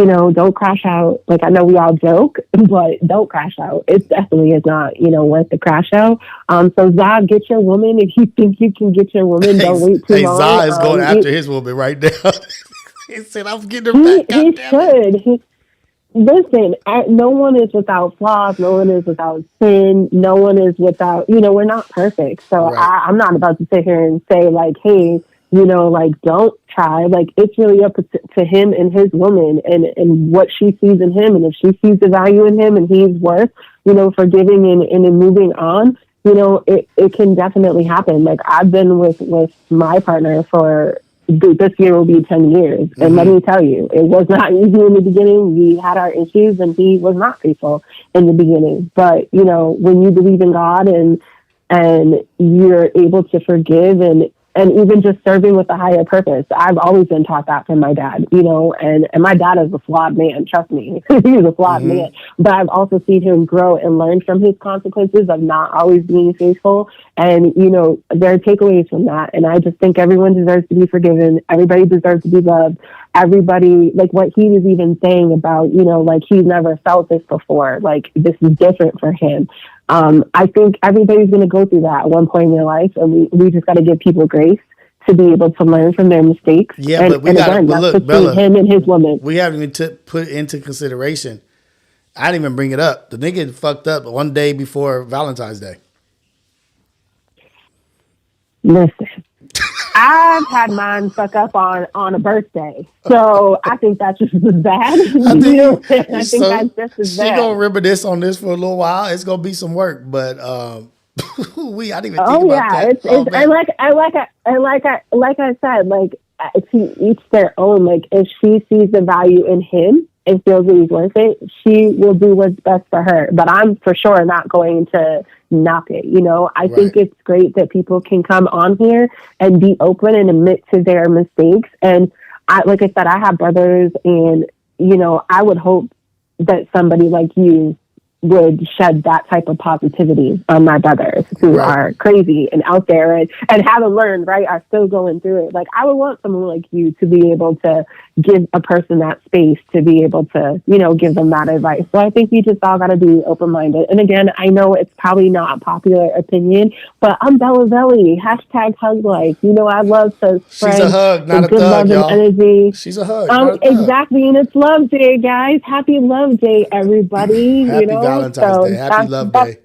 don't crash out. Like, I know we all joke, but don't crash out. It definitely is not, worth the crash out. So Zah, get your woman. If you think you can get your woman, don't wait too long. Zah is going after his woman right now. He said, I'm getting her back. He should. Listen, no one is without flaws. No one is without sin. No one is without, we're not perfect. So Right. I'm not about to sit here and say, like, hey, don't try. Like, it's really up to him and his woman and what she sees in him. And if she sees the value in him and he's worth, forgiving and moving on, it can definitely happen. Like, I've been with my partner for this year will be 10 years. And let me tell you, it was not easy in the beginning. We had our issues and he was not faithful in the beginning. But, when you believe in God and you're able to forgive and even just serving with a higher purpose. I've always been taught that from my dad, and my dad is a flawed man. Trust me, he's a flawed man. But I've also seen him grow and learn from his consequences of not always being faithful. And, there are takeaways from that. And I just think everyone deserves to be forgiven. Everybody deserves to be loved. Everybody, like what he was even saying about, like he's never felt this before. Like, this is different for him. I think everybody's going to go through that at one point in their life, and we just got to give people grace to be able to learn from their mistakes. Yeah, but we got to look, Bella, him and his woman. We haven't even put into consideration. I didn't even bring it up. The nigga fucked up one day before Valentine's Day. Listen, I've had mine fuck up on a birthday, so I think that's just as bad. I think that's just as bad. She gonna reminisce on this for a little while. It's gonna be some work, but I didn't even think about that. It's like I said, like, to each their own. Like, if she sees the value in him and feels that he's worth it, she will do what's best for her. But I'm for sure not going to knock it. I think it's great that people can come on here and be open and admit to their mistakes. And like I said, I have brothers, and I would hope that somebody like you would shed that type of positivity on my brothers who are crazy and out there and haven't learned, are still going through it. Like, I would want someone like you to be able to give a person that space to be able to, give them that advice. So I think you just all got to be open-minded. And again, I know it's probably not a popular opinion, but I'm Bella Zelly, #HugLife. I love to spread She's a hug, not a good thug, love y'all. and energy. She's a hug, not a thug. Exactly, and it's Love Day, guys. Happy Love Day, everybody. Happy Valentine's Day. Happy Love Day.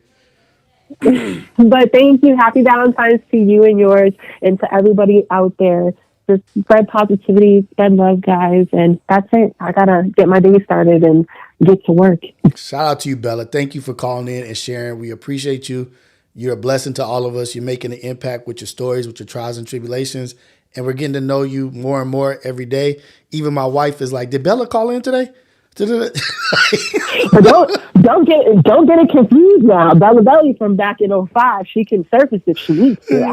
But thank you. Happy Valentine's to you and yours, and to everybody out there. Just spread positivity, spread love, guys. And that's it. I got to get my day started and get to work. Shout out to you, Bella. Thank you for calling in and sharing. We appreciate you. You're a blessing to all of us. You're making an impact with your stories, with your trials and tribulations. And we're getting to know you more and more every day. Even my wife is like, did Bella call in today? But don't get it confused now. Bella Belly from back in 2005, she can surface if she needs to.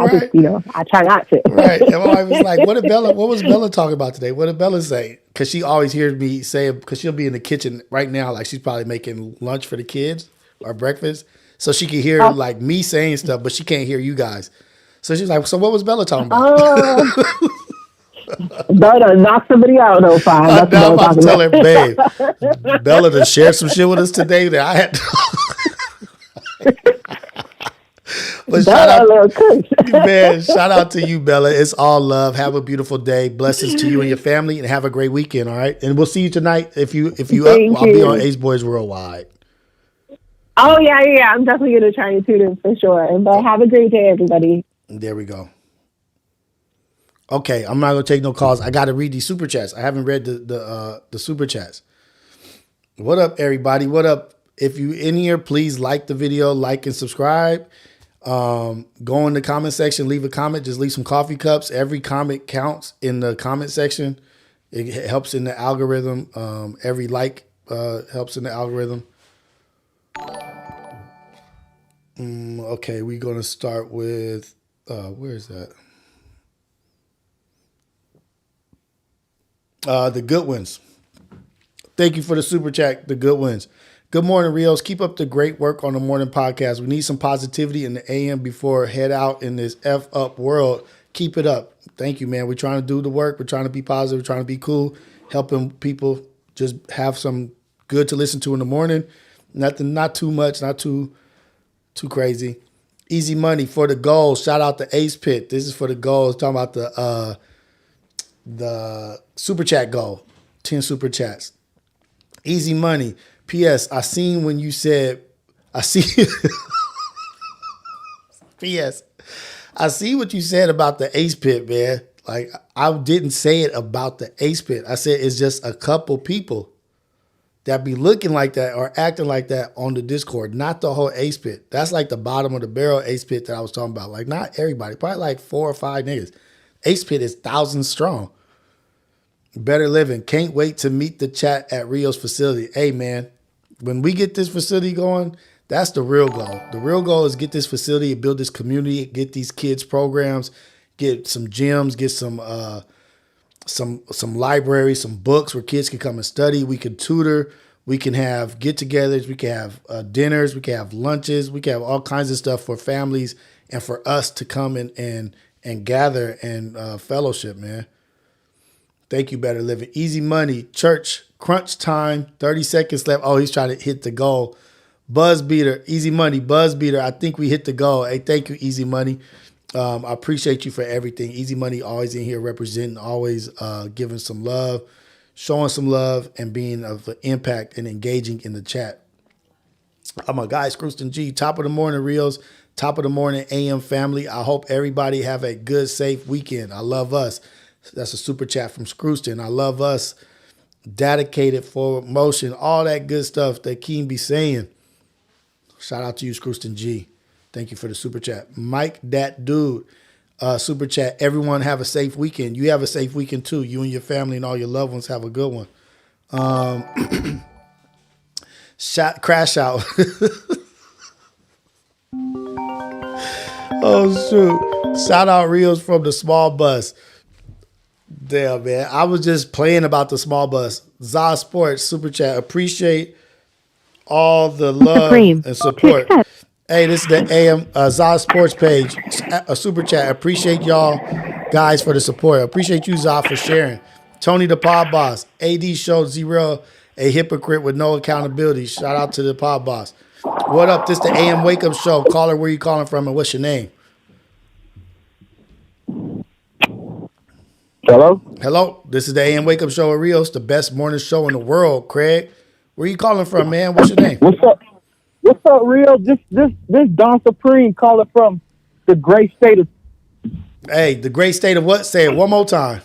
I try not to. Right. And my wife was like, what was Bella talking about today? What did Bella say? Because she always hears me say, because she'll be in the kitchen right now, like she's probably making lunch for the kids or breakfast. So she can hear like me saying stuff, but she can't hear you guys. So she's like, so what was Bella talking about? Bella knock somebody out in 2005. I'm about to tell her, babe, Bella to share some shit with us today that I had to. But shout out to you, Bella. It's all love. Have a beautiful day. Blessings to you and your family, and have a great weekend. All right, and we'll see you tonight. If you I'll be on Ace Boys Worldwide. Oh yeah. I'm definitely gonna try and tune in for sure. But have a great day, everybody. There we go. Okay, I'm not gonna take no calls. I gotta read these super chats. I haven't read the super chats. What up, everybody? What up? If you in here, please like the video, like and subscribe. Go in the comment section, leave a comment. Just leave some coffee cups. Every comment counts in the comment section. It helps in the algorithm. Every like helps in the algorithm. Okay, we're gonna start with where is that? The good ones. Thank you for the super chat. The good ones. Good morning, Rios. Keep up the great work on the morning podcast. We need some positivity in the AM before head out in this F up world. Keep it up. Thank you, man. We're trying to do the work. We're trying to be positive. We're trying to be cool, helping people Just have some good to listen to in the morning. Nothing, not too much, not too crazy. Easy money for the goals. Shout out to Acepit. This is for the goals. Talking about the super chat goal. 10 super chats. Easy money. P.S. I seen when you said, I see. P.S. I see what you said about the Ace Pit, man. Like, I didn't say it about the Ace Pit. I said it's just a couple people that be looking like that or acting like that on the Discord, not the whole Ace Pit. That's like the bottom of the barrel Ace Pit that I was talking about. Like, not everybody, probably like 4 or 5 niggas. Ace Pit is thousands strong. Better living. Can't wait to meet the chat at Rios facility. Hey, man, when we get this facility going, that's the real goal. The real goal is get this facility, build this community, get these kids programs, get some gyms, get some libraries, some books where kids can come and study. We can tutor. We can have get-togethers. We can have dinners. We can have lunches. We can have all kinds of stuff for families and for us to come and gather and fellowship, man. Thank you, Better Living. Easy money. Church. Crunch time. 30 seconds left. Oh, he's trying to hit the goal. Buzz beater. Easy money. Buzz beater. I think we hit the goal. Hey, thank you, Easy Money. I appreciate you for everything. Easy Money always in here representing, always giving some love, showing some love, and being of an impact and engaging in the chat. I'm a guy, Scrooston G. Top of the morning, Rios. Top of the morning, AM family. I hope everybody have a good, safe weekend. I love us. That's a super chat from Scrooston. I love us. Dedicated, forward motion, all that good stuff that Keen be saying. Shout out to you, Scrooston G. Thank you for the super chat. Mike, that dude, super chat. Everyone have a safe weekend. You have a safe weekend too. You and your family and all your loved ones have a good one. Crash out. Oh, shoot. Shout out Rios from the small bus. Damn, man. I was just playing about the small bus. Za Sports, super chat. Appreciate all the love and support. Hey, this is the AM Za Sports page. A super chat. Appreciate y'all guys for the support. Appreciate you, Za, for sharing. Tony the Pod Boss. AD showed Zero a hypocrite with no accountability. Shout out to the Pod Boss. What up? This the AM Wake Up Show. Caller, where you calling from and what's your name? Hello? Hello. This is the AM Wake Up Show at Rios, the best morning show in the world, Craig. Where you calling from, man? What's your name? What's up? What's up, Rio? This Don Supreme calling from the great state of... Hey, the great state of what? Say it one more time.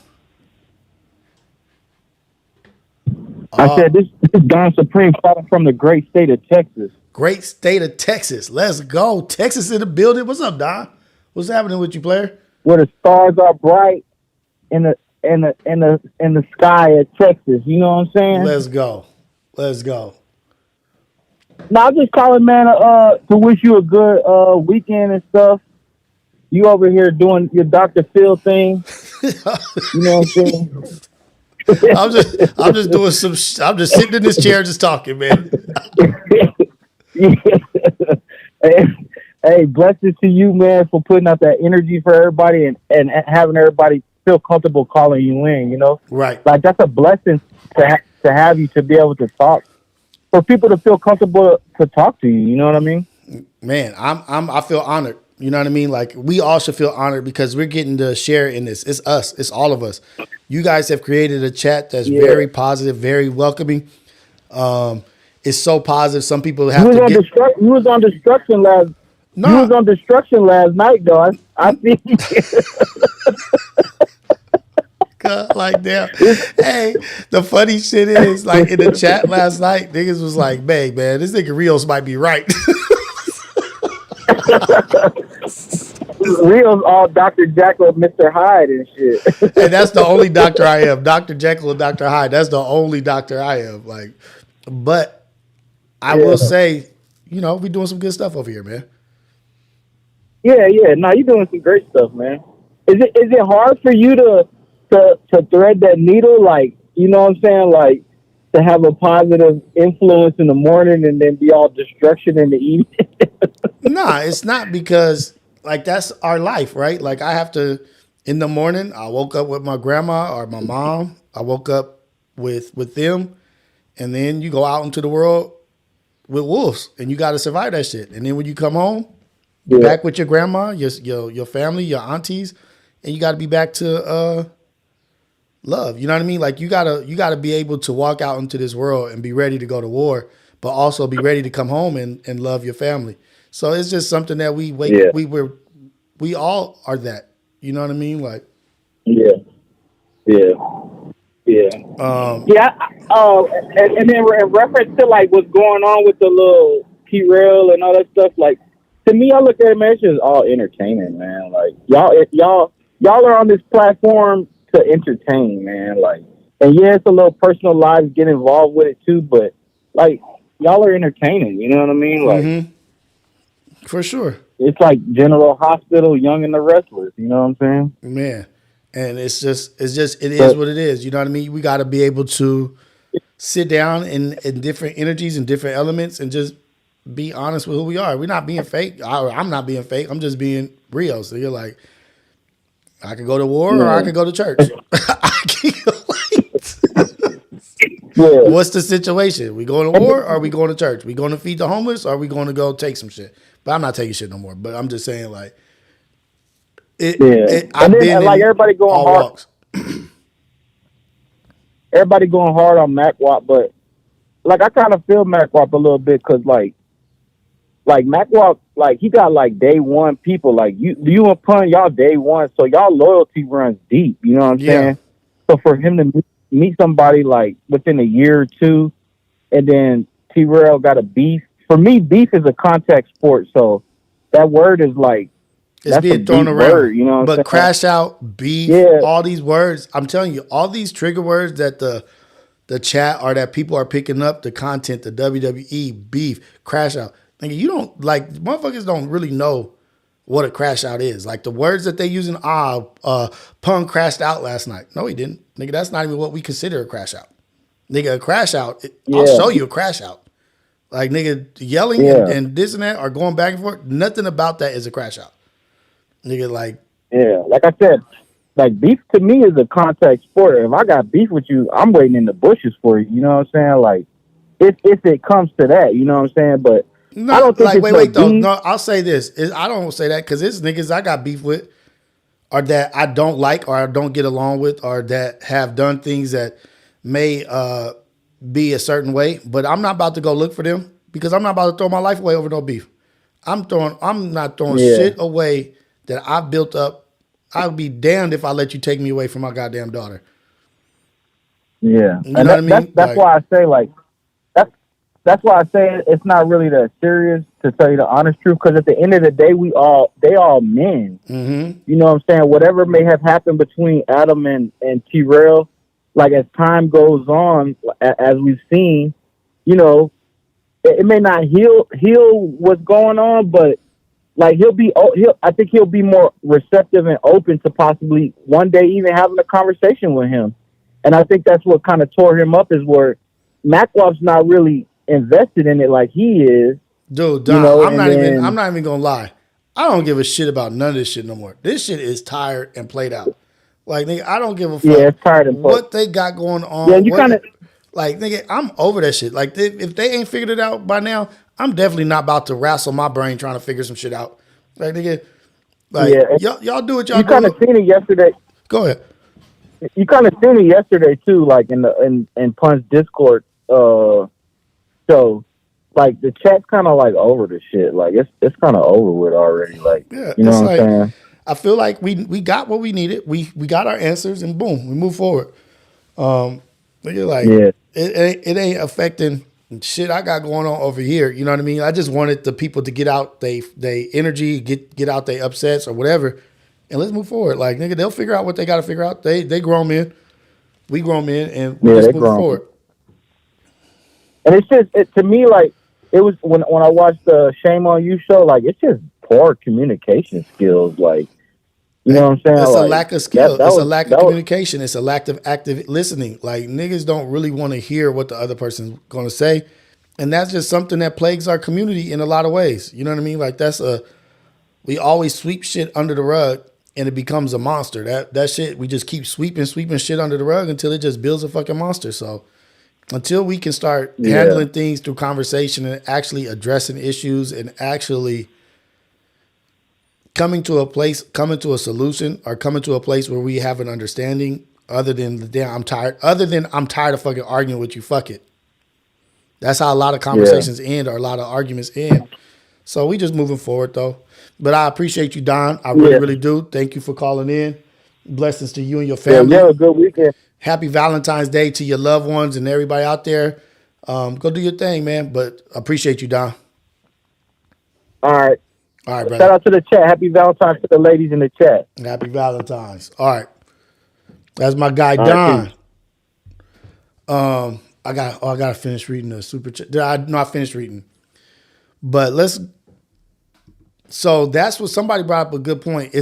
I said this Don Supreme calling from the great state of Texas. Great state of Texas. Let's go. Texas in the building. What's up, Don? What's happening with you, player? Where the stars are bright in the sky of Texas. You know what I'm saying? Let's go. Let's go. No, I'm just calling, man, to wish you a good weekend and stuff. You over here doing your Dr. Phil thing. You know what I'm saying? I'm just doing I'm just sitting in this chair just talking, man. Hey, blessings to you, man, for putting out that energy for everybody and having everybody feel comfortable calling you in, you know? Right. Like, that's a blessing to have you to be able to talk. For people to feel comfortable to talk to you, you know what I mean? Man, I feel honored. You know what I mean? Like, we all should feel honored because we're getting to share in this. It's us. It's all of us. You guys have created a chat that's very positive, very welcoming. It's so positive. Some people have to get... You was on destruction last... No. You was on destruction last night, though. I think... Like that. Hey, the funny shit is, like, in the chat last night, niggas was like, man, this nigga Rios might be right. Rios all Dr. Jekyll and Mr. Hyde and shit. And that's the only doctor I am. Dr. Jekyll and Dr. Hyde. That's the only doctor I am. Like, but I will say, you know, we doing some good stuff over here, man. Yeah. No, you're doing some great stuff, man. Is it hard for you to thread that needle, like, you know what I'm saying, like, to have a positive influence in the morning and then be all destruction in the evening? Nah, it's not, because, like, that's our life, right? Like, I have to, in the morning, I woke up with my grandma or my mom. I woke up with them, and then you go out into the world with wolves, and you got to survive that shit. And then when you come home, you're back with your grandma, your family, your aunties, and you got to be back to love. You know what I mean? Like you gotta be able to walk out into this world and be ready to go to war, but also be ready to come home and love your family. So it's just something that we all are that. You know what I mean? Like Yeah. And then in reference to like what's going on with the little T-Rail and all that stuff, like to me, I look at it, man, it's just all entertaining, man. Like y'all are on this platform to entertain, man. Like, and yeah, it's a little personal lives get involved with it too, but like y'all are entertaining. You know what I mean? Like, for sure, it's like General Hospital, Young and the Restless. You know what I'm saying? Man, and it is what it is. You know what I mean? We got to be able to sit down in different energies and different elements and just be honest with who we are. We're not being fake. I'm not being fake. I'm just being real. So you're like, I could go to war or I could go to church. What's the situation? We going to war or are we going to church? We going to feed the homeless or are we going to go take some shit? But I'm not taking shit no more. But I'm just saying, like, I've been like everybody going hard. Walks. Everybody going hard on Mackwop, but like I kind of feel Mackwop a little bit because like Mackwop, like he got like day one people, like you and Pun, y'all day one, so y'all loyalty runs deep. You know what I'm saying? So for him to meet somebody like within a year or two, and then T-Rail got a beef. For me, beef is a contact sport, so that word is like it's being thrown around. Word, you know what but I'm crash out, beef, all these words. I'm telling you, all these trigger words that the chat or that people are picking up, the content, the WWE, beef, crash out. Nigga, you don't like motherfuckers don't really know what a crash out is. Like the words that they using, Pun crashed out last night. No, he didn't. Nigga, that's not even what we consider a crash out. Nigga, a crash out, I'll show you a crash out. Like nigga yelling and this and that or going back and forth, nothing about that is a crash out. Nigga, like like I said, like beef to me is a contact sport. If I got beef with you, I'm waiting in the bushes for you. You know what I'm saying? Like if it comes to that, you know what I'm saying? But no, I don't think like it's wait though. beef. No, I'll say this. I don't say that because it's niggas I got beef with or that I don't like or I don't get along with or that have done things that may be a certain way. But I'm not about to go look for them because I'm not about to throw my life away over no beef. I'm not throwing shit away that I've built up. I'll be damned if I let you take me away from my goddamn daughter. Yeah, you know what I mean. That's why I say like that's why I say it's not really that serious, to tell you the honest truth. Because at the end of the day, they all men. Mm-hmm. You know what I'm saying? Whatever may have happened between Adam and T-Rail, like as time goes on, as we've seen, you know, it may not heal what's going on, but like I think he'll be more receptive and open to possibly one day even having a conversation with him. And I think that's what kind of tore him up, is where Mackwop's not really invested in it like he is. Dude, Don, you know, I'm not even gonna lie. I don't give a shit about none of this shit no more. This shit is tired and played out. Like nigga, I don't give a fuck it's tired and what they got going on. Yeah, you kind of like nigga, I'm over that shit. Like if they ain't figured it out by now, I'm definitely not about to wrestle my brain trying to figure some shit out. Like nigga, like y'all do what y'all do. You kind of seen it yesterday. Go ahead. You kind of seen it yesterday too, like in Pun's Discord show. Like the chat's kind of like over the shit. Like it's kind of over with already. Like you know what I'm saying? I feel like we got what we needed. We got our answers and boom, we move forward. It ain't affecting shit I got going on over here. You know what I mean? I just wanted the people to get out they energy, get out they upsets or whatever, and let's move forward. Like nigga, they'll figure out what they got to figure out. They grown men, we grown men, and we just move forward. And it's just to me like it was when I watched the Shame on You show. Like it's just poor communication skills. Like you know what I'm saying? It's like, a lack of skill. It's a lack of communication. It's a lack of active listening. Like niggas don't really want to hear what the other person's going to say, and that's just something that plagues our community in a lot of ways. You know what I mean? Like we always sweep shit under the rug, and it becomes a monster. That shit we just keep sweeping shit under the rug until it just builds a fucking monster. So Until we can start handling things through conversation and actually addressing issues and actually coming to a solution, or coming to a place where we have an understanding, other than I'm tired of fucking arguing with you, fuck it. That's how a lot of conversations end, or a lot of arguments end. So we just moving forward though. But I appreciate you, Don. I really, really do. Thank you for calling in. Blessings to you and your family. Yeah, good weekend. Happy Valentine's Day to your loved ones and everybody out there. Go do your thing, man. But I appreciate you, Don. All right. All right, brother. Shout out to the chat. Happy Valentine's to the ladies in the chat. Happy Valentine's. All right. That's my guy, All Don. right, I gotta finish reading the super chat. I finished reading. But so that's what somebody brought up a good point.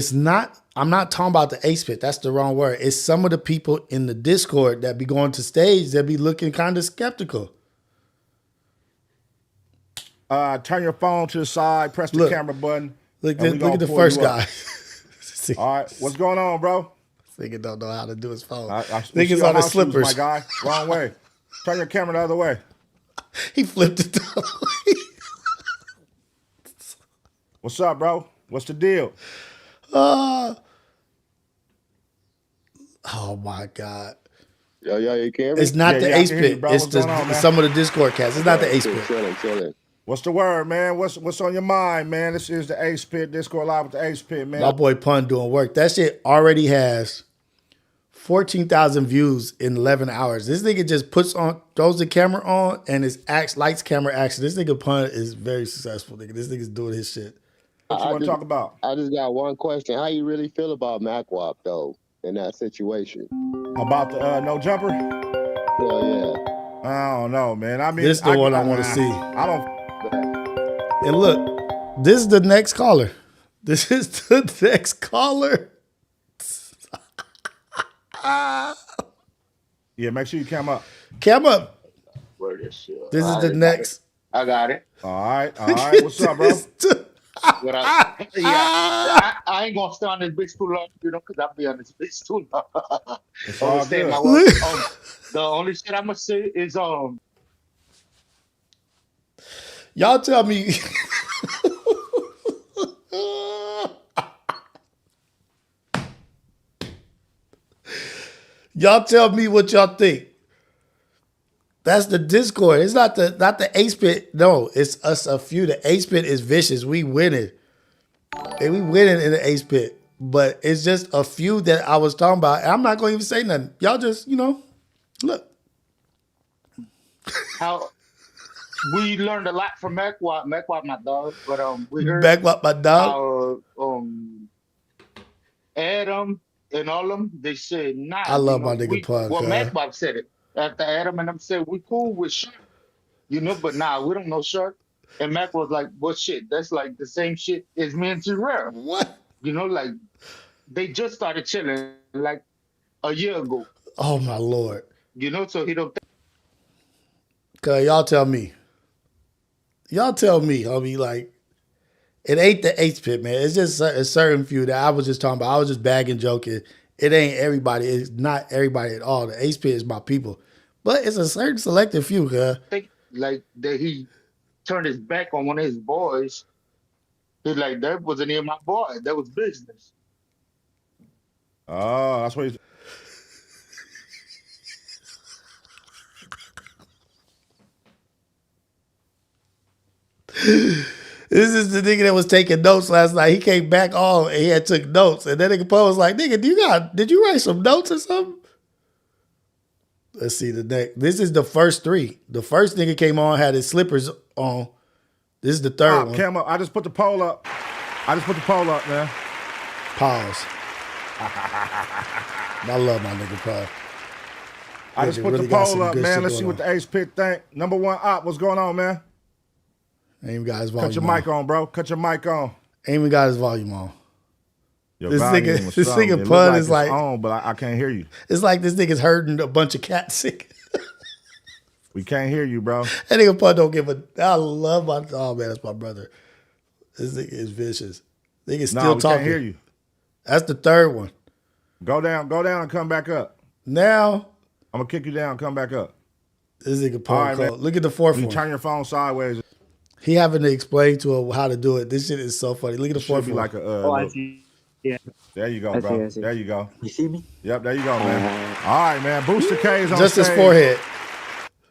I'm not talking about the Acepit. That's the wrong word. It's some of the people in the Discord that be going to stage that be looking kind of skeptical. Turn your phone to the side, press the camera button. Look at the first guy. All right, what's going on, bro? Nigga don't know how to do his phone. Niggas on his slippers. My guy, wrong way. Turn your camera the other way. He flipped it the other way. What's up, bro? What's the deal? Oh my God. Yo, you can hear me? It's not the Acepit. It's some of the Discord cats. It's not the Acepit. Chilling. What's the word, man? What's on your mind, man? This is the Acepit Discord Live with the Acepit, man. My boy Pun doing work. That shit already has 14,000 views in 11 hours. This nigga just throws the camera on, and lights, camera, action. This nigga Pun is very successful, nigga. This nigga's doing his shit. What you want to talk about? I just got one question. How you really feel about Mackwop, though, in that situation? About the no jumper? Yeah. I don't know, man. I mean, this is the one I want to see. I don't. And look, this is the next caller. This is the next caller. Yeah, make sure you cam up. Cam up. Where this shit? This is the next. I got it. All right. What's up, bro? I ain't gonna stay on this bitch too long, because I'll be on this bitch too long. It's all good. The only shit I'm gonna say is y'all tell me. Y'all tell me what y'all think. That's the Discord. It's not the Acepit. No, it's us a few. The Acepit is vicious. We winning. And we winning in the Acepit. But it's just a few that I was talking about. And I'm not going to even say nothing. Y'all just, look. How we learned a lot from Mackwop. Mackwop, my dog. But we heard Mackwop, my dog. How, Adam and all them, they said, nah. I love my nigga Pug. Well, Mackwop said it. After Adam and them said, we cool with Shark. But nah, we don't know Shark. And Mac was like, well, shit, that's like the same shit as me and Terrell. What? Like, they just started chilling like a year ago. Oh, my Lord. So he don't Cause y'all tell me. I mean, like, it ain't the Acepit, man. It's just a certain few that I was just talking about. I was just bagging, joking. It ain't everybody. It's not everybody at all. The Acepit is my people. But it's a certain selective few, huh? think like that he turned his back on one of his boys. He's like, that wasn't even my boy. That was business. Oh, that's what he's... This is the nigga that was taking notes last night. He came back on and he had took notes. And then nigga Poe was like, nigga, did you write some notes or something? Let's see the next. This is the first three. The first nigga came on, had his slippers on. This is the third one. Cam up. I just put the poll up. Man. Pause. I love my nigga Paul. I just put the poll up, man. Let's see what the Acepit think. Number one op, what's going on, man? Ain't even got his volume on. Cut your mic on, bro. Cut your mic on. Ain't even got his volume on. This nigga Pun is like on, but I can't hear you. It's like this nigga's herding a bunch of cats sick. We can't hear you, bro. That nigga Pun don't give a. I love my. Oh man, that's my brother. This nigga is vicious. Nigga still talking. Can't hear you. That's the third one. Go down, and come back up. Now I'm gonna kick you down. Come back up. This nigga All Paul right, Cole. man. Look at the fourth You one. turn your phone sideways. He having to explain to her how to do it. This shit is so funny. Look at the It fourth should be one. like a. Oh, I Little, see. Yeah. there you go, I bro. see. There you go. You see me? Yep, there you go, man. All right, man. Booster K is on Just stage. his forehead.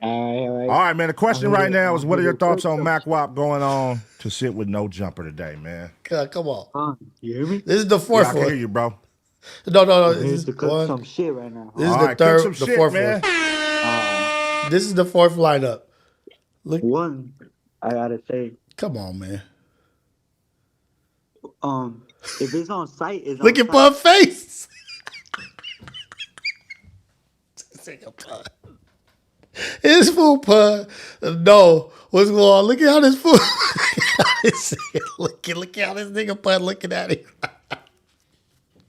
All All right, man. The question I'm right here- now is, I'm what are your here. thoughts on Mackwop going on to sit with no jumper today, man? Come on. You hear me? This is the Yeah, fourth I can one. hear you, bro. No. I'm This here is to cook one. some shit right now. This is All the right, cook third, some the shit, fourth man. one. This is the fourth lineup. Look. One, I gotta say, Come on, man. if it's on site, it's Look on at Bub's face. His fool Pun. No. What's going on? Look at how this fool. look at how this nigga Pun looking at him.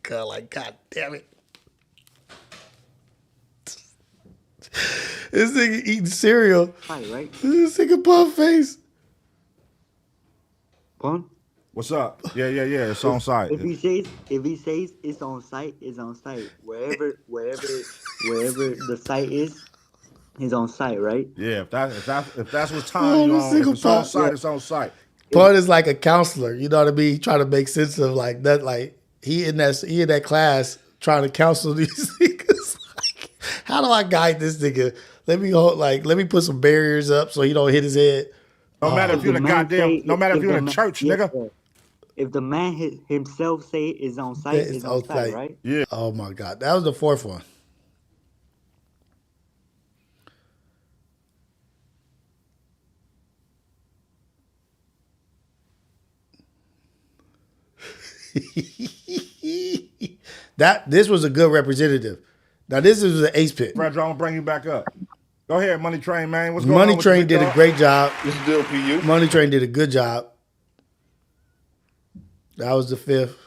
God, like, God damn it. This nigga eating cereal. right? This nigga Pun face. Pun? What's up? Yeah. It's on site. If he says it's on site, it's on site. Wherever the site is on site, right? Yeah, if that's what time you on, if it's on site, it's on site. Pun is like a counselor, you know what I mean? Trying to make sense of like that, like he in that class trying to counsel these niggas. Like, how do I guide this nigga? Let me put some barriers up so he don't hit his head. No matter if you're in a goddamn, no matter if you're in a church, nigga. If the man himself say it's on site, it's on site, right? Yeah. Oh my God, that was the fourth one. This was a good representative. Now this is the Acepit. Fred, I'm gonna bring you back up. Go ahead, Money Train, man. What's going Money on? Train did a great job. This is still PU. Money Train did a good job. That was the fifth.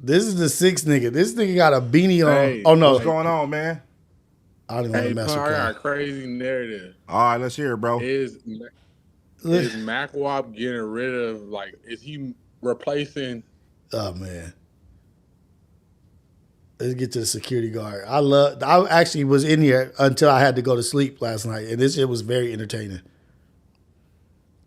This is the sixth nigga. This nigga got a beanie on. Hey, Oh no. What's going on, man? I don't even want Hey, to mess Pun, with I got a that. crazy narrative. All right, let's hear it, bro. Is Mackwop getting rid of, like, is he replacing? Oh man. Let's get to the security guard. I actually was in here until I had to go to sleep last night, and this shit was very entertaining.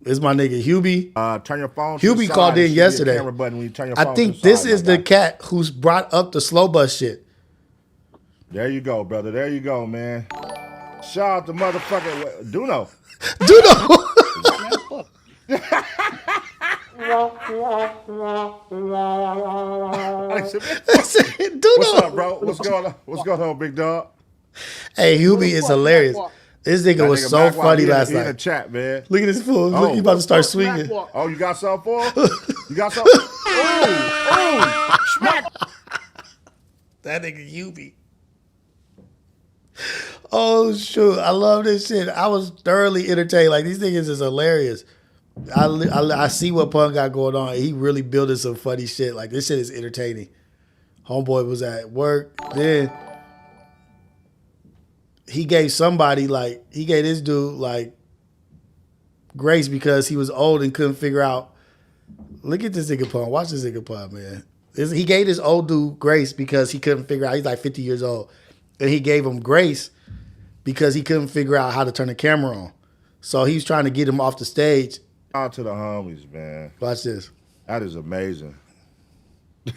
It's my nigga Hubie. Turn your phone. To the Hubie side. called There in should be a yesterday. camera button when you turn your phone I to think the this side, is my the guy. cat who's brought up the slow bus shit. There you go, brother. There you go, man. Shout out to motherfucking Duno. Duno. What's up, bro? What's going on? What's going on, big dog? Hey, Hubie is hilarious. This nigga was so funny last He in the night. chat, man. Look at this fool. Look, he about to start swinging. Oh, you got something for him? You got something? Oh, smack. That nigga Hubie. Oh shoot, I love this shit. I was thoroughly entertained. Like these niggas is hilarious. I see what Pun got going on. He really building some funny shit. Like this shit is entertaining. Homeboy was at work. Then he gave this dude like grace because he was old and couldn't figure out. Look at this nigga Pun. Watch this nigga Pun, man. He gave this old dude grace because he couldn't figure out. He's like 50 years old. And he gave him grace because he couldn't figure out how to turn the camera on. So he's trying to get him off the stage. Out to the homies, man. Watch this. That is amazing.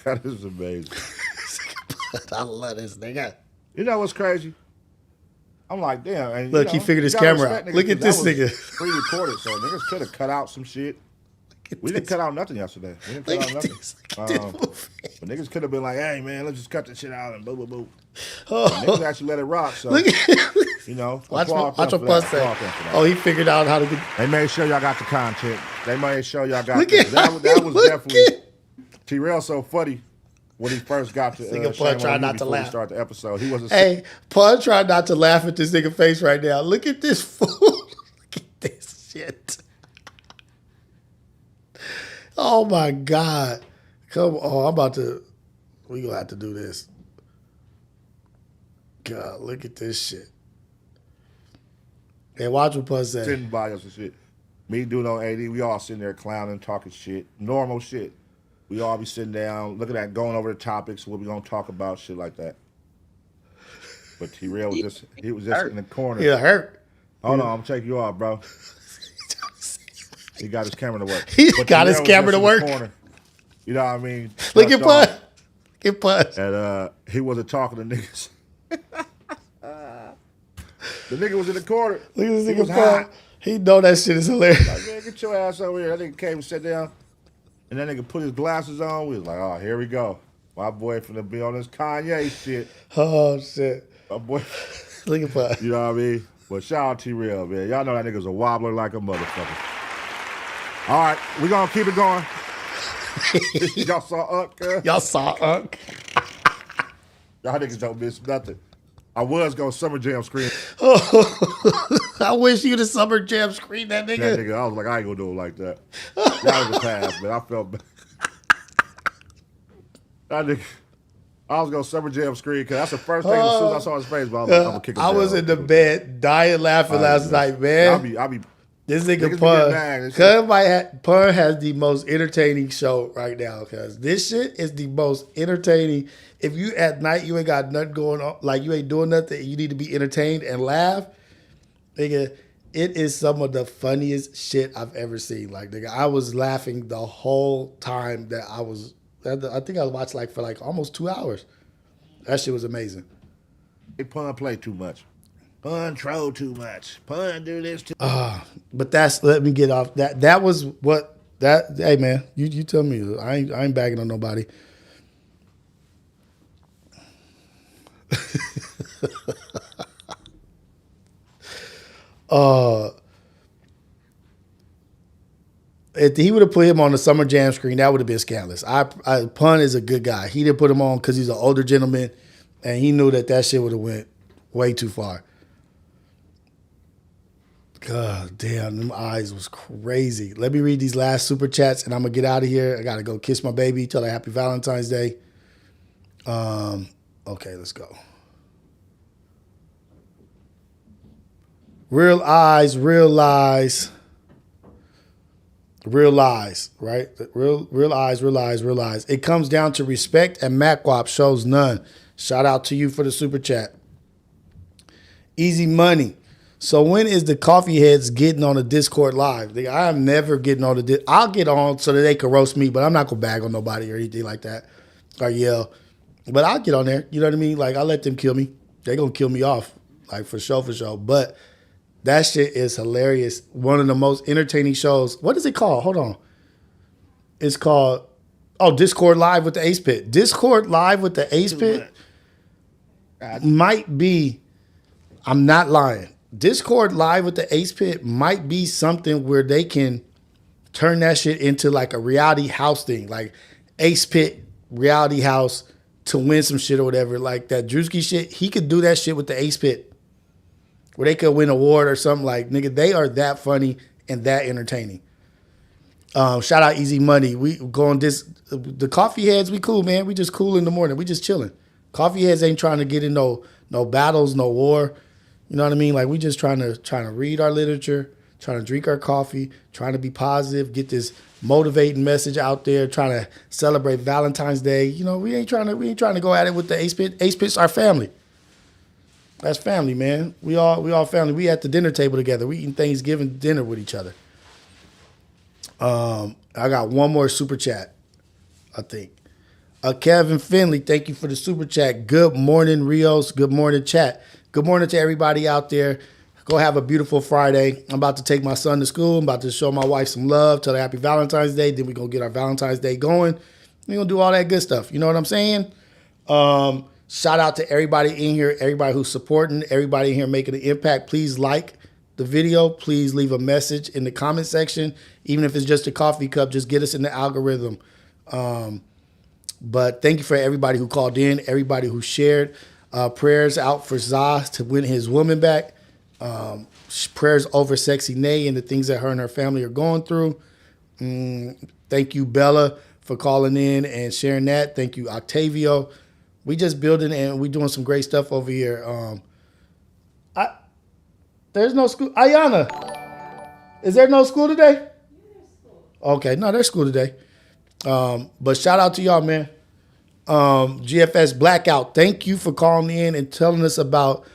That is amazing. I love this nigga. You know what's crazy? I'm like, damn. And, Look, he figured his camera out. Look at this nigga. Pre-recorded, so niggas could have cut out some shit. We didn't cut out nothing yesterday. We didn't cut out nothing. But niggas could have been like, hey, man, let's just cut this shit out and boo, boo, boo. Niggas actually let it rock. So, you know, watch what Pun say. Oh, he figured out how to get. They made sure y'all got the content. They made sure y'all got Look that. at That was definitely T-Rail so funny when he first got to nigga Pun tried not to laugh. Start the episode. He wasn't. Hey, Pun tried not to laugh at this nigga face right now. Look at this fool. Look at this shit. Oh my God. Come on. We gonna have to do this. God, look at this shit. Hey, watch what Pun say. Sitting by us and shit. Me, Duno, AD, we all sitting there clowning, talking shit. Normal shit. We all be sitting down, looking at going over the topics, what we gonna talk about, shit like that. But T-Rail was just in the corner. Yeah, hurt. Hold on, I'm gonna take you off, bro. He got his camera to work. He But got his T-Rail was camera just to in the work. corner. You know what I mean? Look at Touched on. Bud. Get Bud. And he wasn't talking to niggas. The nigga was in the corner. Look at this He nigga was Bud. hot. He know that shit is hilarious. Like, man, get your ass over here. That nigga came and sat down. And that nigga put his glasses on. We was like, oh, here we go. My boy finna be on this Kanye shit. Oh, shit. My boy. Look at Bud. You know what I mean? But shout out T-Real, man. Y'all know that nigga's a wobbler like a motherfucker. All right, we gonna keep it going. Y'all saw Unc? Y'all saw Unc? Y'all niggas don't miss nothing. I was gonna summer jam screen. Oh, I wish you the summer jam screen that nigga. That nigga, I was like, I ain't gonna do it like that. That was a pass, man. I felt bad. That nigga, I was gonna summer jam screen because that's the first thing as soon as I saw his face, but I was like, I'm gonna kick him I down. was in the bed dying laughing last night, man. I be this nigga niggas be getting mad. Pun has the most entertaining show right now because this shit is the most entertaining. If you at night you ain't got nothing going on, like you ain't doing nothing, you need to be entertained and laugh, nigga. It is some of the funniest shit I've ever seen. Like, nigga, I was laughing the whole time that I was. I think I watched for almost 2 hours. That shit was amazing. Pun play too much. Pun troll too much. Pun do this too. But let me get off that. That was what that. Hey man, you tell me. I ain't bagging on nobody. If he would have put him on the summer jam screen, that would have been scandalous. Pun is a good guy. He didn't put him on because he's an older gentleman, and he knew that shit would have went way too far. God damn, them eyes was crazy. Let me read these last super chats, and I'm gonna get out of here. I gotta go kiss my baby. Tell her happy Valentine's Day. Okay, let's go. Real eyes, real lies. Real lies, right? Real eyes, real lies, real lies. It comes down to respect, and Mackwop shows none. Shout out to you for the super chat. Easy money. So when is the coffee heads getting on the Discord live? I am never getting on the I'll get on so that they can roast me, but I'm not gonna bag on nobody or anything like that or yell. But I'll get on there. You know what I mean? Like, I'll let them kill me. They're gonna kill me off. Like, for sure, for sure. But that shit is hilarious. One of the most entertaining shows. What is it called? Hold on. It's called, Discord Live with the Ace Pit. Discord Live with the Ace Pit might be, I'm not lying. Discord Live with the Ace Pit might be something where they can turn that shit into like a reality house thing. Like Ace Pit reality house to win some shit or whatever. Like that Drewski shit, he could do that shit with the Ace Pit. Where they could win an award or something. Like, nigga, they are that funny and that entertaining. Shout out Easy Money. We go on the coffee heads, we cool, man. We just cool in the morning. We just chilling. Coffee heads ain't trying to get in no battles, no war. You know what I mean? Like, we just trying to read our literature, trying to drink our coffee, trying to be positive, get this motivating message out there, trying to celebrate Valentine's Day. You know, we ain't trying to go at it with the Ace Pit. Ace Pit's our family. That's family, man. We all family. We at the dinner table together. We eating Thanksgiving dinner with each other. I got one more super chat, I think. Kevin Finley, thank you for the super chat. Good morning, Rios. Good morning, chat. Good morning to everybody out there. Go have a beautiful Friday. I'm about to take my son to school. I'm about to show my wife some love. Tell her happy Valentine's Day. Then we're going to get our Valentine's Day going. We're going to do all that good stuff. You know what I'm saying? Shout out to everybody in here, everybody who's supporting, everybody in here making an impact. Please like the video. Please leave a message in the comment section. Even if it's just a coffee cup, just get us in the algorithm. But thank you for everybody who called in, everybody who shared. Prayers out for Zaz to win his woman back. Prayers over Sexy Nay and the things that her and her family are going through. Thank you, Bella, for calling in and sharing that. Thank you, Octavio. We just building and we doing some great stuff over here. There's no school. Ayana, is there no school today? Okay, no, there's school today. But shout out to y'all, man. GFS Blackout, thank you for calling in and telling us about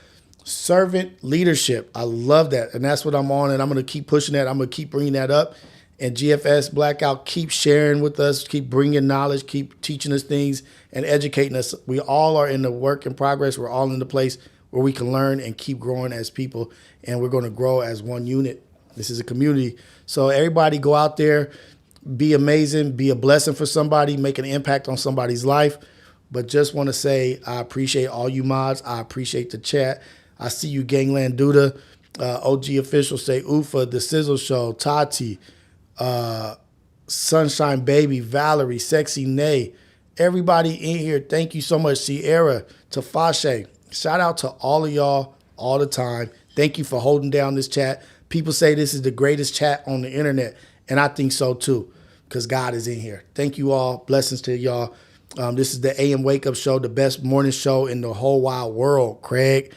servant leadership. I love that. And that's what I'm on, and I'm going to keep pushing that. I'm going to keep bringing that up. And GFS Blackout, keep sharing with us, keep bringing knowledge, keep teaching us things and educating us. We all are in the work in progress. We're all in the place where we can learn and keep growing as people, and we're going to grow as one unit. This is a community. So everybody go out there, be amazing, be a blessing for somebody, make an impact on somebody's life. But just want to say I appreciate all you mods. I appreciate the chat. I see you, Gangland Duda, OG Official, say Ufa, The Sizzle Show, Tati, Sunshine Baby, Valerie, Sexy Nay, everybody in here. Thank you so much. Sierra, Tafashe. Shout out to all of y'all all the time. Thank you for holding down this chat. People say this is the greatest chat on the internet, and I think so too, because God is in here. Thank you all. Blessings to y'all. This is the AM Wake Up Show, the best morning show in the whole wide world, Craig.